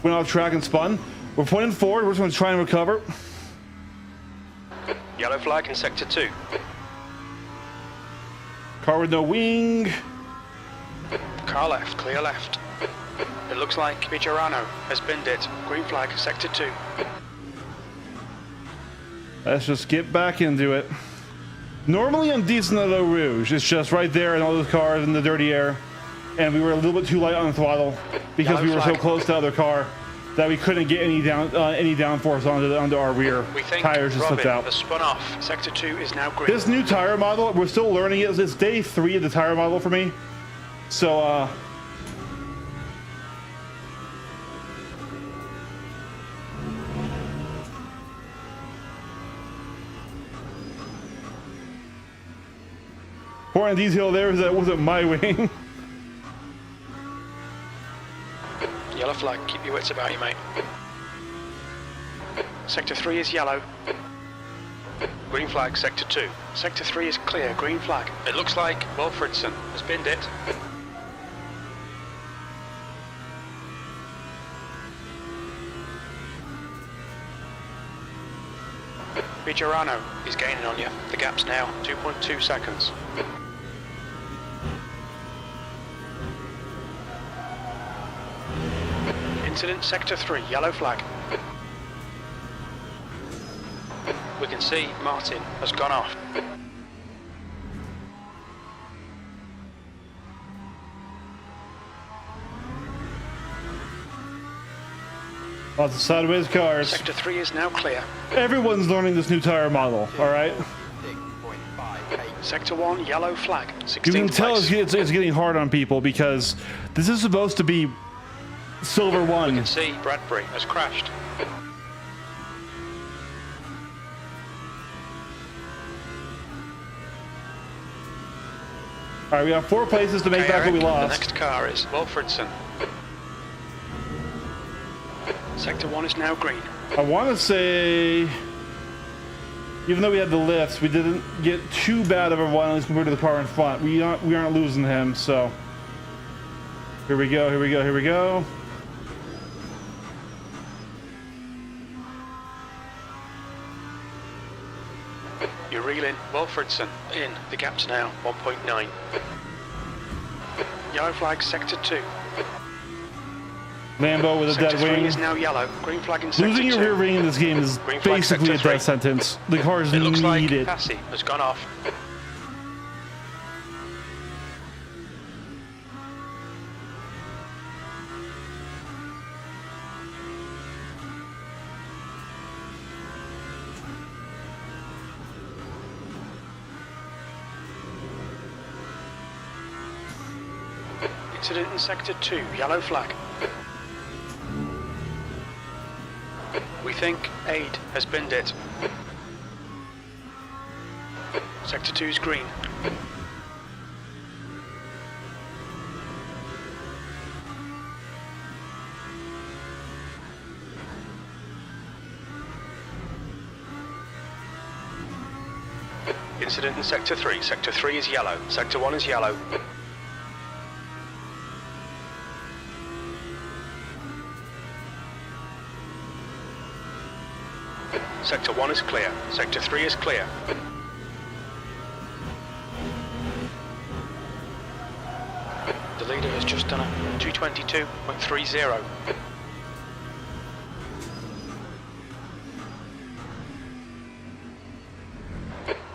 went off track and spun. We're pointing forward. We're just going to try and recover. Yellow flag in sector 2. Car with no wing. Car left, clear left. It looks like Vigerano has binned it. Green flag, sector 2. Let's just get back into it. Normally I'm decent at Eau Rouge. It's just right there and all those cars in the dirty air. And we were a little bit too light on the throttle because Yellow we were flag. so close to the other car that we couldn't get any downforce onto our rear. We think Tires just slipped Robin out. has spun off. Sector 2 is now green. This new tire model, we're still learning it. It's day 3 of the tire model for me. So, important detail there is that it wasn't my wing. Yellow flag, keep your wits about you, mate. Sector 3 is yellow. Green flag, sector 2. Sector 3 is clear, green flag. It looks like Wilfredson has binned it. Vigerano is gaining on you. The gap's now 2.2 seconds. Incident sector 3, yellow flag. We can see Martin has gone off. Lots of sideways cars. Sector 3 is now clear. Everyone's learning this new tire model, all right? 6.58. Sector 1, yellow flag. 16th You can tell place. it's getting hard on people because this is supposed to be Silver We 1. can see Bradbury has crashed. All right, we have 4 places to make Okay, back what we Eric, lost. The next car is Wilfredson. Sector 1 is now green. I want to say even though we had the lifts, we didn't get too bad of a run as compared to the car in front. We aren't losing him, so here we go, here we go, here we go. You're reeling. Wilfredson in. The gap's now 1.9. Yellow flag, sector 2. Lambo with a Sector dead 3 wing. is now yellow. Green flag in sector 2. Losing your rear wing in this game is Green flag, basically a sector death 3. sentence. The cars It looks like need it. Passy has gone off. Incident in sector 2, yellow flag. We think aid has binned it. Sector 2 is green. Incident in sector 3. Sector 3 is yellow. Sector 1 is yellow. Sector 1 is clear. Sector 3 is clear. The leader has just done a 222.30.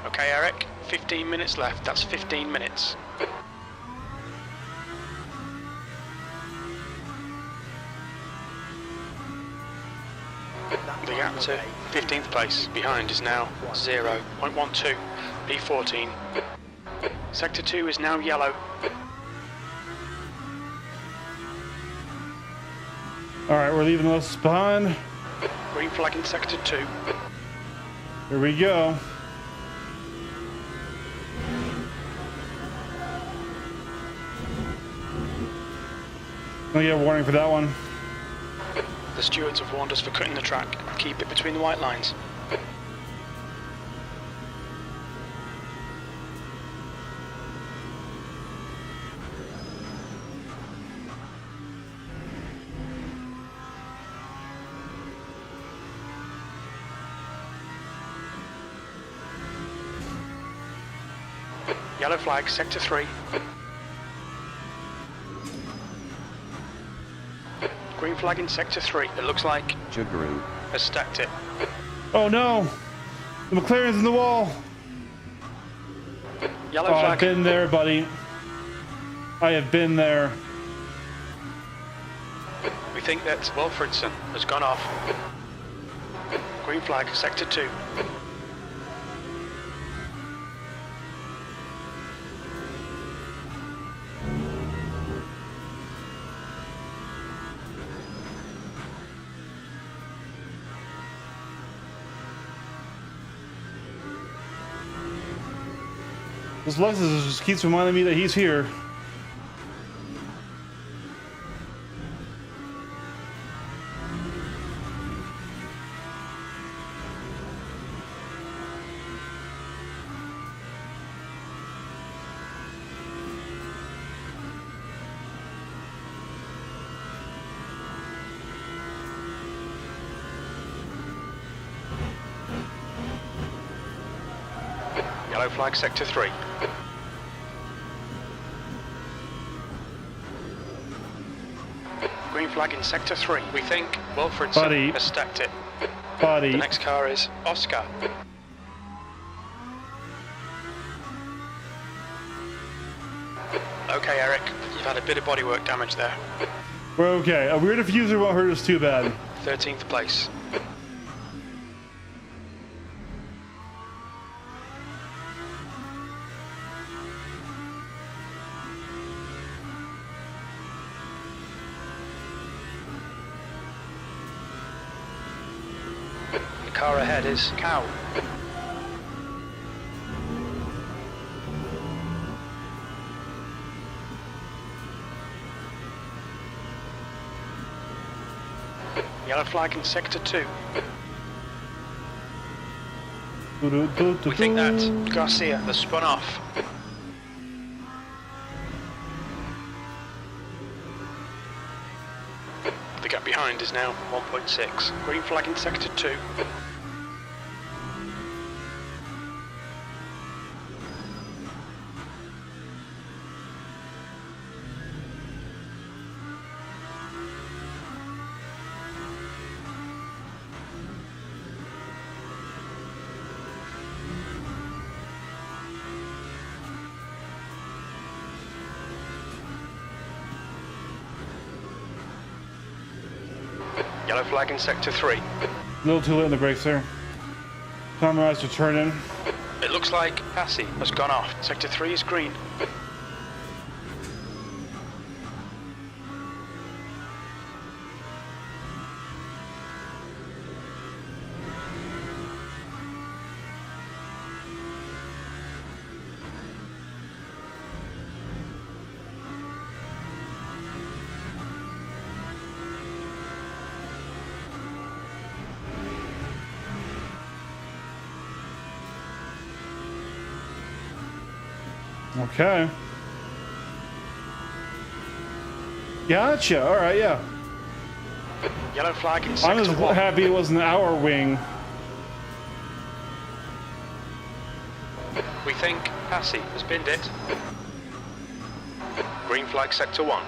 Okay, Eric, 15 minutes left. That's 15 minutes. The gap to 15th place behind is now 0.12. P14. Sector 2 is now yellow. Alright, we're leaving us behind. Green flag in sector 2. Here we go. Gonna get a warning for that one. The stewards have warned us for cutting the track. Keep it between the white lines. Yellow flag, sector 3. Green flag in sector 3. It looks like Jugaru. has stacked it. Oh no! The McLaren's in the wall! Yellow Oh, I've flag. been there, buddy. I have been there. We think that Wilfredson has gone off. Green flag, sector 2. This Lexus just keeps reminding me that he's here. Yellow flag, sector 3. Green flag in sector 3. We think Wilfredson Buddy. has stacked it. Buddy. The next car is Oscar. Okay, Eric, you've had a bit of bodywork damage there. We're okay. A rear diffuser won't hurt us too bad. 13th place. The car ahead is Cow. Yellow flag in sector 2. We think that Garcia has spun off. The gap behind is now 1.6. Green flag in sector 2. Yellow flag in sector 3. A little too late in the brakes there. Compromise to turn in. It looks like Passy has gone off. Sector 3 is green. Okay. Gotcha. All right, yeah. Yellow flag in I'm sector just 1. happy it wasn't our wing. We think Passy has binned it. Green flag sector 1.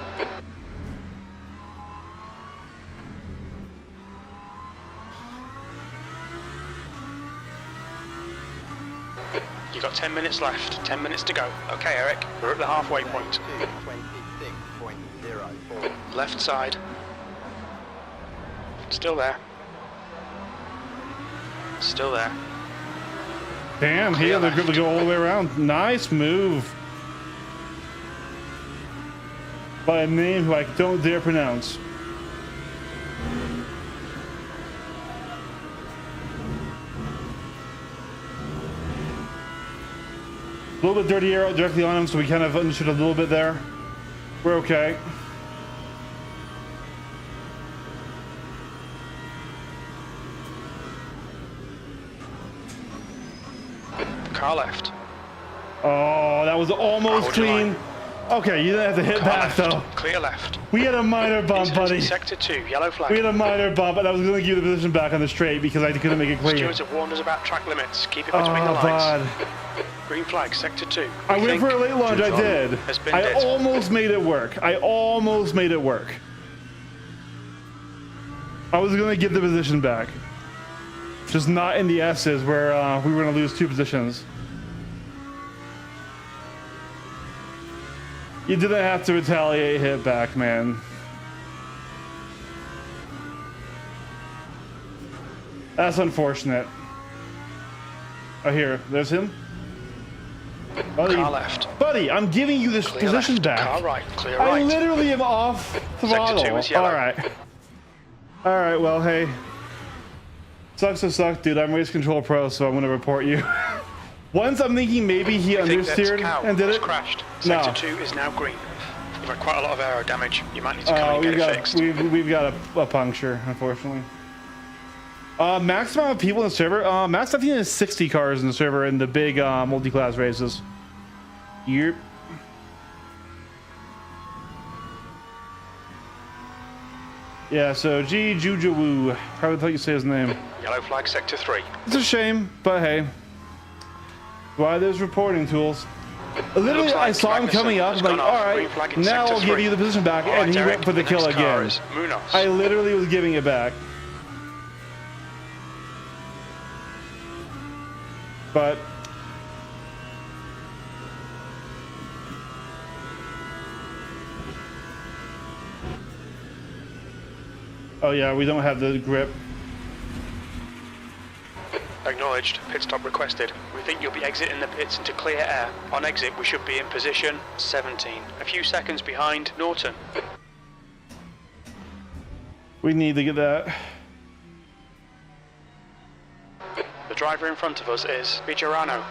You've got 10 minutes left. 10 minutes to go. Okay, Eric, we're at the halfway point. 26.04. Left side. Still there. Still there. Damn, he had the grip to go all the way around. Nice move. By a name who I don't dare pronounce. A little bit dirty arrow directly on him, so we kind of understood a little bit there. We're okay. Car left. Oh, that was almost Hold your clean. line. Okay, you didn't have to hit Car back left. though. Clear left. We had a minor bump, buddy. Sector 2, yellow flag. We had a minor bump, and I was going to give you the position back on the straight because I couldn't make it clear. Stewards have warned us about track limits. Keep it between the Oh, lines. God. Green flag, sector 2. I We went think for a late launch, I did. has been I dead. almost made it work. I almost made it work. I was going to get the position back. Just not in the S's where we were going to lose 2 positions. You didn't have to retaliate hit back, man. That's unfortunate. Oh, here. There's him. Buddy, Car left. buddy, I'm giving you this Clear position left. back. Car right. Clear I right. literally am off throttle. 2 is yellow. All right. All right, well, hey. Sucks to suck, dude. I'm race control pro, so I'm going to report you. Once I'm thinking maybe he I think that understeered cow and did has it. crashed. No. Sector 2 is now green. You've had quite a lot of aero damage. You might need to come in and get it fixed. We've got a puncture, unfortunately. Max amount of people in the server. Max I think is 60 cars in the server in the big multi-class races. Yep. Yeah, so G Juju, how the fuck you say his name? Yellow flag, sector 3. It's a shame, but hey. Why there's reporting tools. Literally, Looks like I saw him Magnussen coming up, has like, gone off. all Green right, flag in now sector I'll give 3. you the position back, All and right, he Eric, went for the next kill car again. is Munoz. I literally was giving it back. But oh yeah, we don't have the grip. Acknowledged. Pit stop requested. We think you'll be exiting the pits into clear air. On exit, we should be in position 17. A few seconds behind Norton. We need to get that. The driver in front of us is Vigerano.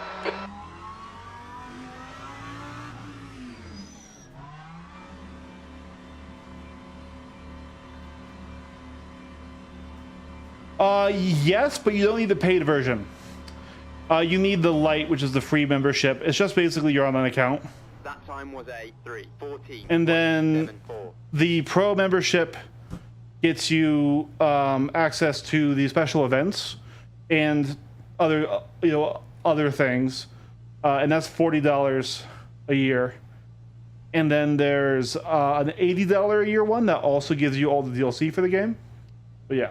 Yes, but you don't need the paid version. You need the light, which is the free membership. It's just basically your online account. That time was a 3:14. And then the pro membership gets you access to the special events and other other things, and that's $40 a year. And then there's an $80 a year one that also gives you all the DLC for the game. But yeah.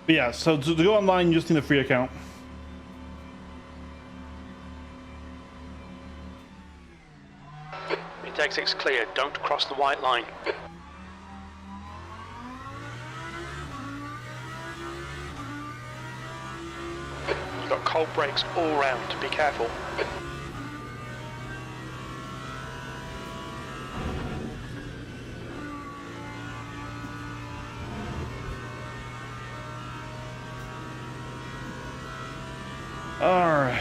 But yeah, so to go online, you just need a free account. Mid exit's clear. Don't cross the white line. You've got cold brakes all round. Be careful. All right.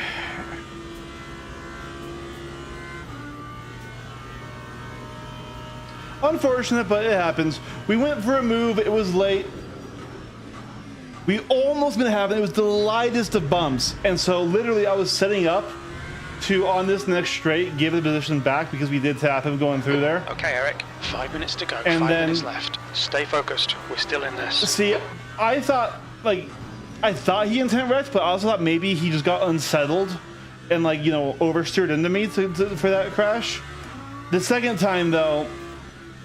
Unfortunate, but it happens. We went for a move. It was late. We almost been having. It was the lightest of bumps, and so literally, I was setting up to on this next straight give the position back because we did tap him going through there. Okay, Eric. 5 minutes to go. And 5 then- minutes left. Stay focused. We're still in this. See, I thought he intent wrecked, but I also thought maybe he just got unsettled and oversteered into me for that crash. The second time though,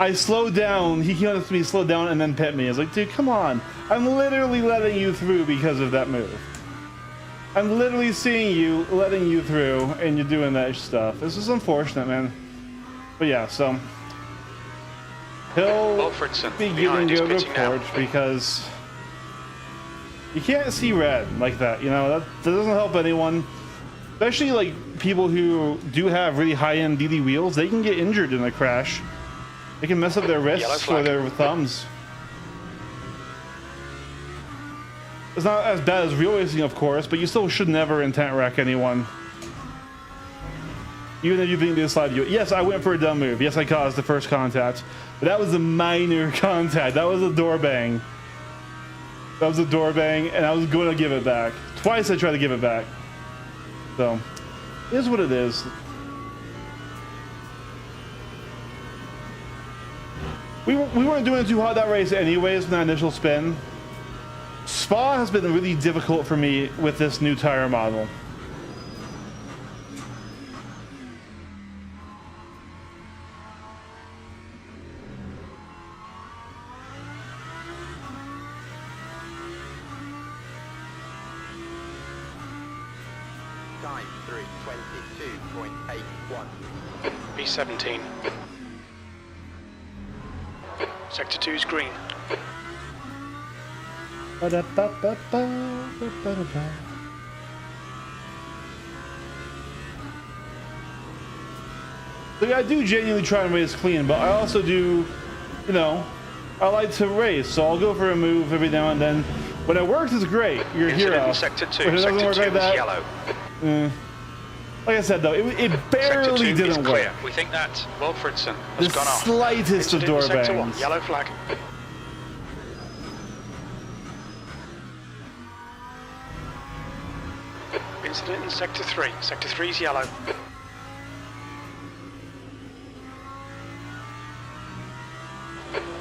I slowed down. He came up to me, slowed down, and then pit me. I was like, dude, come on! I'm literally letting you through because of that move. I'm literally seeing you, letting you through, and you're doing that stuff. This is unfortunate, man. But yeah, so he'll Wilfredson be behind getting is go to pitting now. porch because you can't see red like that. That doesn't help anyone. Especially like people who do have really high-end DD wheels. They can get injured in a crash. They can mess up their Yellow wrists or flag. their thumbs. It's not as bad as real racing, of course, but you still should never intent wreck anyone. Even if you think they slide you. Yes, I went for a dumb move. Yes, I caused the first contact. But that was a minor contact. That was a door bang. That was a door bang, and I was going to give it back. Twice I tried to give it back. So, it is what it is. We weren't doing too hot that race anyways in that initial spin. Spa has been really difficult for me with this new tire model. Time 3:22.81. B17. Sector 2's green. Like, I do genuinely try and race clean, but I also do, I like to race, so I'll go for a move every now and then. When it works, it's great. You're a Incident hero. in Sector 2. When it doesn't Sector work 2 like is that, yellow. like I said though, it Sector 2 barely is didn't clear. work. We think that Wilfredson has The gone off. slightest of Incident door in Sector 1. bangs. Yellow flag. Incident in Sector 3. Sector 3 is yellow.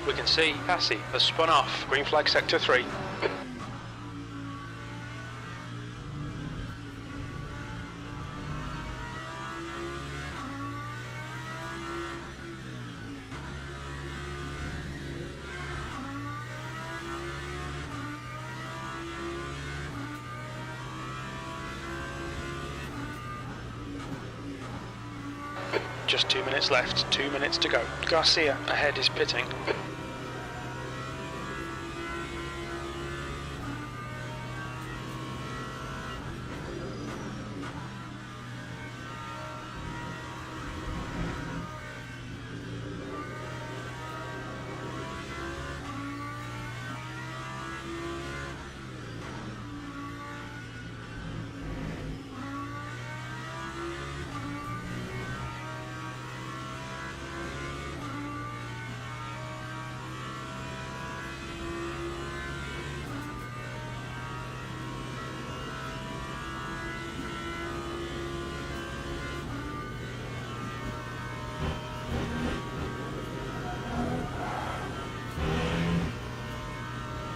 We can see Cassie has spun off. Green flag Sector 3. Just 2 minutes left, 2 minutes to go. Garcia ahead is pitting.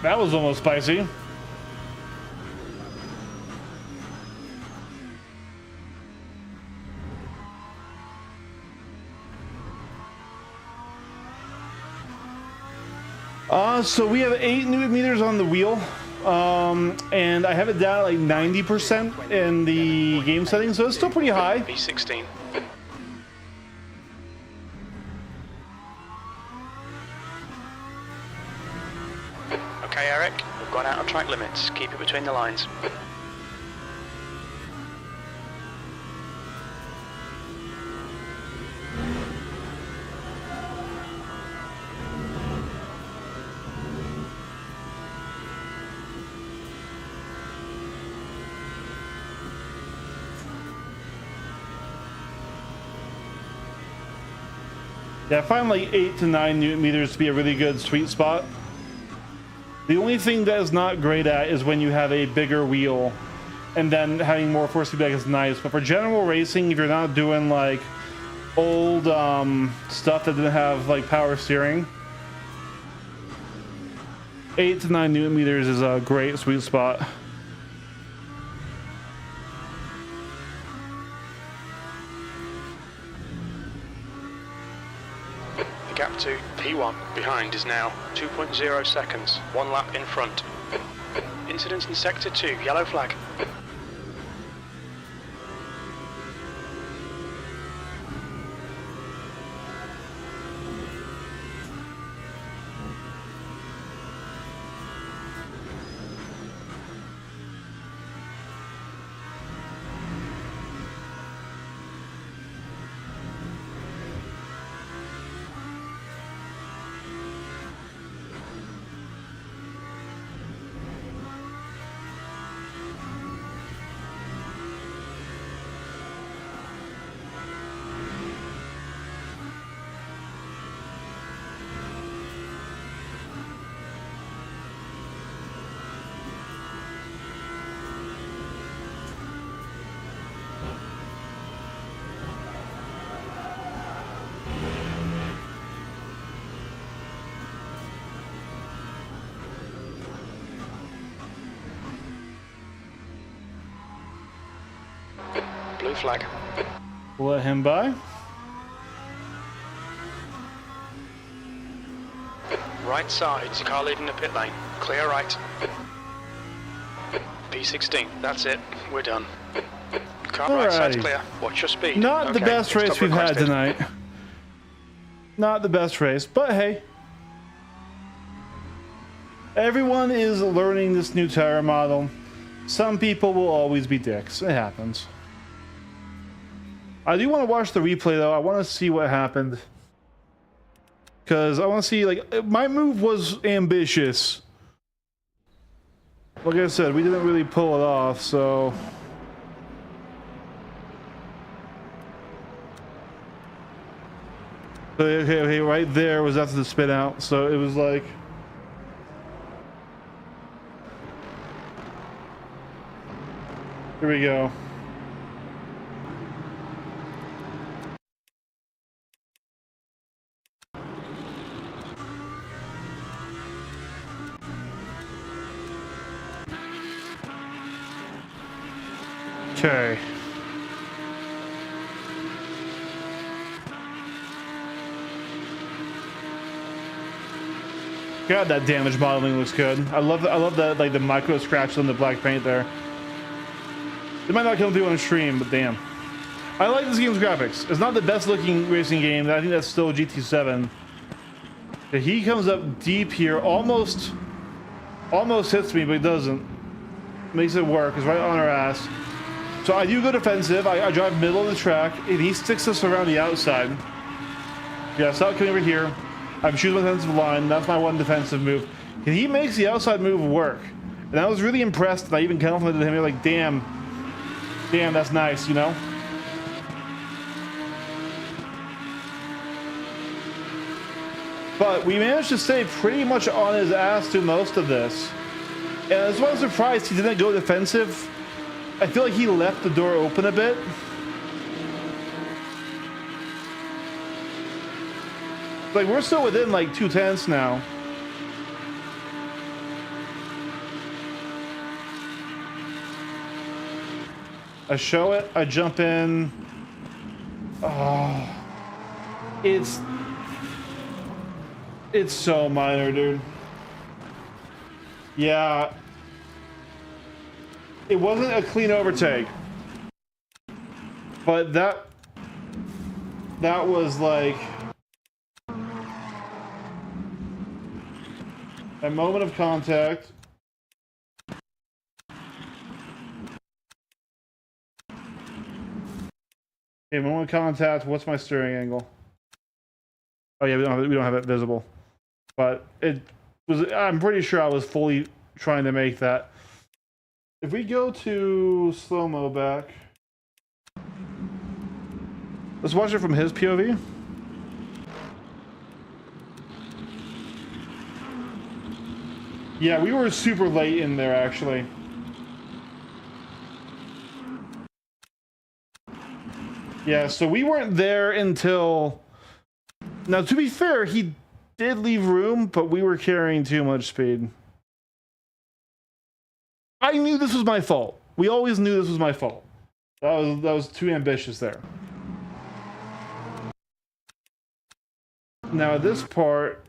That was almost spicy. So we have 8 newton meters on the wheel, and I have it down at like 90% in the game settings, so it's still pretty high. B16. Okay, Eric, we've gone out of track limits. Keep it between the lines. Yeah, I find like 8 to 9 newton meters to be a really good sweet spot. The only thing that is not great at is when you have a bigger wheel, and then having more force feedback is nice. But for general racing, if you're not doing like old stuff that didn't have like power steering, 8 to 9 newton meters is a great sweet spot. The gap to P1 behind is now 2.0 seconds, 1 lap in front. Incidents in sector 2, yellow flag. Blue flag. Let him by. Right side, car leaving the pit lane. Clear right. P16, that's it. We're done. Car right side's Alrighty. clear. Watch your speed. Not the Okay, best race stop we've had requested. tonight. Not the best race, but hey. Everyone is learning this new tire model. Some people will always be dicks. It happens. I do want to watch the replay though. I want to see what happened. Because I want to see, like, my move was ambitious. Like I said, we didn't really pull it off, so... Okay, right there was after the spin out, so it was like... Here we go. Okay. God, that damage modeling looks good. I love that, like the micro scratches on the black paint there. It might not come through on a stream, but damn. I like this game's graphics. It's not the best looking racing game. I think that's still GT7. He comes up deep here, almost hits me, but he doesn't. Makes it work. It's right on our ass. So I do go defensive. I drive middle of the track, and he sticks us around the outside. Yeah, stop coming over here. I'm shooting my defensive line. That's my one defensive move. And he makes the outside move work. And I was really impressed, and I even complimented him. You're like, damn, that's nice, you know? But we managed to stay pretty much on his ass through most of this. And that's why I'm surprised he didn't go defensive. I feel like he left the door open a bit. Like, we're still within like 2/10 now. I show it, I jump in. Oh, it's so minor, dude. Yeah, it wasn't a clean overtake, but that was like a moment of contact. Okay, moment of contact. What's my steering angle? Oh yeah, we don't have it visible, but it was. I'm pretty sure I was fully trying to make that. If we go to slow-mo back, let's watch it from his POV. Yeah, we were super late in there, actually. Yeah, so we weren't there until... Now, to be fair, he did leave room, but we were carrying too much speed. I knew this was my fault. We always knew this was my fault. That was too ambitious there. Now, this part...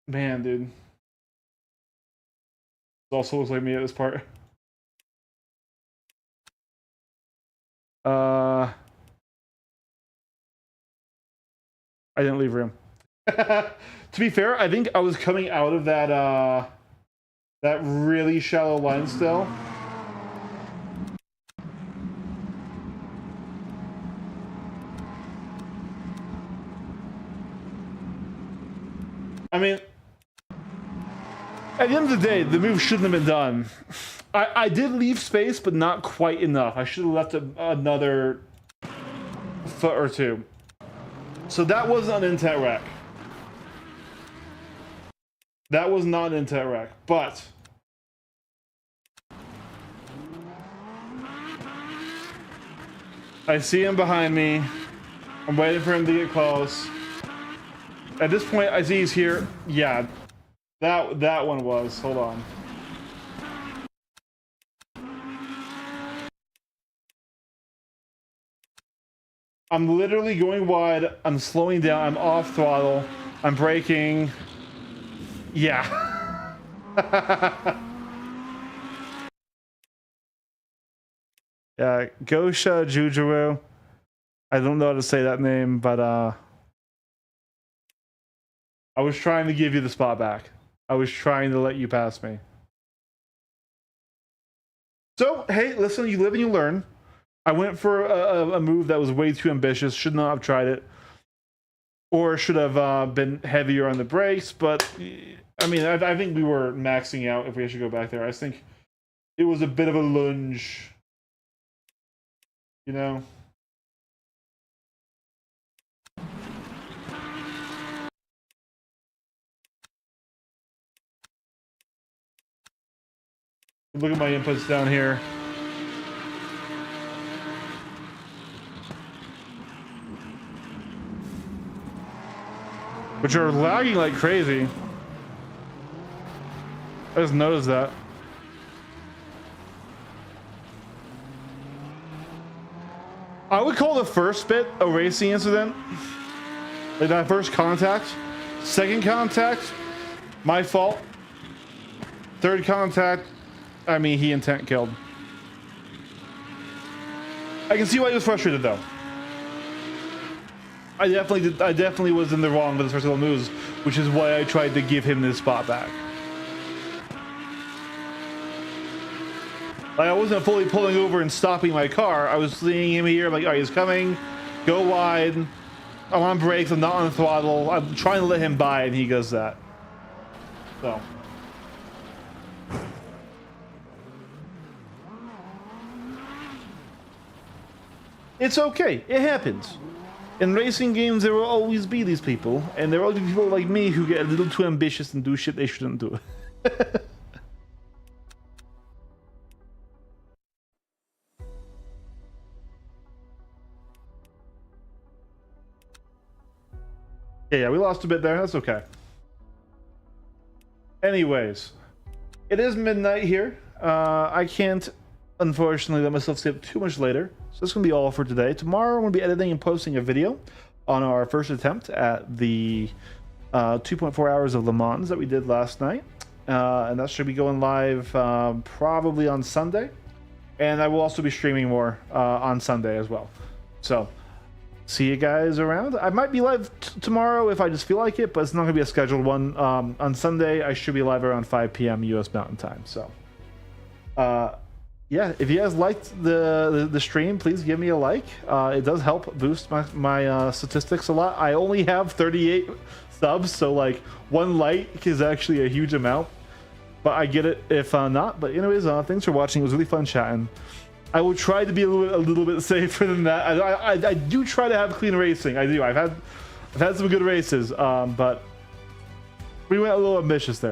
Man, dude. It also looks like me at this part. I didn't leave room. To be fair, I think I was coming out of that that really shallow line still. I mean, at the end of the day, the move shouldn't have been done. I did leave space, but not quite enough. I should have left another foot or two. So that wasn't an intent wreck. That was not an intent wreck, but I see him behind me. I'm waiting for him to get close. At this point, I see he's here. Yeah, that one was. Hold on. I'm literally going wide. I'm slowing down. I'm off throttle. I'm braking. Yeah. Yeah, Gosha Jujuru. I don't know how to say that name, but I was trying to give you the spot back. I was trying to let you pass me. So, hey, listen, you live and you learn. I went for a move that was way too ambitious. Should not have tried it. Or should have been heavier on the brakes. But, I mean, I think we were maxing out if we should go back there. I think it was a bit of a lunge. You know? Look at my inputs down here. Which are lagging like crazy. I just noticed that. I would call the first bit a racing incident. Like that first contact. Second contact, my fault. Third contact, I mean, he intent killed. I can see why he was frustrated though. I definitely was in the wrong with the first couple moves, which is why I tried to give him this spot back. Like, I wasn't fully pulling over and stopping my car. I was seeing him here. I'm like, all right, he's coming. Go wide. I'm on brakes. I'm not on the throttle. I'm trying to let him by, and he does that. So. It's okay. It happens. In racing games, there will always be these people, and there will always be people like me who get a little too ambitious and do shit they shouldn't do. Yeah, we lost a bit there. That's okay. Anyways, it is midnight here. I can't unfortunately, let myself stay up too much later. So that's going to be all for today. Tomorrow, I'm going to be editing and posting a video on our first attempt at the 2.4 hours of Le Mans that we did last night. And that should be going live probably on Sunday. And I will also be streaming more on Sunday as well. So, see you guys around. I might be live tomorrow if I just feel like it, but it's not going to be a scheduled one. On Sunday, I should be live around 5 p.m. U.S. Mountain Time. So, yeah, if you guys liked the stream, please give me a like. It does help boost my statistics a lot. I only have 38 subs, so like one like is actually a huge amount. But I get it if not. But anyways, thanks for watching. It was really fun chatting. I will try to be a little bit safer than that. I do try to have clean racing. I do. I've had some good races, but we went a little ambitious there.